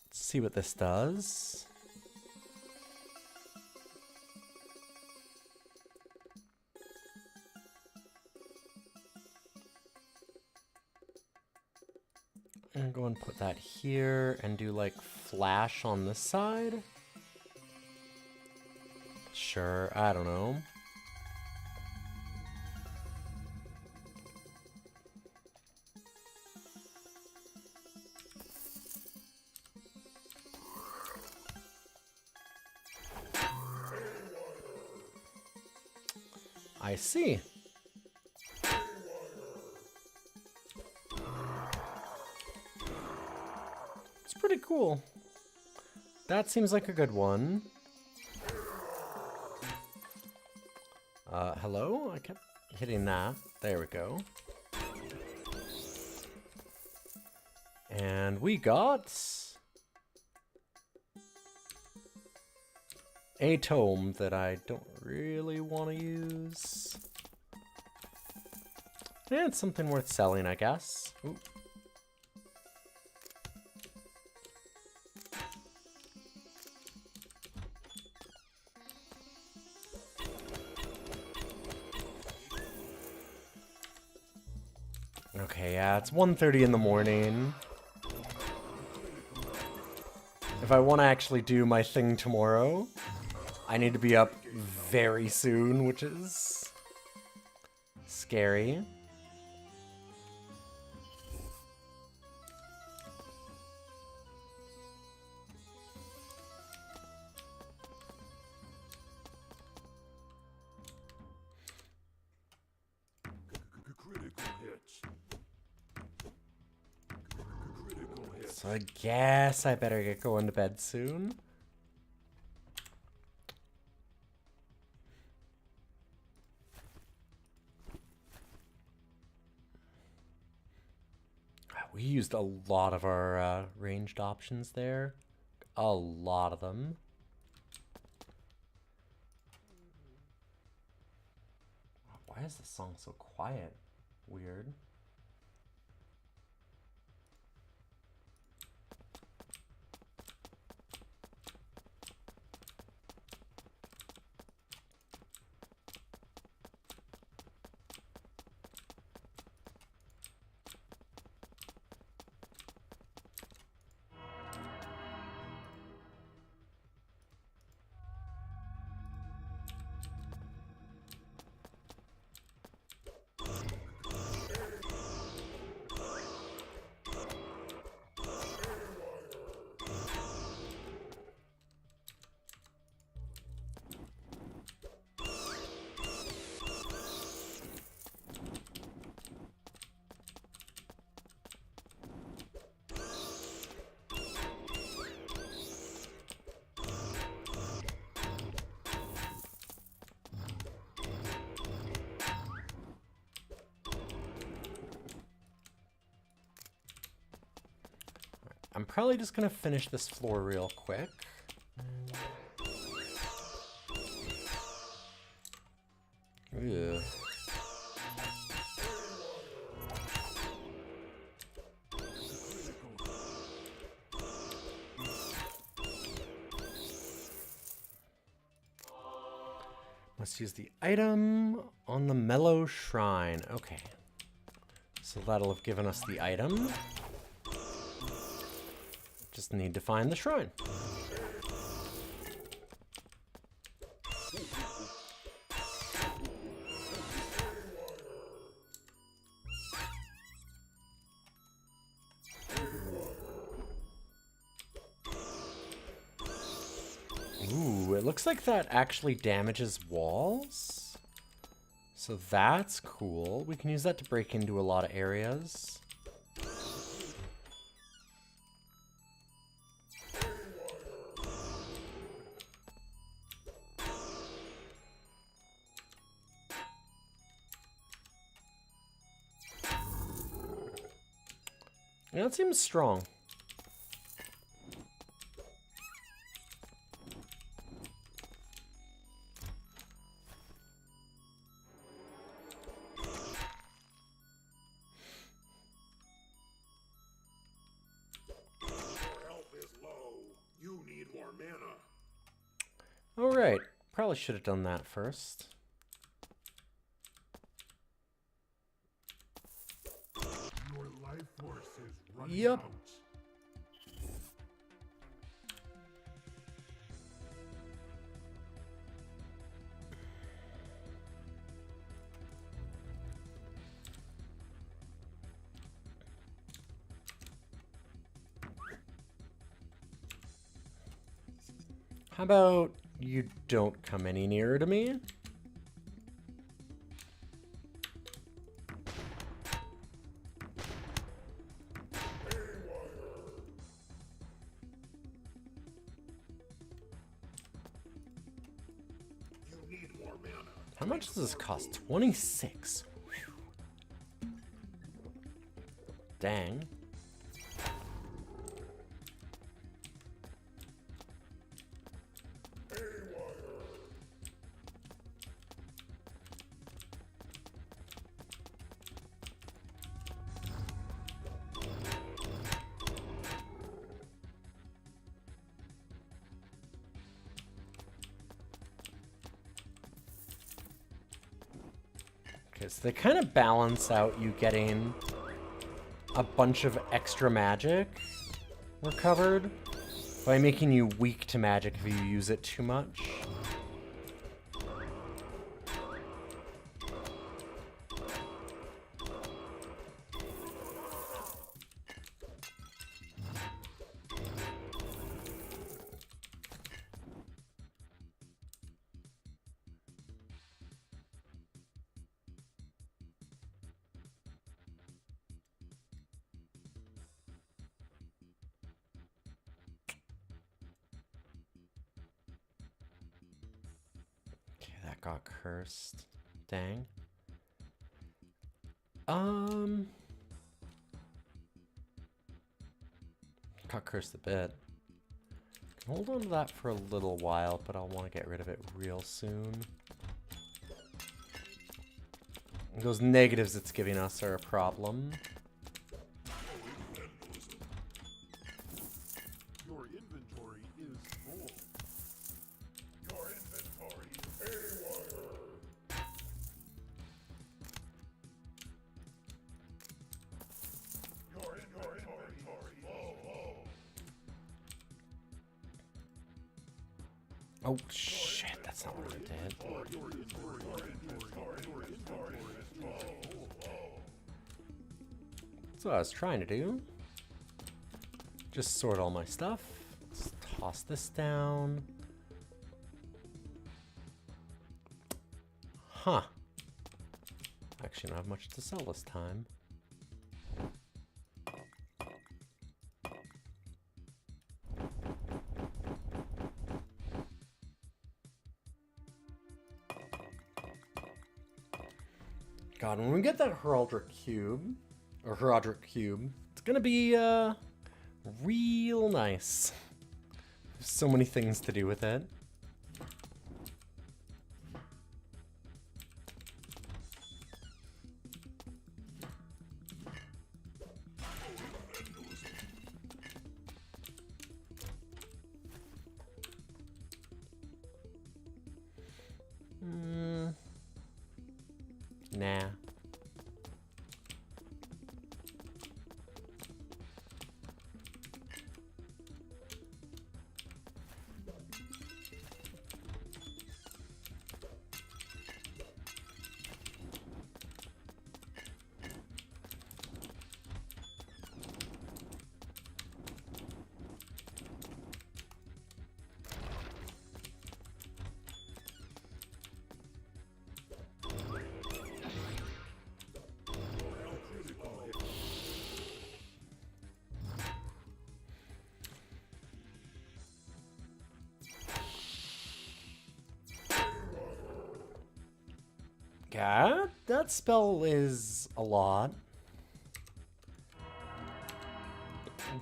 Let's see what this does. I'm gonna go and put that here and do like flash on this side. Sure, I don't know. I see. It's pretty cool. That seems like a good one. Hello? I kept hitting that. There we go. And we got a tome that I don't really want to use. Yeah, it's something worth selling, I guess. Ooh. Okay, yeah, it's 1:30 in the morning. If I want to actually do my thing tomorrow, I need to be up very soon, which is scary. Critical hits. Critical hits. So I guess I better get going to bed soon. We used a lot of our ranged options there. A lot of them. Why is this song so quiet? Weird. I'm probably just gonna finish this floor real quick. Ugh. Let's use the item on the Mellow Shrine. Okay. So that'll have given us the item. Just need to find the shrine. Ooh, it looks like that actually damages walls. So that's cool. We can use that to break into a lot of areas. Yeah, that seems strong. Your health is low. You need more mana. Alright, probably should have done that first. Your life force is running Yep. out. How about you don't come any nearer to me? much does this cost? 26. Whew. Dang. Okay, so they kind of balance out you getting a bunch of extra magic recovered by making you weak to magic if you use it too much. That got cursed. Dang. Got cursed a bit. Hold on to that for a little while, but I'll want to get rid of it real soon. Those negatives it's giving us are a problem. Your inventory is full. Your inventory is haywire. Your inventory is full. Oh shit, that's not what it did. That's what I was trying to do. Just sort all my stuff. Let's toss this down. Huh. Actually, I don't have much to sell this time. God, when we get that Heraldric Cube, or Heraldric Cube, it's gonna be, real nice. There's so many things to do with it. Nah. Yeah, that spell is a lot.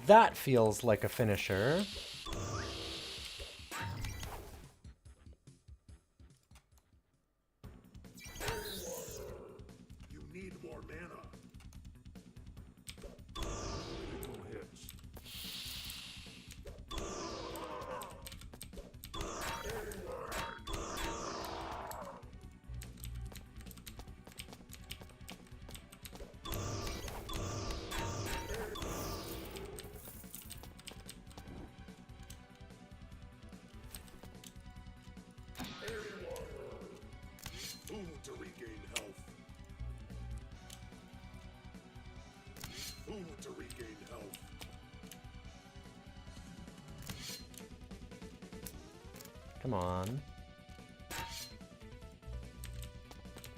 That feels like a finisher. You need more mana. Critical hits. Food to regain health. Food to regain health. Come on.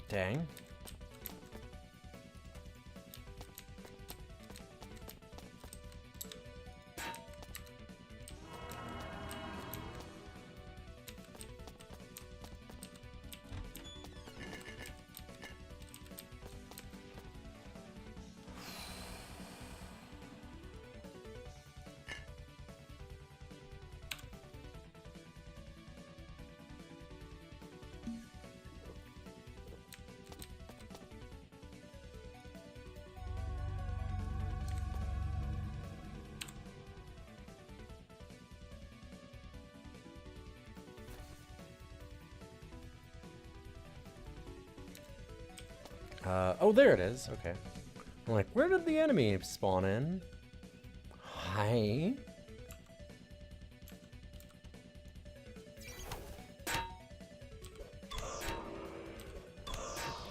Dang. Oh, there it is. Okay. I'm like, where did the enemy spawn in? Hi.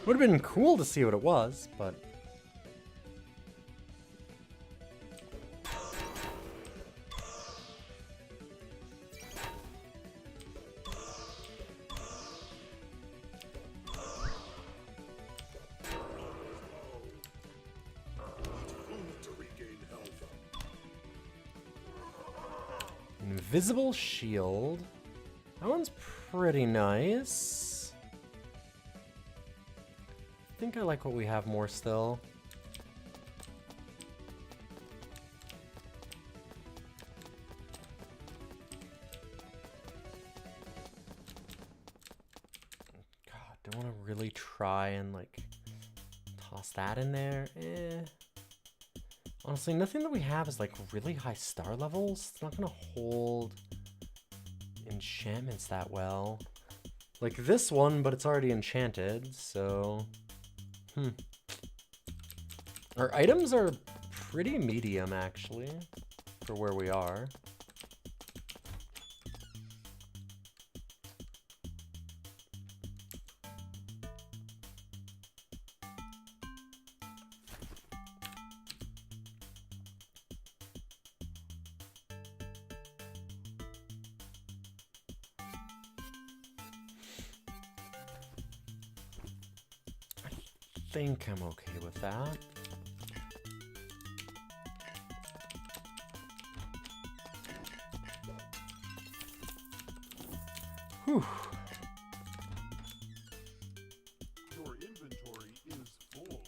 Would have been cool to see what it was, but... To regain health. Invisible shield. That one's pretty nice. I think I like what we have more still. God, do I want to really try and like toss that in there? Honestly, nothing that we have is like really high star levels. It's not gonna hold enchantments that well. Like this one, but it's already enchanted, so... Our items are pretty medium, actually, for where we are. I think I'm okay with that. Whew. Your inventory is full.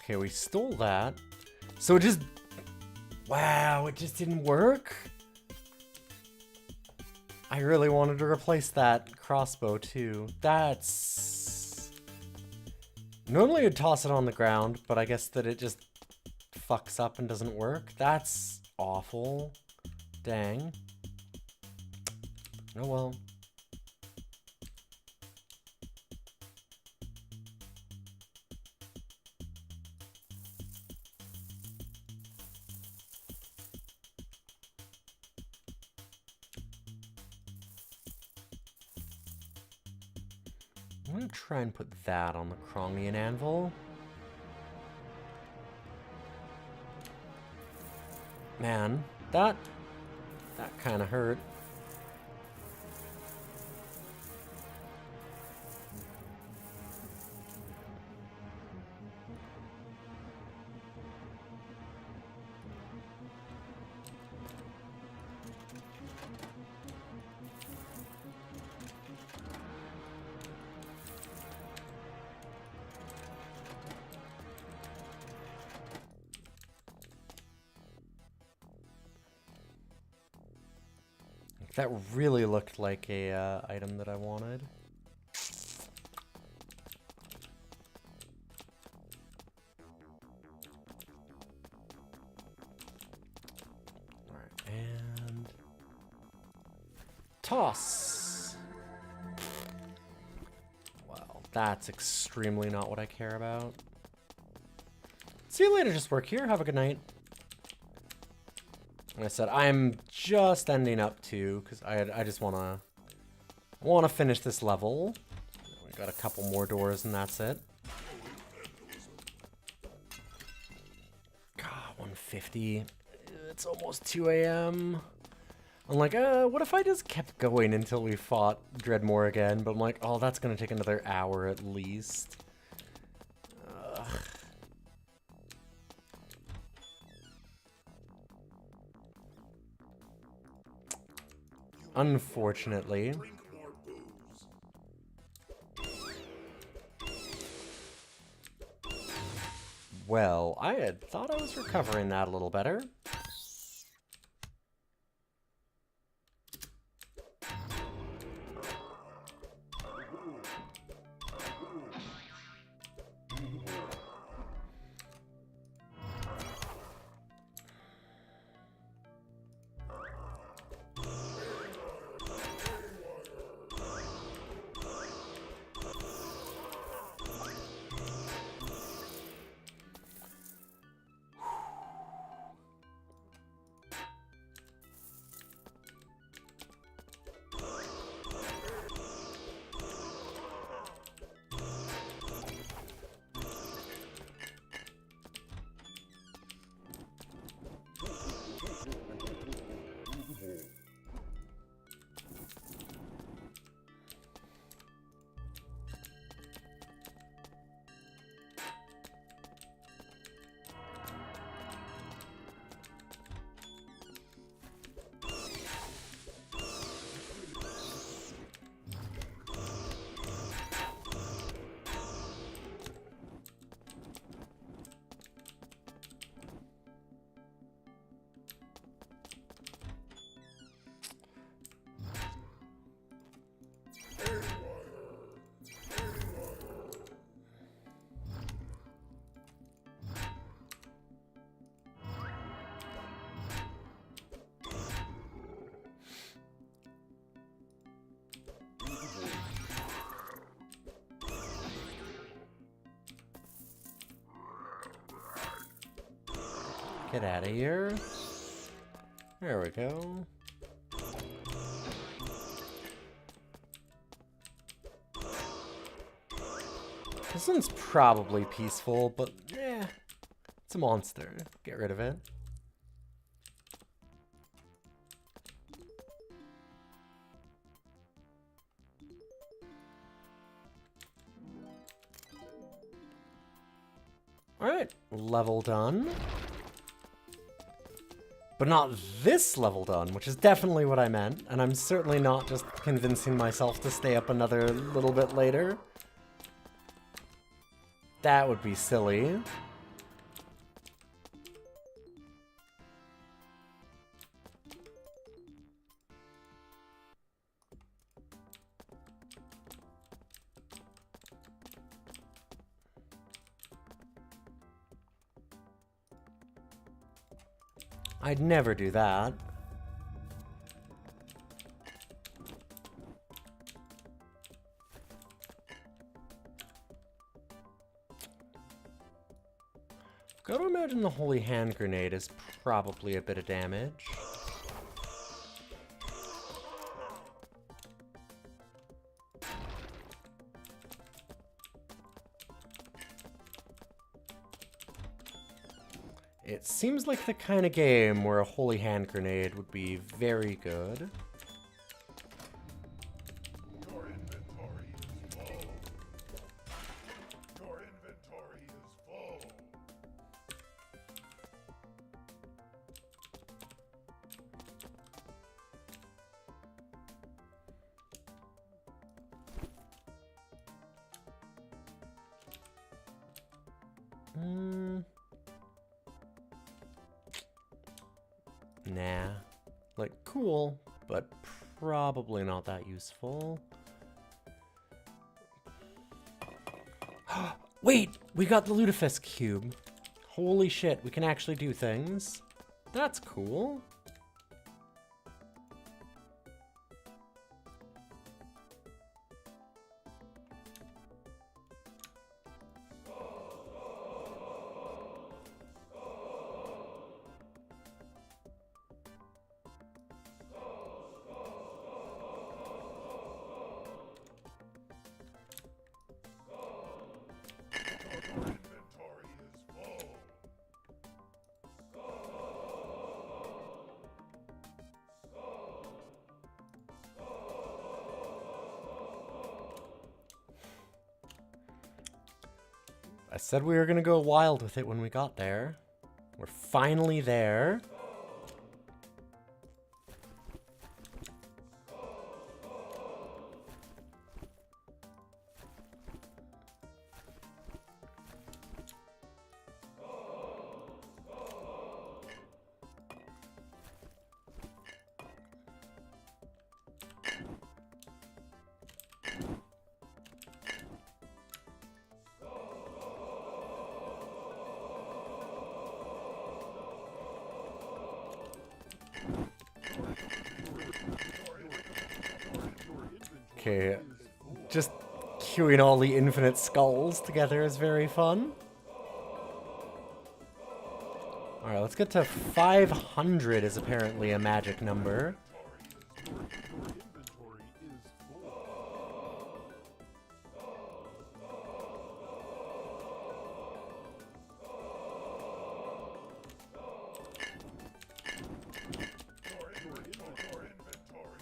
Okay, we stole that. So it just... Wow, it just didn't work? I really wanted to replace that crossbow too. That's... Normally I'd toss it on the ground, but I guess that it just fucks up and doesn't work. That's awful. Dang. Oh well. I'm gonna try and put that on the Krongian anvil. Man, that kind of hurt. That really looked like a item that I wanted. Alright, and... Toss! Well, that's extremely not what I care about. See you later, just work here. Have a good night. Like I said, I'm just ending up to, because I just want to finish this level. We got a couple more doors and that's it. God, 150. It's almost 2 a.m. I'm like, what if I just kept going until we fought Dreadmore again? But I'm like, oh, that's going to take another hour at least. Ugh. Unfortunately. Drink more booze. Well, I had thought I was recovering that a little better. Get out of here. There we go. This one's probably peaceful, but yeah, it's a monster. Get rid of it. Alright, level done. But not this level done, which is definitely what I meant, and I'm certainly not just convincing myself to stay up another little bit later. That would be silly. I'd never do that. Gotta imagine the Holy Hand Grenade is probably a bit of damage. It seems like the kind of game where a Holy Hand Grenade would be very good. Your inventory is full. Your inventory is full. Nah. Like, cool, but probably not that useful. Wait! We got the Lutefisk cube. Holy shit, we can actually do things. That's cool. Your inventory is full. I said we were gonna go wild with it when we got there. We're finally there. Okay, just queuing all the infinite skulls together is very fun. Alright, let's get to 500 is apparently a magic number. Your inventory is full. Your inventory is full.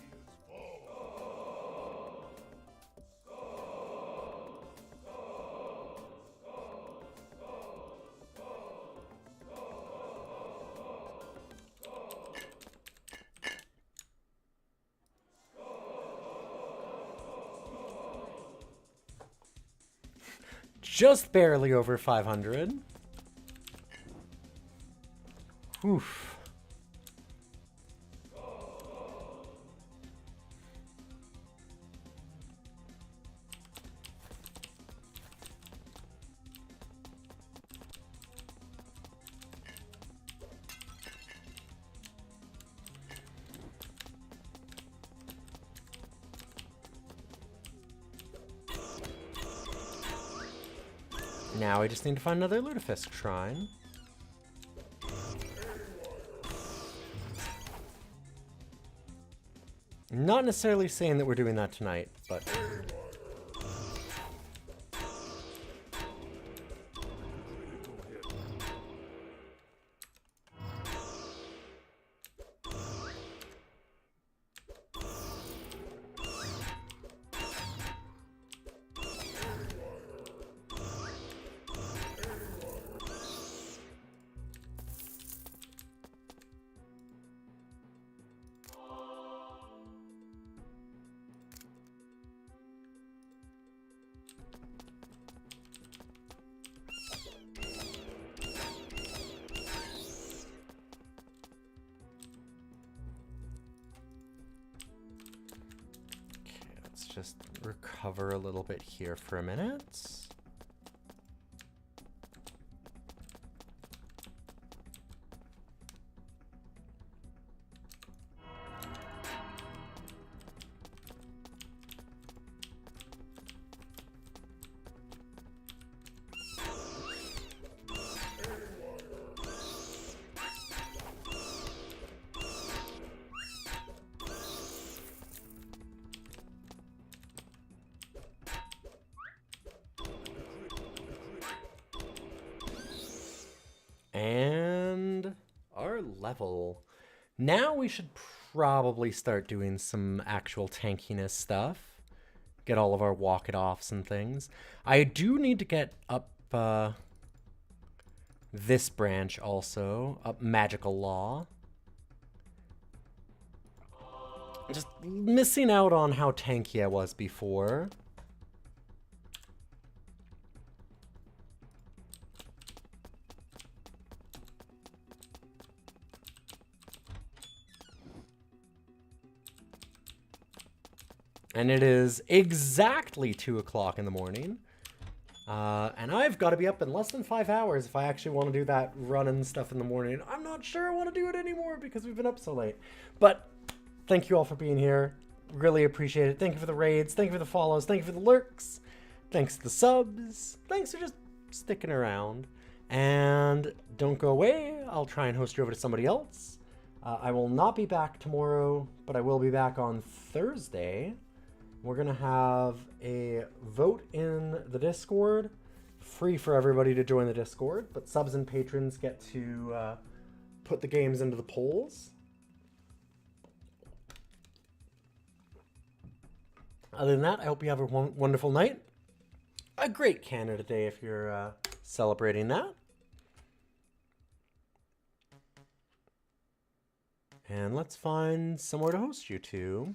Just barely over 500. Oof. Now we just need to find another Lutefisk shrine. Not necessarily saying that we're doing that tonight, but... just recover a little bit here for a minute. And our level. Now we should probably start doing some actual tankiness stuff. Get all of our walk-it-offs and things. I do need to get up this branch also, up Magical Law. Just missing out on how tanky I was before. And it is exactly 2 o'clock in the morning. And I've got to be up in less than 5 hours if I actually want to do that run and stuff in the morning. I'm not sure I want to do it anymore because we've been up so late. But thank you all for being here. Really appreciate it. Thank you for the raids. Thank you for the follows. Thank you for the lurks. Thanks for the subs. Thanks for just sticking around. And don't go away. I'll try and host you over to somebody else. I will not be back tomorrow, but I will be back on Thursday. We're going to have a vote in the Discord. Free for everybody to join the Discord, but subs and patrons get to put the games into the polls. Other than that, I hope you have a wonderful night. A great Canada Day if you're celebrating that. And let's find somewhere to host you to.